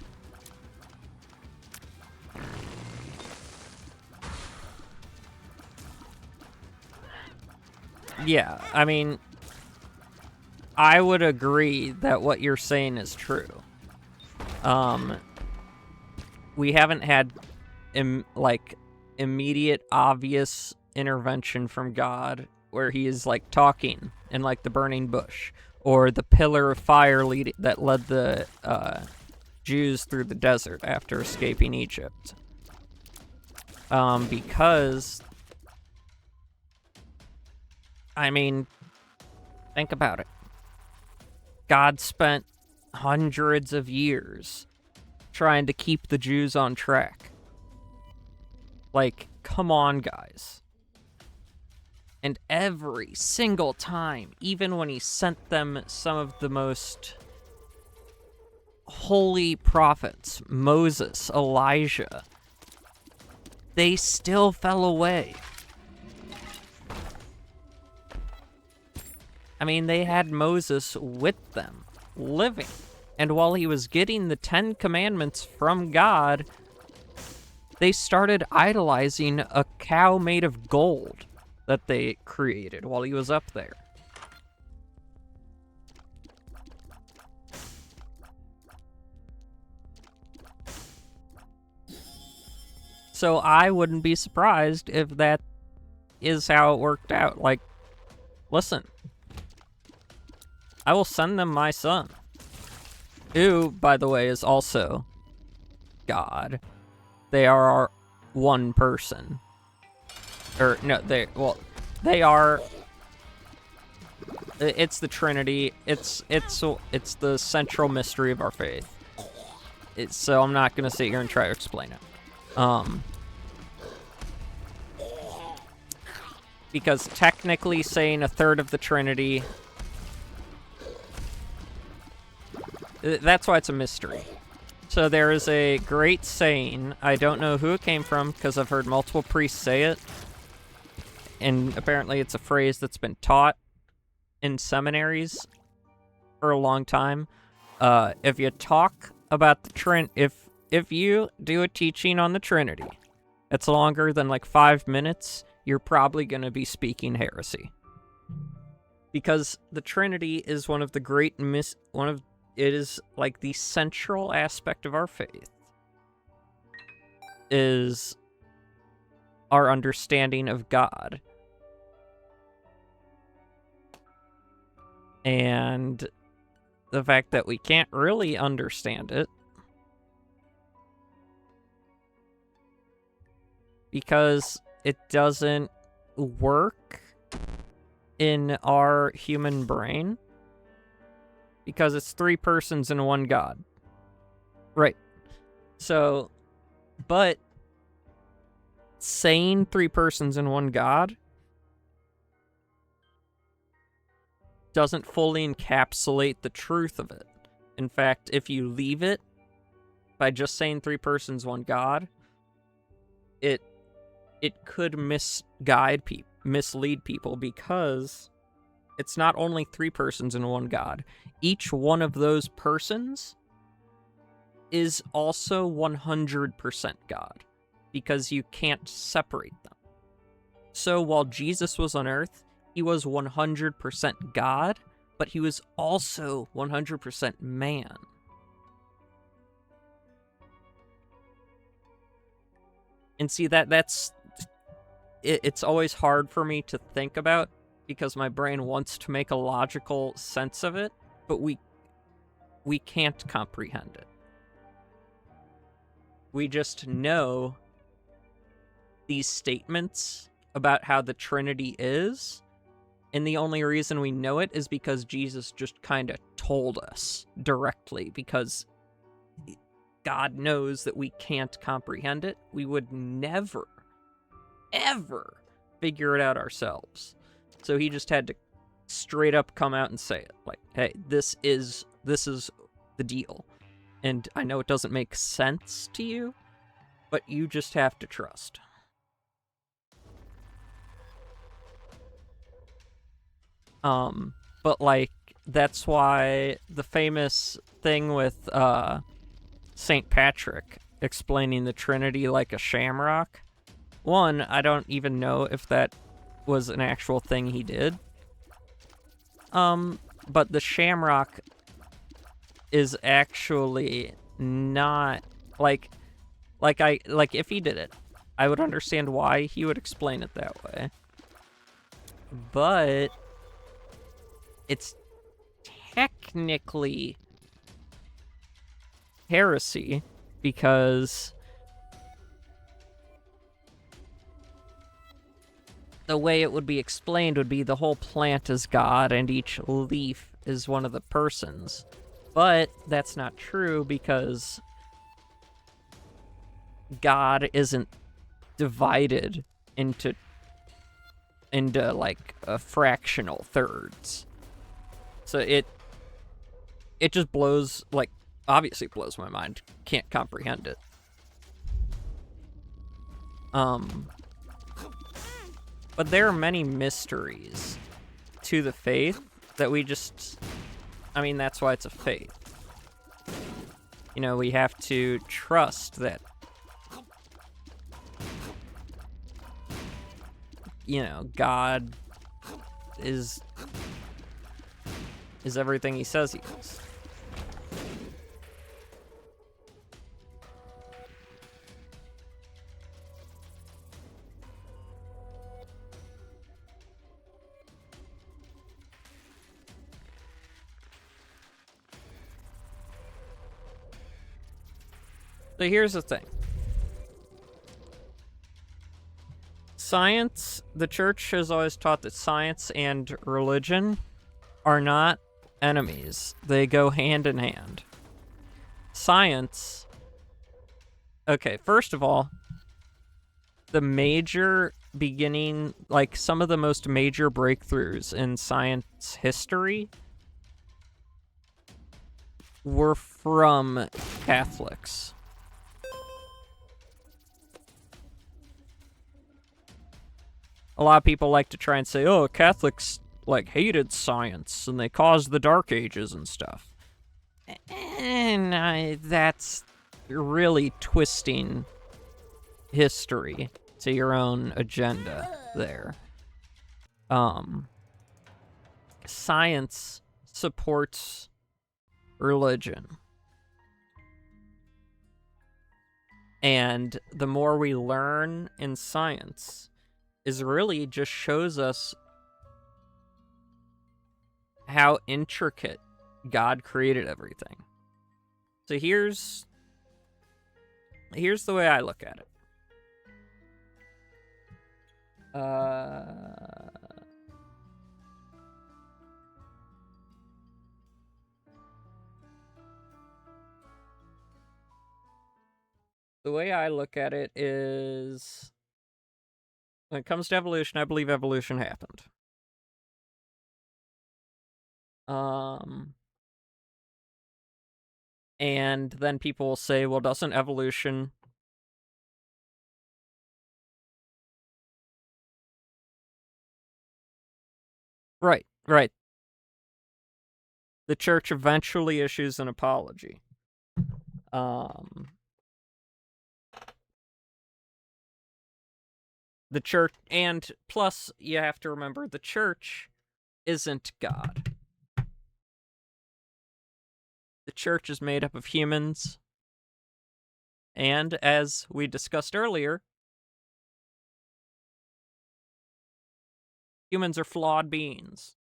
yeah, I mean, I would agree that what you're saying is true. We haven't had immediate, obvious intervention from God where he is like talking in like the burning bush or the pillar of fire that led the Jews through the desert after escaping Egypt. Because, I mean, think about it. God spent hundreds of years trying to keep the Jews on track. Like, come on, guys. And every single time, even when he sent them some of the most holy prophets, Moses, Elijah, they still fell away. I mean, they had Moses with them, living. And while he was getting the 10 Commandments from God, they started idolizing a cow made of gold that they created while he was up there. So I wouldn't be surprised if that is how it worked out. Like, listen, I will send them my son, who, by the way, is also God. They are one person. Or, no, they are... It's the Trinity. It's the central mystery of our faith. So I'm not going to sit here and try to explain it. Because technically saying a third of the Trinity... That's why it's a mystery. So there is a great saying. I don't know who it came from because I've heard multiple priests say it. And apparently it's a phrase that's been taught in seminaries for a long time. If you talk about the if you do a teaching on the Trinity that's longer than like 5 minutes, you're probably going to be speaking heresy. Because the Trinity is one of the great it is like the central aspect of our faith, is our understanding of God. And the fact that we can't really understand it because it doesn't work in our human brain, because it's 3 persons and 1 God. Right. So, but saying 3 persons and 1 God doesn't fully encapsulate the truth of it. In fact, if you leave it by just saying 3 persons, 1 God, it could mislead people, because it's not only 3 persons and 1 God. Each one of those persons is also 100% God, because you can't separate them. So while Jesus was on earth, he was 100% God, but he was also 100% man. And see, it's always hard for me to think about, because my brain wants to make a logical sense of it, but we can't comprehend it. We just know these statements about how the Trinity is, and the only reason we know it is because Jesus just kind of told us directly, because God knows that we can't comprehend it. We would never, ever figure it out ourselves. So he just had to straight up come out and say it. Like, hey, this is the deal. And I know it doesn't make sense to you, but you just have to trust. But like, that's why the famous thing with St. Patrick explaining the Trinity like a shamrock. One, I don't even know if that was an actual thing he did. But the shamrock is actually not like if he did it, I would understand why he would explain it that way. But it's technically heresy, because the way it would be explained would be the whole plant is God and each leaf is one of the persons. But that's not true, because God isn't divided into like fractional thirds. So it just blows, like, obviously blows my mind. Can't comprehend it. But there are many mysteries to the faith that we just, I mean, that's why it's a faith. You know, we have to trust that, you know, God is everything he says he is. So here's the thing. Science, the church has always taught that science and religion are not enemies. They go hand in hand. Science, okay, first of all, the major beginning, like some of the most major breakthroughs in science history were from Catholics. A lot of people like to try and say, oh, Catholics, like, hated science, and they caused the Dark Ages and stuff. And that's really twisting history to your own agenda there. Science supports religion. And the more we learn in science is really just shows us how intricate God created everything. So here's the way I look at it. The way I look at it is, when it comes to evolution, I believe evolution happened. And then people will say, well, doesn't evolution... Right. The church eventually issues an apology. The church, and plus, you have to remember, the church isn't God. The church is made up of humans, and as we discussed earlier, humans are flawed beings.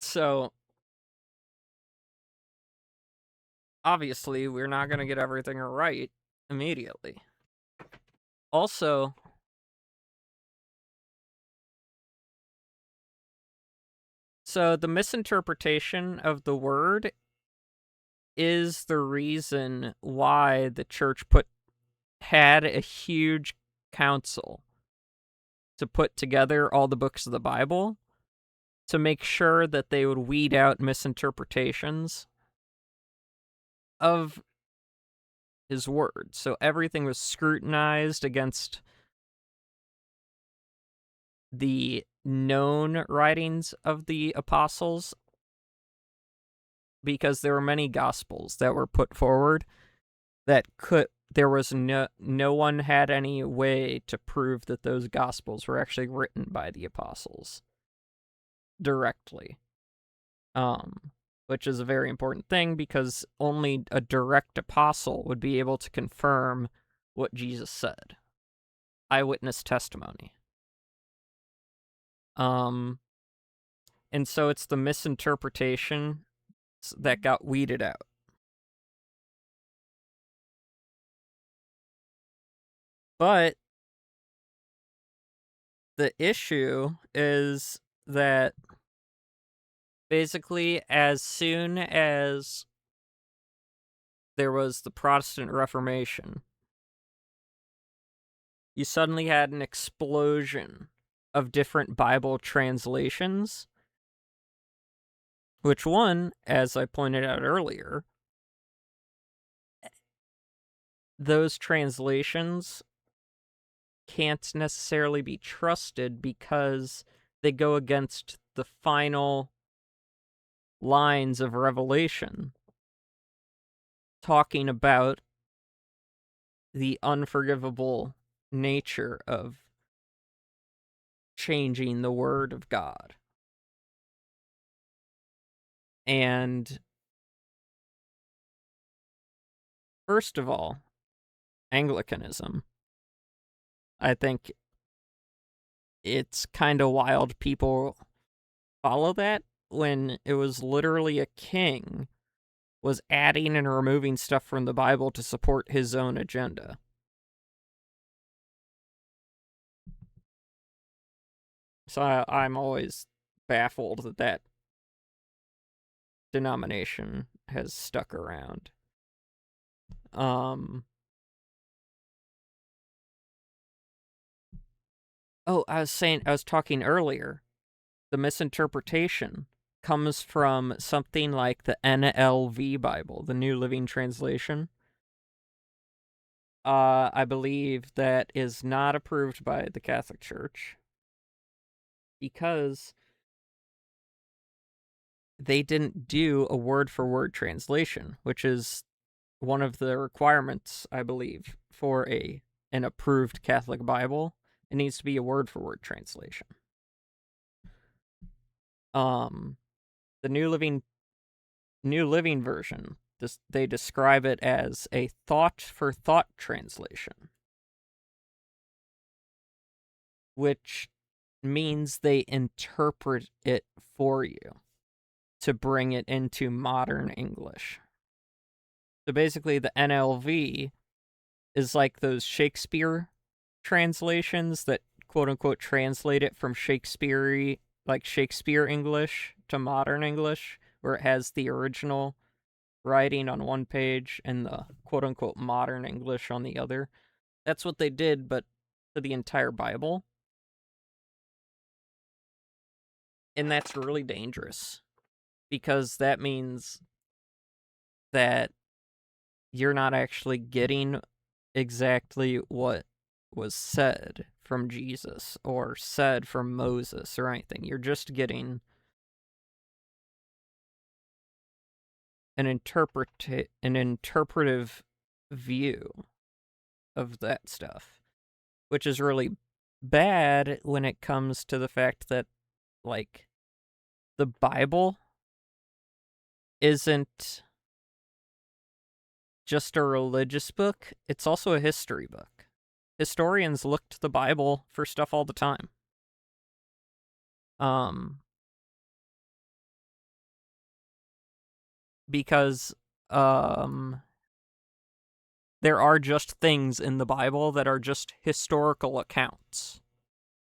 So, obviously, we're not going to get everything right immediately. Also, so the misinterpretation of the word is the reason why the church had a huge council to put together all the books of the Bible to make sure that they would weed out misinterpretations of his word. So everything was scrutinized against the known writings of the apostles, because there were many gospels that were put forward that there was no one had any way to prove that those gospels were actually written by the apostles directly. Which is a very important thing, because only a direct apostle would be able to confirm what Jesus said. Eyewitness testimony. And so it's the misinterpretation that got weeded out. But the issue is that basically, as soon as there was the Protestant Reformation, you suddenly had an explosion of different Bible translations, which one, as I pointed out earlier, those translations can't necessarily be trusted because they go against the final lines of Revelation, talking about the unforgivable nature of changing the word of God. And first of all, Anglicanism. I think it's kind of wild people follow that when it was literally a king was adding and removing stuff from the Bible to support his own agenda. So I'm always baffled that that denomination has stuck around. Oh, I was talking earlier. The misinterpretation comes from something like the NLV Bible, the New Living Translation. I believe that is not approved by the Catholic Church, because they didn't do a word-for-word translation, which is one of the requirements, I believe, for an approved Catholic Bible. It needs to be a word-for-word translation. The New Living Version, they describe it as a thought-for-thought translation, which means they interpret it for you to bring it into modern English. So basically, the NLV is like those Shakespeare translations that quote-unquote translate it from Shakespeare English to modern English, where it has the original writing on one page and the quote-unquote modern English on the other. That's what they did, but to the entire Bible. And that's really dangerous, because that means that you're not actually getting exactly what was said from Jesus or said from Moses or anything. You're just getting an interpretive view of that stuff, which is really bad when it comes to the fact that, like, the Bible isn't just a religious book, it's also a history book. Historians look to the Bible for stuff all the time. Because there are just things in the Bible that are just historical accounts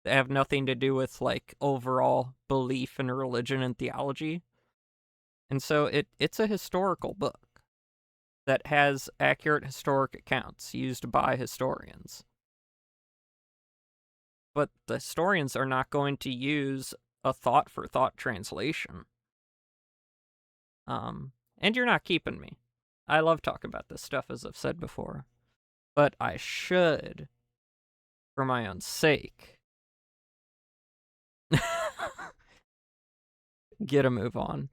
that have nothing to do with, like, overall belief in religion and theology. And so it's a historical book that has accurate historic accounts used by historians. But the historians are not going to use a thought-for-thought translation. And you're not keeping me. I love talking about this stuff, as I've said before. But I should, for my own sake, get a move on.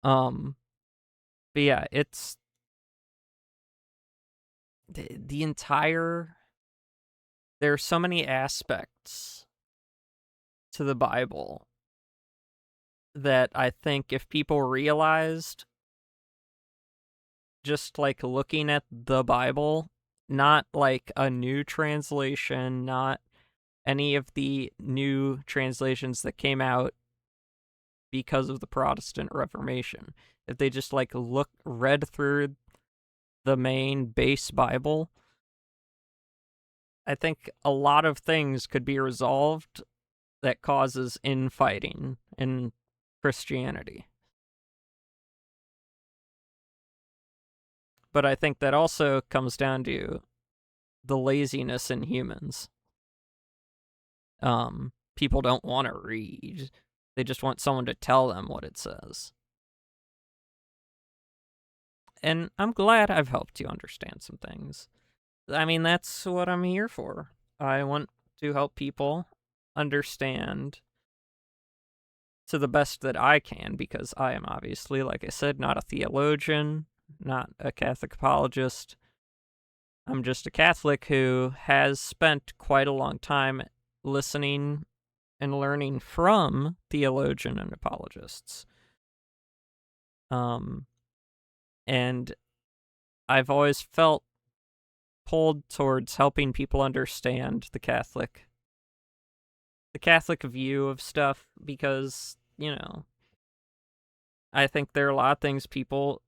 But yeah, it's the entire... There are so many aspects to the Bible that I think if people realized, just like looking at the Bible, not like a new translation, not any of the new translations that came out because of the Protestant Reformation, if they just like read through the main base Bible, I think a lot of things could be resolved that causes infighting in Christianity. But I think that also comes down to the laziness in humans. People don't want to read. They just want someone to tell them what it says. And I'm glad I've helped you understand some things. I mean, that's what I'm here for. I want to help people understand to the best that I can, because I am obviously, like I said, not a theologian, not a Catholic apologist. I'm just a Catholic who has spent quite a long time listening and learning from theologian and apologists. And I've always felt pulled towards helping people understand the Catholic view of stuff, because, you know, I think there are a lot of things people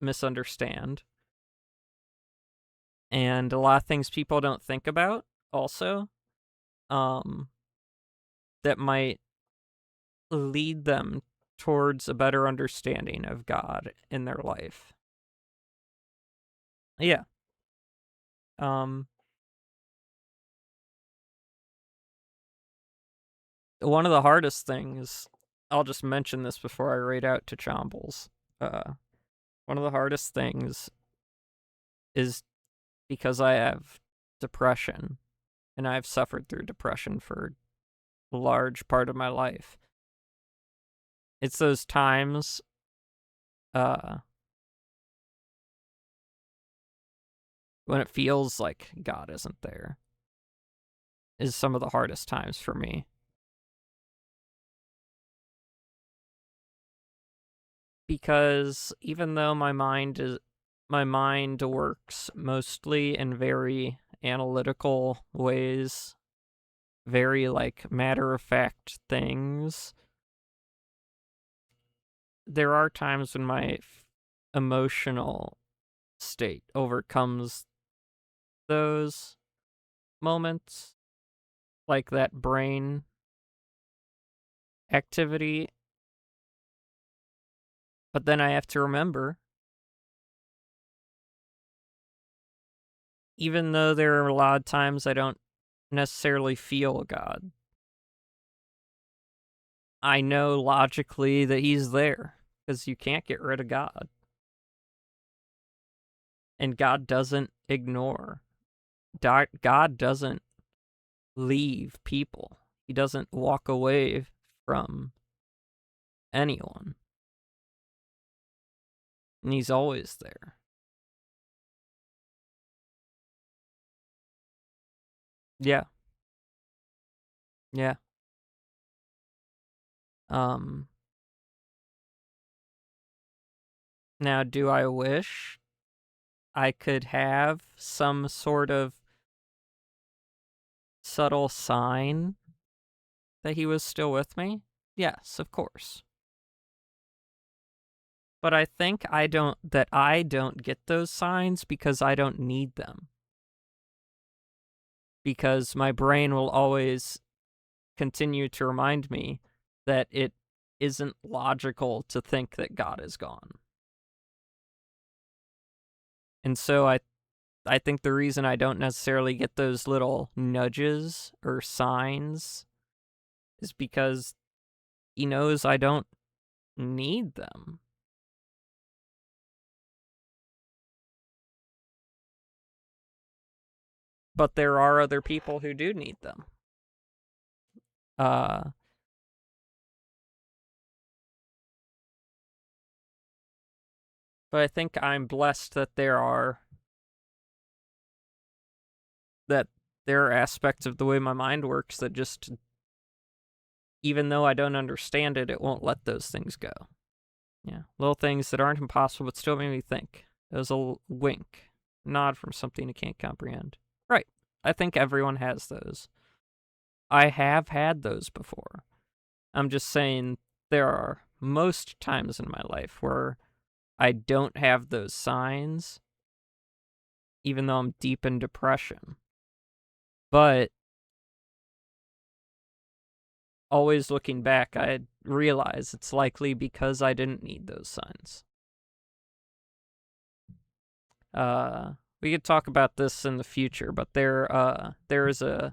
misunderstand, and a lot of things people don't think about also, that might lead them towards a better understanding of God in their life. Yeah. One of the hardest things, I'll just mention this before I read out to Chombles. One of the hardest things is because I have depression, and I've suffered through depression for a large part of my life. It's those times when it feels like God isn't there is some of the hardest times for me. Because even though my mind works mostly in very analytical ways, very like matter-of-fact things, there are times when my emotional state overcomes those moments, like that brain activity. But then I have to remember, even though there are a lot of times I don't necessarily feel God, I know logically that he's there, because you can't get rid of God. And God doesn't ignore. God doesn't leave people. He doesn't walk away from anyone. And he's always there. Yeah. Yeah. Now, do I wish I could have some sort of subtle sign that he was still with me? Yes, of course. But I think I don't get those signs because I don't need them. Because my brain will always continue to remind me that it isn't logical to think that God is gone. And so I think the reason I don't necessarily get those little nudges or signs is because he knows I don't need them. But there are other people who do need them. But I think I'm blessed that there are aspects of the way my mind works that just, even though I don't understand it, it won't let those things go. Yeah, little things that aren't impossible but still make me think. It was a wink, nod from something you can't comprehend. Right. I think everyone has those. I have had those before. I'm just saying there are most times in my life where I don't have those signs, even though I'm deep in depression. But always looking back, I realize it's likely because I didn't need those signs. We could talk about this in the future, but there is a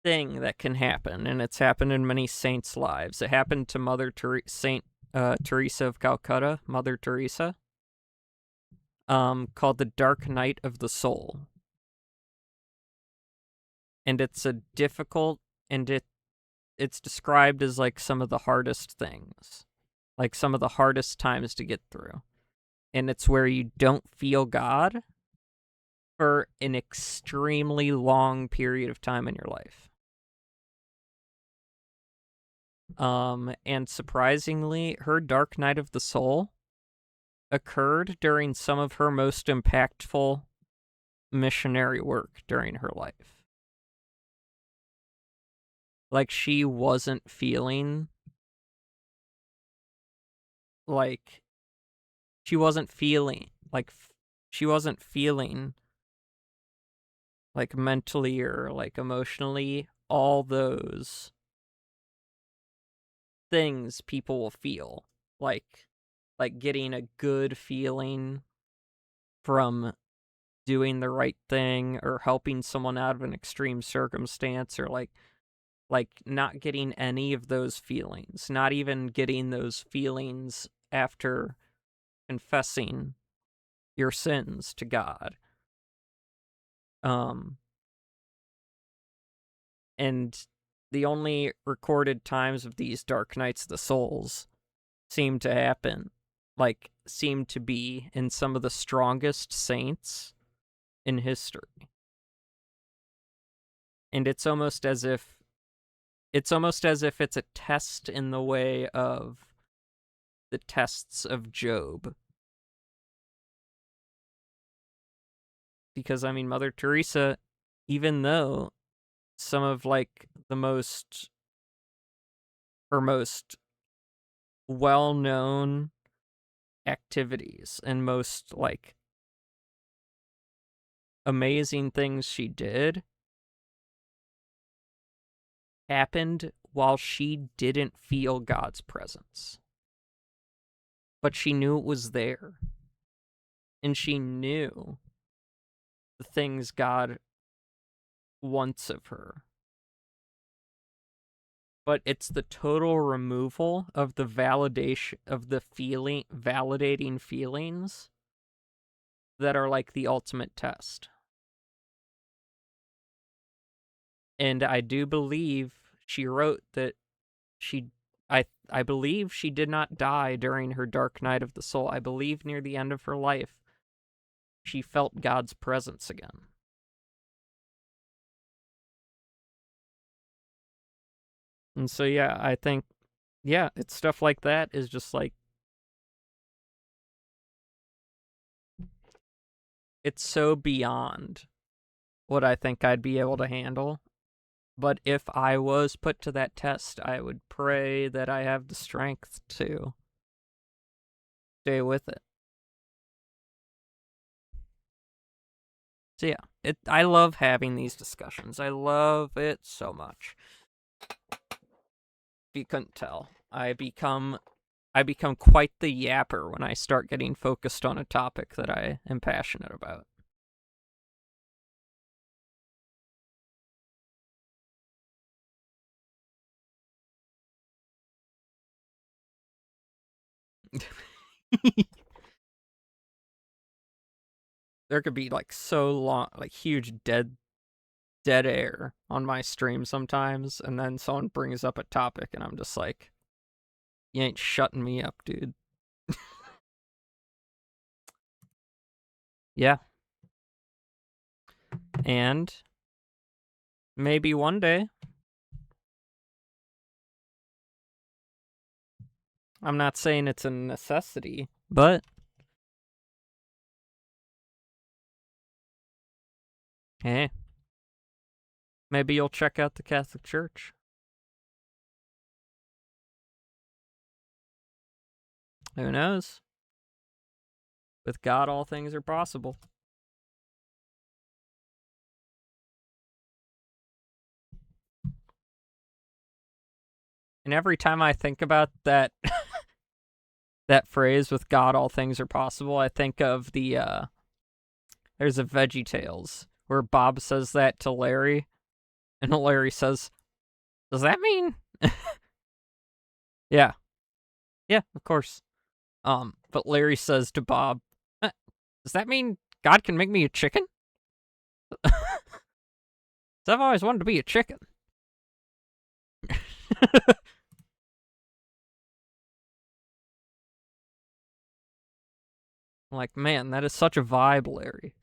thing that can happen, and it's happened in many saints' lives. It happened to Saint Teresa of Calcutta, Mother Teresa, called the Dark Night of the Soul. And it's a difficult, and it's described as like some of the hardest things, like some of the hardest times to get through. And it's where you don't feel God for an extremely long period of time in your life. And surprisingly, her Dark Night of the Soul occurred during some of her most impactful missionary work during her life. Like, she wasn't feeling like she wasn't feeling like mentally or like emotionally all those things people will feel, like getting a good feeling from doing the right thing or helping someone out of an extreme circumstance, or like not getting any of those feelings, not even getting those feelings after confessing your sins to God. Um, and the only recorded times of these Dark Nights of the Souls seem to be in some of the strongest saints in history. And it's almost as if it's a test in the way of the tests of Job. Because, I mean, Mother Teresa, even though some of, like, her most well-known activities and most, like, amazing things she did happened while she didn't feel God's presence. But she knew it was there. And she knew the things God wants of her. But it's the total removal of the validation of the validating feelings that are like the ultimate test. And I do believe she wrote that I believe she did not die during her dark night of the soul. I believe near the end of her life, she felt God's presence again. And so, yeah, I think, yeah, it's stuff like that is just like, it's so beyond what I think I'd be able to handle. But if I was put to that test, I would pray that I have the strength to stay with it. So yeah, I love having these discussions. I love it so much. If you couldn't tell, I become quite the yapper when I start getting focused on a topic that I am passionate about. There could be like so long, like huge dead air on my stream sometimes, and then someone brings up a topic and I'm just like, you ain't shutting me up, dude. Yeah. And maybe one day, I'm not saying it's a necessity, but hey, maybe you'll check out the Catholic Church. Who knows? With God, all things are possible. And every time I think about that that phrase, with God all things are possible, I think of there's a VeggieTales where Bob says that to Larry, and Larry says, does that mean? Yeah. Yeah, of course. But Larry says to Bob, does that mean God can make me a chicken? I've always wanted to be a chicken. Like, man, that is such a vibe, Larry.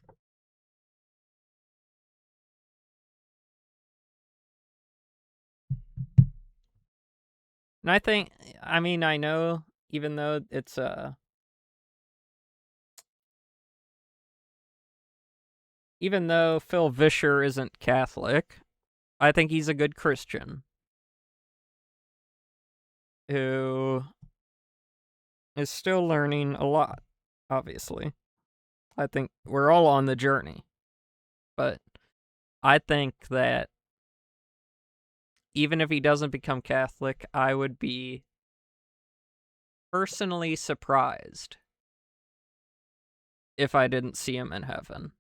And I know, even though it's even though Phil Vischer isn't Catholic, I think he's a good Christian who is still learning a lot, obviously. I think we're all on the journey. But I think that even if he doesn't become Catholic, I would be personally surprised if I didn't see him in heaven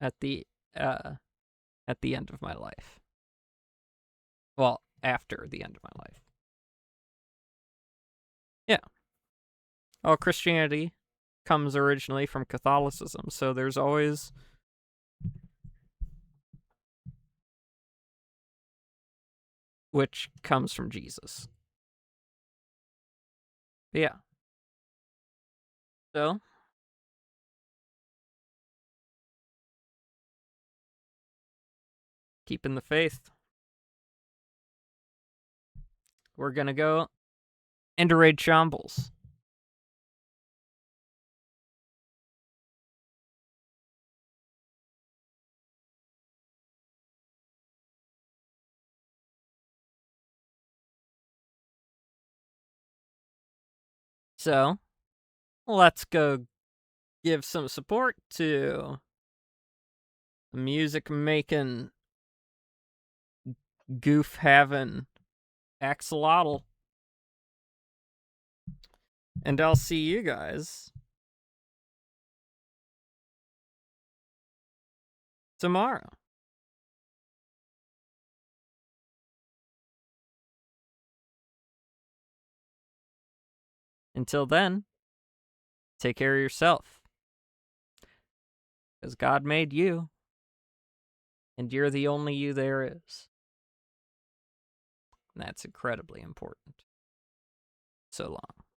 at the end of my life. Well, after the end of my life. Yeah. Well, Christianity comes originally from Catholicism, so there's always which comes from Jesus. But yeah. So, keeping the faith. We're gonna go into raid Shambles. So, let's go give some support to the music making, goof having Axolotl. And I'll see you guys tomorrow. Until then, take care of yourself. Because God made you, and you're the only you there is. And that's incredibly important. So long.